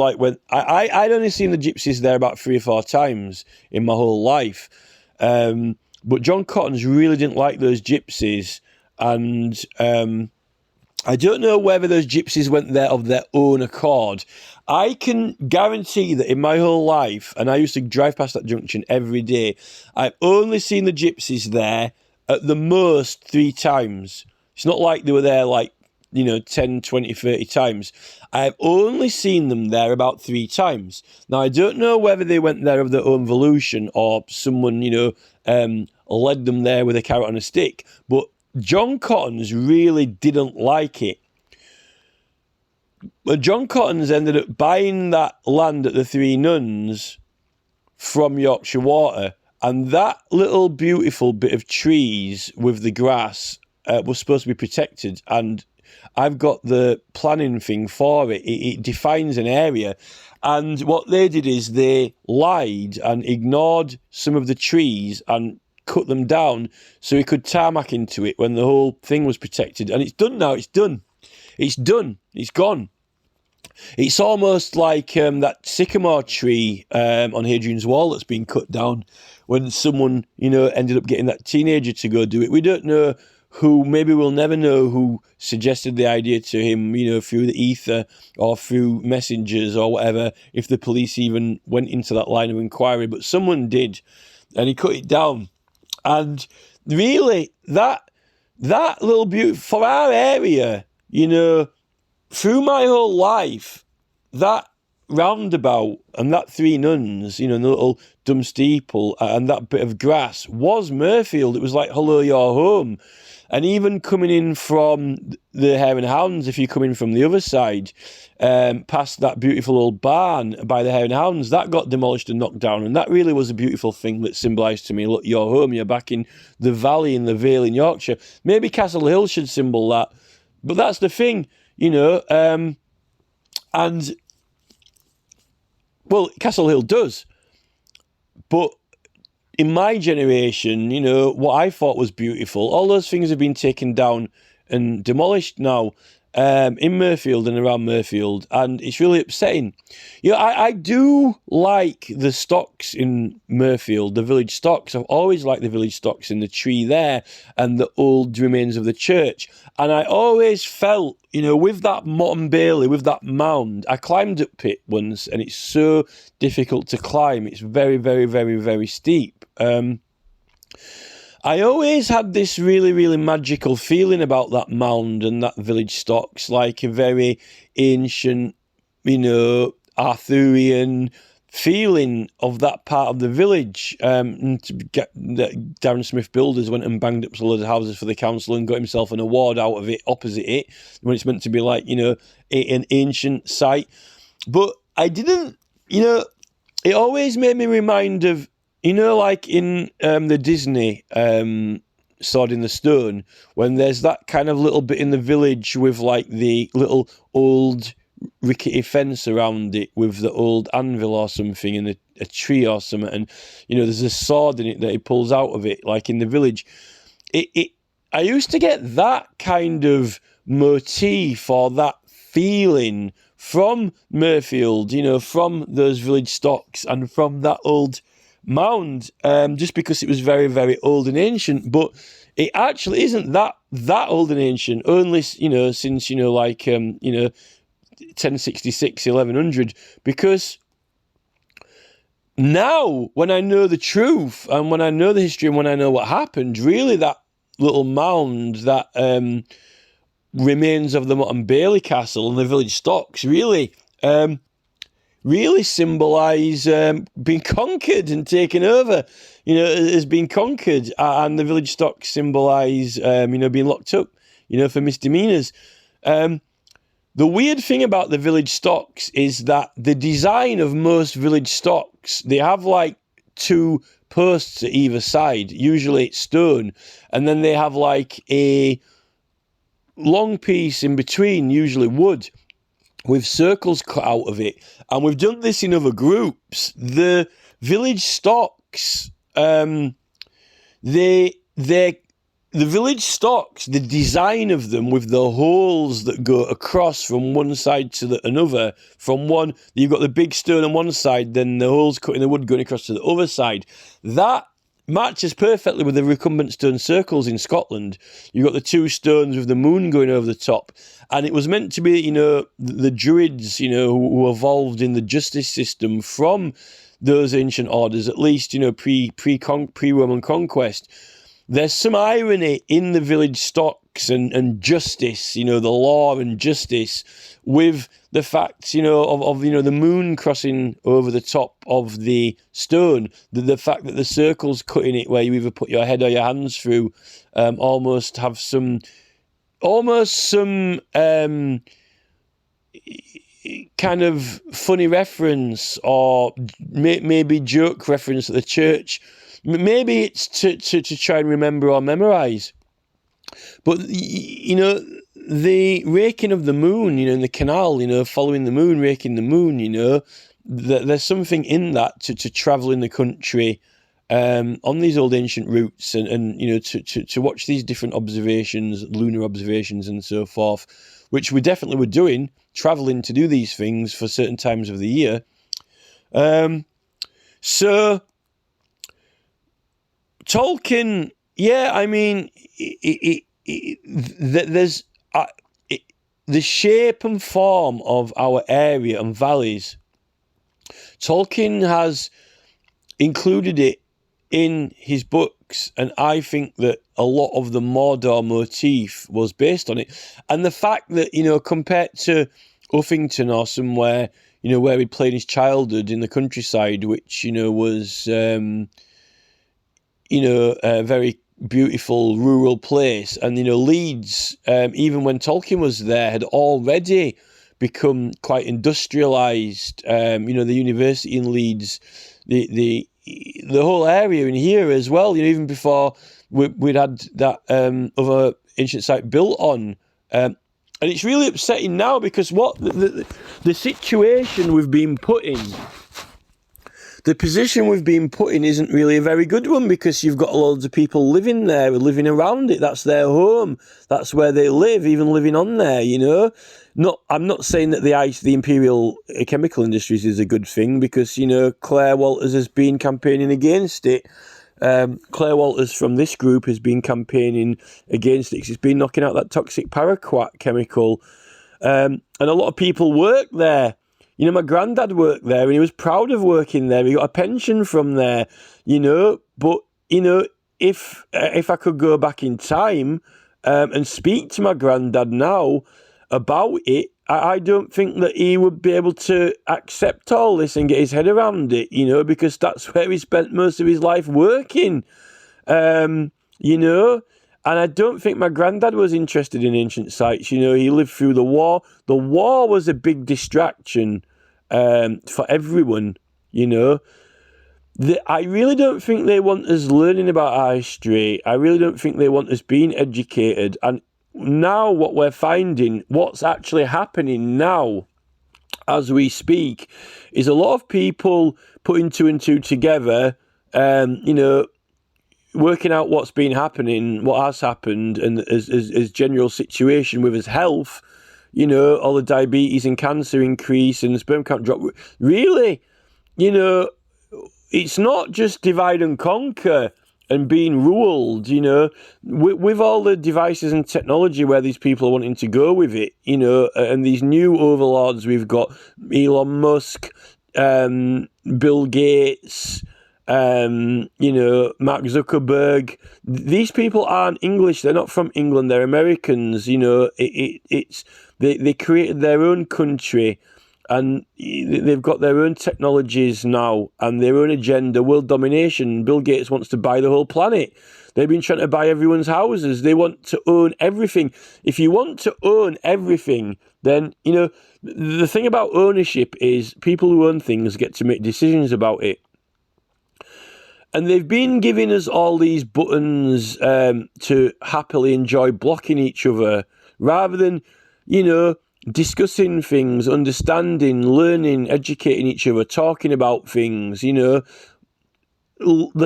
I'd only seen the gypsies there about 3 or 4 times in my whole life. But John Cotton's really didn't like those gypsies. And I don't know whether those gypsies went there of their own accord. I can guarantee that in my whole life, and I used to drive past that junction every day, I've only seen the gypsies there at the most 3 times. It's not like they were there like, 10, 20, 30 times. I've only seen them there about 3 times. Now, I don't know whether they went there of their own volition or someone, led them there with a carrot on a stick. But John Cottons really didn't like it. But John Cottons ended up buying that land at the Three Nuns from Yorkshire Water. And that little beautiful bit of trees with the grass was supposed to be protected. And I've got the planning thing for it. It defines an area. And what they did is they lied and ignored some of the trees and cut them down so he could tarmac into it when the whole thing was protected. And it's done now. It's done. It's done. It's gone. It's almost like that sycamore tree on Hadrian's Wall that's been cut down when someone, ended up getting that teenager to go do it. We don't know who, maybe we'll never know who suggested the idea to him, through the ether or through messengers or whatever, if the police even went into that line of inquiry. But someone did, and he cut it down. And really, that little beauty, for our area, through my whole life, that roundabout and that Three Nuns, the little dumb steeple and that bit of grass was Mirfield. It was like, hello, you're home. And even coming in from the Hare and Hounds, if you're coming from the other side, past that beautiful old barn by the Hare and Hounds, that got demolished and knocked down. And that really was a beautiful thing that symbolised to me, look, you're home, you're back in the valley, in the Vale in Yorkshire. Maybe Castle Hill should symbol that. But that's the thing, and, well, Castle Hill does. But in my generation, what I thought was beautiful, all those things have been taken down and demolished now in Mirfield and around Mirfield, and it's really upsetting. I do like the stocks in Mirfield, the village stocks. I've always liked the village stocks in the tree there and the old remains of the church. And I always felt, with that Motte and Bailey, with that mound, I climbed up it once, and it's so difficult to climb. It's very, very, very, very steep. I always had this really, really magical feeling about that mound and that village stocks, like a very ancient, Arthurian feeling of that part of the village. And to get Darren Smith Builders went and banged up a load of houses for the council and got himself an award out of it, opposite it, when it's meant to be like, an ancient site. But I didn't, it always made me remind of, like in the Disney Sword in the Stone, when there's that kind of little bit in the village with like the little old rickety fence around it with the old anvil or something and a tree or something, and there's a sword in it that he pulls out of it, like in the village. I used to get that kind of motif or that feeling from Mirfield, from those village stocks and from that old mound, just because it was very, very old and ancient. But it actually isn't that old and ancient, only since 1066, 1100, because now when I know the truth and when I know the history and when I know what happened, really that little mound, that remains of the Motte and Bailey Castle and the village stocks really symbolise being conquered and taken over, has been conquered, and the village stocks symbolise, being locked up, for misdemeanours. The weird thing about the village stocks is that the design of most village stocks, they have like 2 posts at either side, usually it's stone, and then they have like a long piece in between, usually wood, with circles cut out of it. And we've done this in other groups. The village stocks, the village stocks, the design of them with the holes that go across from one side to another, from one, you've got the big stone on one side, then the holes cut in the wood going across to the other side. That matches perfectly with the recumbent stone circles in Scotland. You've got the 2 stones with the moon going over the top. And it was meant to be, the Druids, who evolved in the justice system from those ancient orders, at least, pre-Roman conquest. there's some irony in the village stocks and justice, the law and justice, with the fact, of the moon crossing over the top of the stone, the fact that the circle's cut in it where you either put your head or your hands through, almost some kind of funny reference, or maybe joke reference at the church. Maybe it's to try and remember or memorize. But, the raking of the moon, in the canal, following the moon, raking the moon, there's something in that to travel in the country on these old ancient routes and to watch these different observations, lunar observations and so forth, which we definitely were doing, traveling to do these things for certain times of the year. So Tolkien, there's the shape and form of our area and valleys. Tolkien has included it in his books, and I think that a lot of the Mordor motif was based on it. And the fact that, compared to Uffington or somewhere, where he played his childhood in the countryside, which, was, a very beautiful rural place. And, Leeds, even when Tolkien was there, had already become quite industrialised. The university in Leeds, the whole area in here as well, even before we'd had that other ancient site built on. And it's really upsetting now because what the situation we've been put in, the position we've been put in isn't really a very good one, because you've got loads of people living there, living around it. That's their home. That's where they live, even living on there, I'm not saying that the imperial chemical industries is a good thing, because, Claire Walters has been campaigning against it. Claire Walters from this group has been campaigning against it because it's been knocking out that toxic paraquat chemical. And a lot of people work there. My granddad worked there and he was proud of working there. He got a pension from there, But, if I could go back in time and speak to my granddad now about it, I don't think that he would be able to accept all this and get his head around it, because that's where he spent most of his life working, And I don't think my granddad was interested in ancient sites. He lived through the war. The war was a big distraction for everyone, I really don't think they want us learning about our history. I really don't think they want us being educated. And now what we're finding, what's actually happening now as we speak, is a lot of people putting two and two together, working out what's been happening, what has happened, and as general situation with his health, all the diabetes and cancer increase and the sperm count drop. Really, it's not just divide and conquer and being ruled, with all the devices and technology where these people are wanting to go with it, and these new overlords we've got, Elon Musk, Bill Gates, Mark Zuckerberg. These people aren't English. They're not from England. They're Americans. They created their own country, and they've got their own technologies now and their own agenda, world domination. Bill Gates wants to buy the whole planet. They've been trying to buy everyone's houses. They want to own everything. If you want to own everything, then, the thing about ownership is people who own things get to make decisions about it. And they've been giving us all these buttons to happily enjoy blocking each other, rather than, discussing things, understanding, learning, educating each other, talking about things. The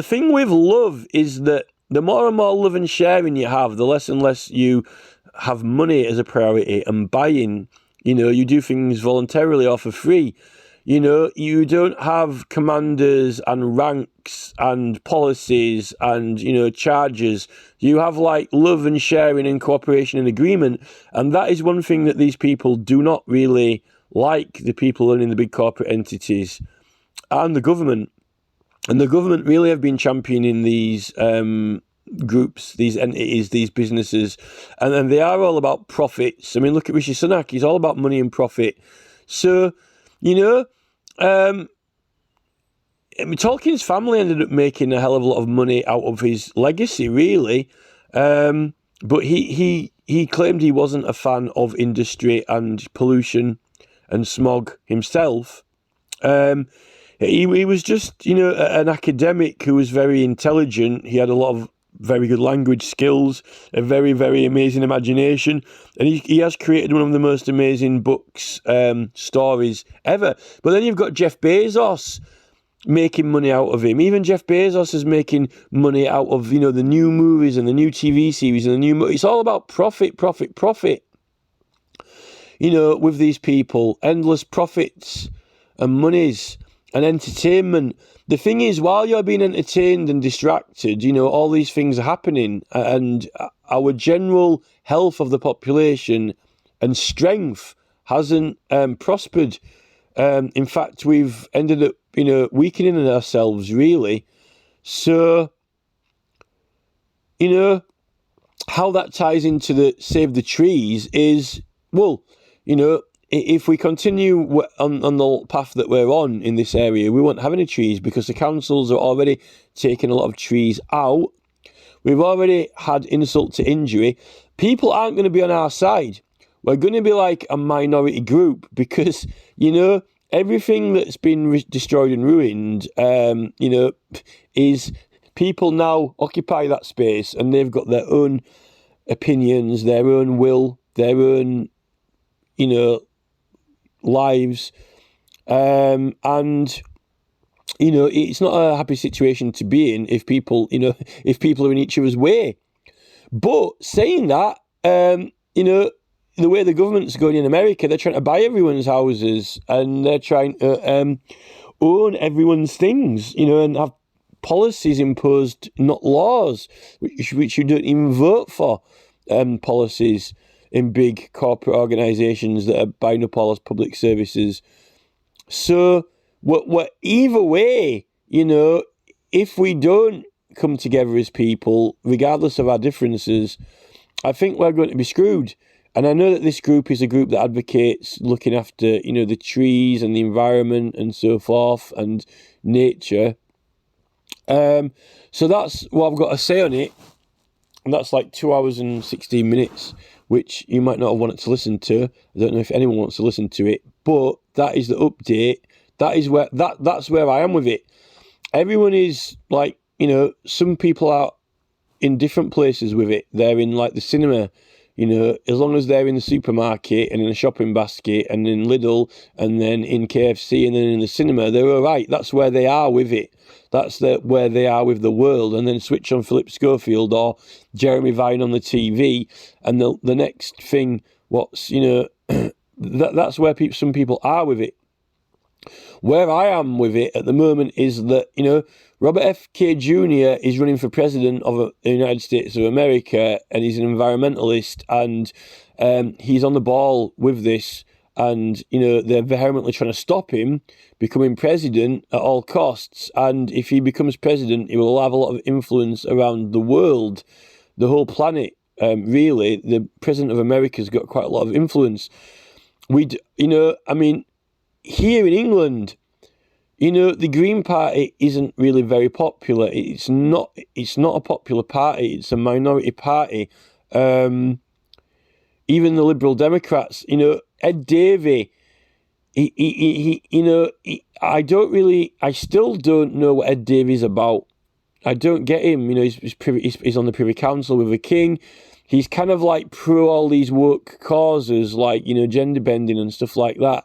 thing with love is that the more and more love and sharing you have, the less and less you have money as a priority and buying. You do things voluntarily or for free. You don't have commanders and ranks and policies and, charges. You have love and sharing and cooperation and agreement. And that is one thing that these people do not really like, the people owning the big corporate entities and the government. And the government really have been championing these groups, these entities, these businesses, and then they are all about profits. I mean, look at Rishi Sunak; he's all about money and profit. So, you know, I mean, Tolkien's family ended up making a hell of a lot of money out of his legacy, really. But he claimed he wasn't a fan of industry and pollution and smog himself. He was just, you know, an academic who was very intelligent. He had a lot of very good language skills, a very, very amazing imagination, and he has created one of the most amazing books, stories ever. But then you've got Jeff Bezos making money out of him. Even Jeff Bezos is making money out of, you know, the new movies and the new TV series and the new. It's all about profit, profit, profit. You know, with these people, endless profits and monies and entertainment. The thing is, while you're being entertained and distracted, you know, all these things are happening, and our general health of the population and strength hasn't prospered. In fact, we've ended up, you know, weakening ourselves, really. So, you know, how that ties into the save the trees is, well, you know, if we continue on the path that we're on in this area, we won't have any trees because the councils are already taking a lot of trees out. We've already had insult to injury. People aren't going to be on our side. We're going to be like a minority group because, you know, everything that's been destroyed and ruined, you know, is people now occupy that space and they've got their own opinions, their own will, their own, you know, lives, and you know, it's not a happy situation to be in if people, you know, if people are in each other's way. But saying that, you know, the way the government's going in America, they're trying to buy everyone's houses and they're trying to own everyone's things, you know, and have policies imposed, not laws, which you don't even vote for, policies in big corporate organisations that are buying up all those public services. So, what either way, you know, if we don't come together as people, regardless of our differences, I think we're going to be screwed. And I know that this group is a group that advocates looking after, you know, the trees and the environment and so forth and nature. So that's what I've got to say on it. And that's like 2 hours and 16 minutes, which you might not have wanted to listen to. I don't know if anyone wants to listen to it, but that is the update. That is where that's where I am with it. Everyone is like, you know, some people are in different places with it. They're in like the cinema, you know, as long as they're in the supermarket and in a shopping basket and in Lidl and then in KFC and then in the cinema, they're all right. That's where they are with it. That's where they are with the world. And then switch on Philip Schofield or Jeremy Vine on the TV, and the next thing, what's, you know, that's where some people are with it. Where I am with it at the moment is that, you know, Robert F. K. Jr. is running for president of the United States of America, and he's an environmentalist, and he's on the ball with this. And, you know, they're vehemently trying to stop him becoming president at all costs. And if he becomes president, he will have a lot of influence around the world, the whole planet, really. The president of America's got quite a lot of influence. You know, I mean, here in England, you know, the Green Party isn't really very popular. It's not a popular party. It's a minority party. Even the Liberal Democrats, you know, Ed Davey, he you know, I still don't know what Ed Davey's about. I don't get him. You know, he's on the Privy Council with the King. He's kind of like pro all these woke causes, like, you know, gender bending and stuff like that.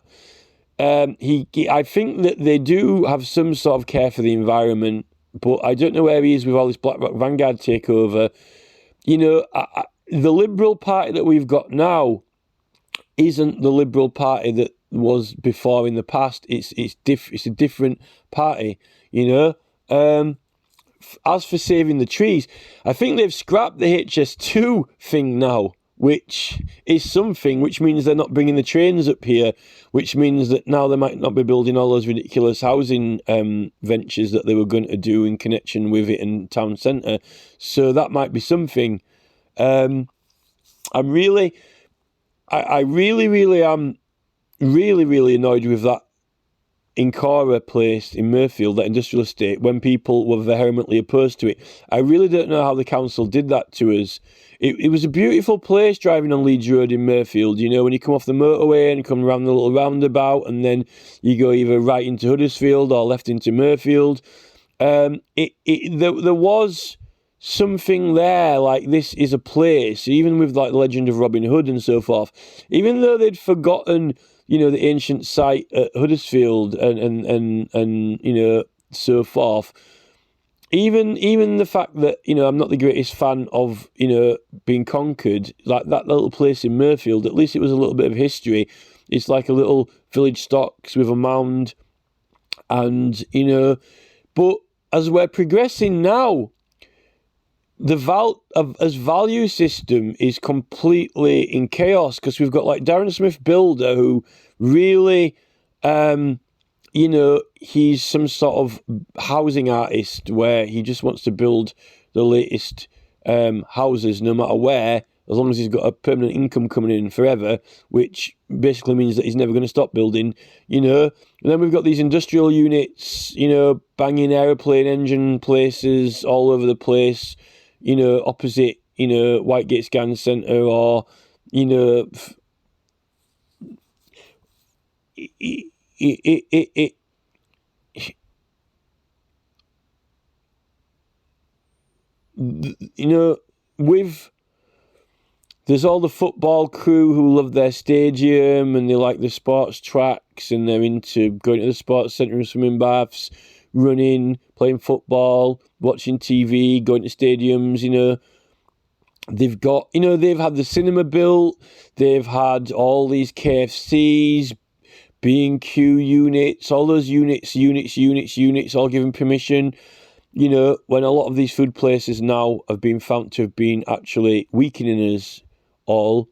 I think that they do have some sort of care for the environment, but I don't know where he is with all this BlackRock Vanguard takeover. You know, the Liberal Party that we've got now isn't the Liberal Party that was before in the past. It's a different party, you know. As for saving the trees, I think they've scrapped the HS2 thing now. which is something, which means they're not bringing the trains up here, which means that now they might not be building all those ridiculous housing ventures that they were going to do in connection with it in town centre. So that might be something. I really am really annoyed with that Incora place in Mirfield, that industrial estate, when people were vehemently opposed to it. I really don't know how the council did that to us. It was a beautiful place driving on Leeds Road in Mirfield, you know, when you come off the motorway and come around the little roundabout and then you go either right into Huddersfield or left into Mirfield. There was something there, like this is a place, even with like the legend of Robin Hood and so forth, even though they'd forgotten, you know, the ancient site at Huddersfield and you know, so forth. Even the fact that, you know, I'm not the greatest fan of, you know, being conquered, like that little place in Mirfield, at least it was a little bit of history. It's like a little village stocks with a mound, and, you know, but as we're progressing now, the value system is completely in chaos, because we've got like Darren Smith Builder, who really, you know, he's some sort of housing artist where he just wants to build the latest houses no matter where, as long as he's got a permanent income coming in forever, which basically means that he's never going to stop building, you know. And then we've got these industrial units, you know, banging aeroplane engine places all over the place, you know, opposite, you know, Whitegate Scan Centre, or, you know, you know, there's all the football crew who love their stadium and they like the sports tracks and they're into going to the sports centre and swimming baths, running, playing football, watching TV, going to stadiums, you know. They've got, you know, they've had the cinema built, they've had all these KFCs, B&Q units, all those units, all given permission. You know, when a lot of these food places now have been found to have been actually weakening us all,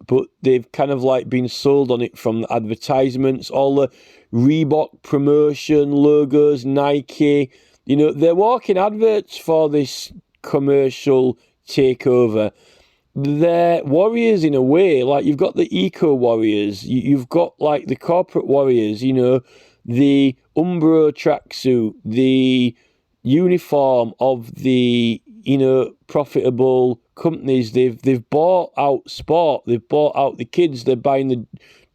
but they've kind of like been sold on it from the advertisements, all the Reebok promotion, logos, Nike, you know, they're walking adverts for this commercial takeover. They're warriors in a way, like you've got the eco warriors, you've got like the corporate warriors, you know, the Umbro tracksuit, the uniform of the, you know, profitable companies. They've bought out sport, they've bought out the kids, they're buying the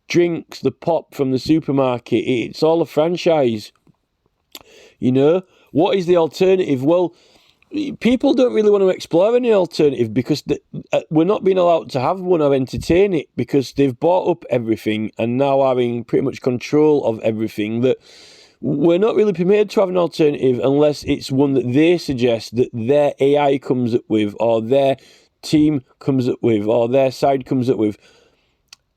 drinks, the pop from the supermarket. It's all a franchise, you know. What is the alternative? Well, people don't really want to explore any alternative because we're not being allowed to have one or entertain it, because they've bought up everything and now having pretty much control of everything, that we're not really permitted to have an alternative unless it's one that they suggest that their AI comes up with, or their team comes up with, or their side comes up with.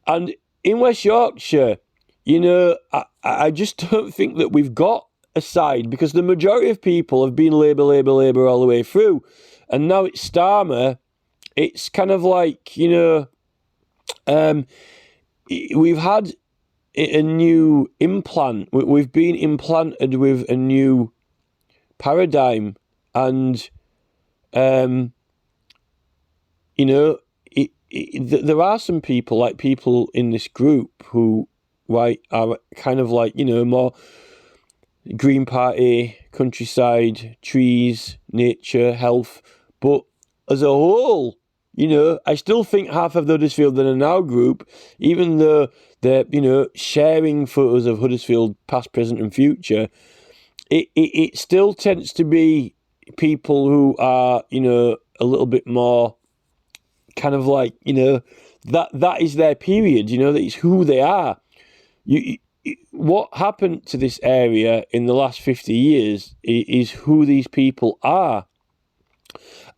And in West Yorkshire, you know, I just don't think that we've got a side, because the majority of people have been Labour all the way through, and now it's Starmer. It's kind of like, you know, we've had a new implant. We've been implanted with a new paradigm, and you know, there are some people, like people in this group, who are kind of like, you know, more Green Party, countryside, trees, nature, health. But as a whole, you know, I still think half of the Huddersfield and a Now group, even though they're, you know, sharing photos of Huddersfield past, present and future, it still tends to be people who are, you know, a little bit more kind of like, you know, that is their period, you know, that is who they are. What happened to this area in the last 50 years is who these people are.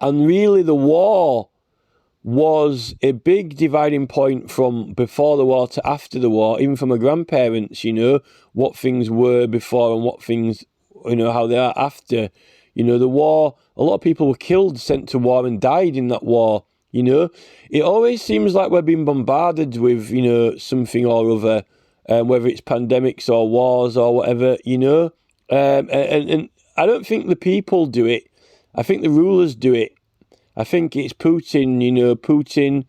And really the war was a big dividing point from before the war to after the war, even from my grandparents, you know, what things were before and what things, you know, how they are after. You know, the war, a lot of people were killed, sent to war and died in that war, You know, it always seems like we're being bombarded with, you know, something or other, whether it's pandemics or wars or whatever, you know. And I don't think the people do it. I think the rulers do it. I think it's Putin, you know, Putin,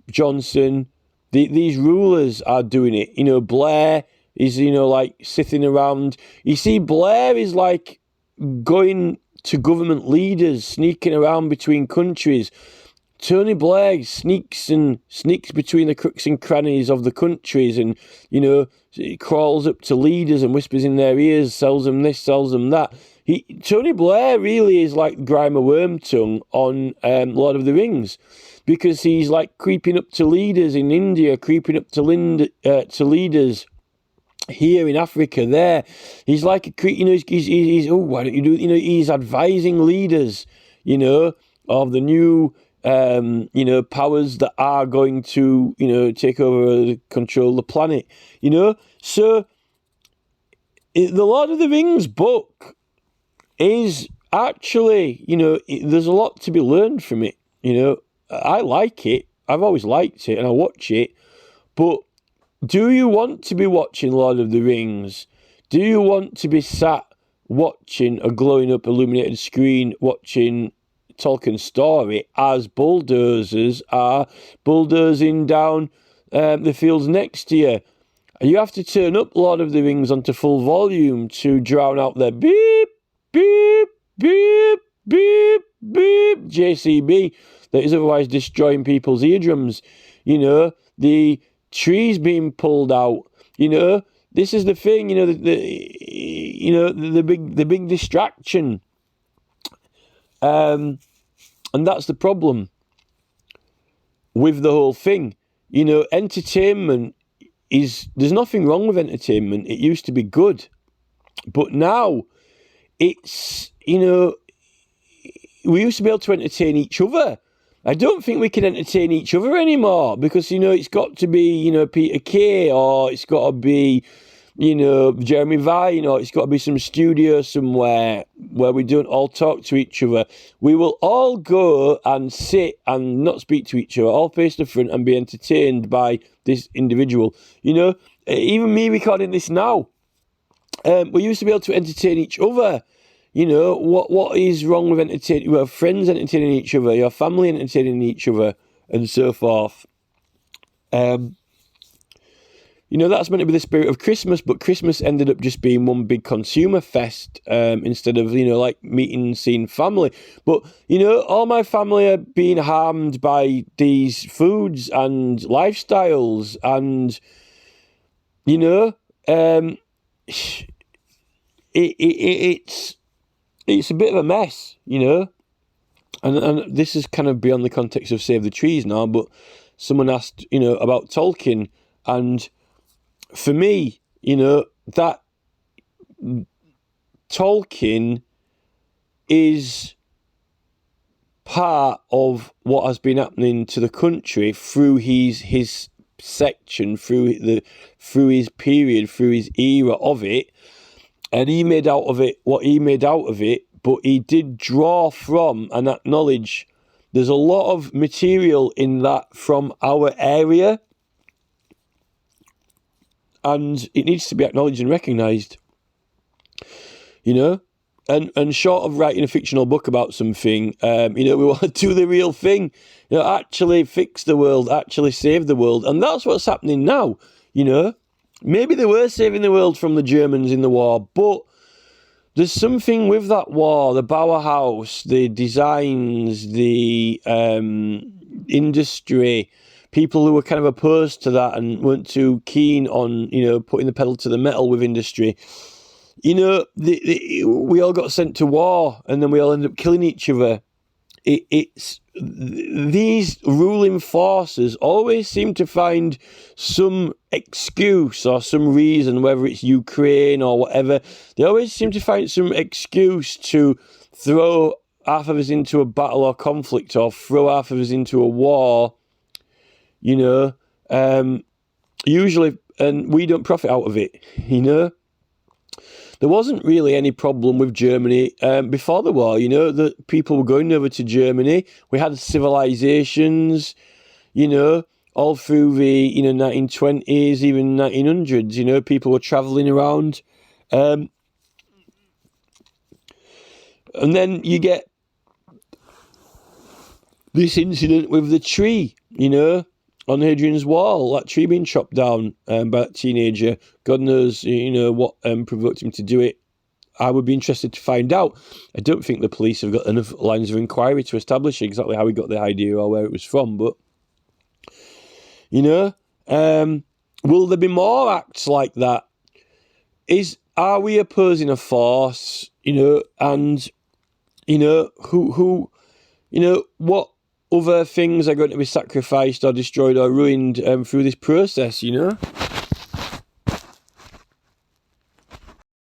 Johnson, these rulers are doing it. You know, Blair is, you know, like sitting around. You see, Blair is like going to government leaders, sneaking around between countries. Tony Blair sneaks between the crooks and crannies of the countries, and, you know, he crawls up to leaders and whispers in their ears, sells them this, sells them that. Tony Blair really is like Grima Wormtongue on Lord of the Rings, because he's like creeping up to leaders in India, creeping up to leaders here in Africa. There, he's like a creep. You know, he's oh, why don't you do? You know, he's advising leaders, you know, of the new you know, powers that are going to, you know, take over, control the planet. You know, so the Lord of the Rings book is actually, you know, there's a lot to be learned from it. You know, I like it. I've always liked it, and I watch it. But do you want to be watching Lord of the Rings? Do you want to be sat watching a glowing up illuminated screen, watching Tolkien's story as bulldozers are bulldozing down the fields next to you? You have to turn up Lord of the Rings onto full volume to drown out their beep, beep, beep, beep, beep, JCB that is otherwise destroying people's eardrums. You know, the trees being pulled out. You know, this is the thing. You know, the big distraction. And that's the problem with the whole thing. You know, entertainment there's nothing wrong with entertainment. It used to be good. But now it's, you know, we used to be able to entertain each other. I don't think we can entertain each other anymore, because, you know, it's got to be, you know, Peter Kay, or it's got to be, you know, Jeremy Vine, or it's got to be some studio somewhere where we don't all talk to each other. We will all go and sit and not speak to each other, all face the front, and be entertained by this individual. You know, even me recording this now, we used to be able to entertain each other. You know, what is wrong with entertaining? Well, friends entertaining each other, your family entertaining each other, and so forth. You know, that's meant to be the spirit of Christmas, but Christmas ended up just being one big consumer fest, instead of, you know, like meeting and seeing family. But, you know, all my family are being harmed by these foods and lifestyles, and, you know, it's a bit of a mess, you know. And this is kind of beyond the context of Save the Trees now, but someone asked, you know, about Tolkien, and for me, you know, that Tolkien is part of what has been happening to the country through his section, through his period, through his era of it, and he made out of it what he made out of it. But he did draw from and acknowledge there's a lot of material in that from our area, and it needs to be acknowledged and recognised, you know. And short of writing a fictional book about something, you know, we want to do the real thing, you know, actually fix the world, actually save the world. And that's what's happening now, you know. Maybe they were saving the world from the Germans in the war, but there's something with that war, the Bauhaus, the designs, the industry, people who were kind of opposed to that and weren't too keen on, you know, putting the pedal to the metal with industry. You know, we all got sent to war, and then we all ended up killing each other. It's these ruling forces always seem to find some excuse or some reason, whether it's Ukraine or whatever. They always seem to find some excuse to throw half of us into a battle or conflict, or throw half of us into a war, you know, usually, and we don't profit out of it, you know. there wasn't really any problem with Germany before the war. You know, that people were going over to Germany. We had civilizations, you know, all through the 1920s, even 1900s. You know, people were travelling around, and then you get this incident with the tree, you know, on Hadrian's Wall, that tree being chopped down by that teenager. God knows, you know, what provoked him to do it. I would be interested to find out. I don't think the police have got enough lines of inquiry to establish exactly how he got the idea or where it was from, but, you know, will there be more acts like that? Are we opposing a force, you know, and, you know, who, you know, what other things are going to be sacrificed or destroyed or ruined through this process, you know?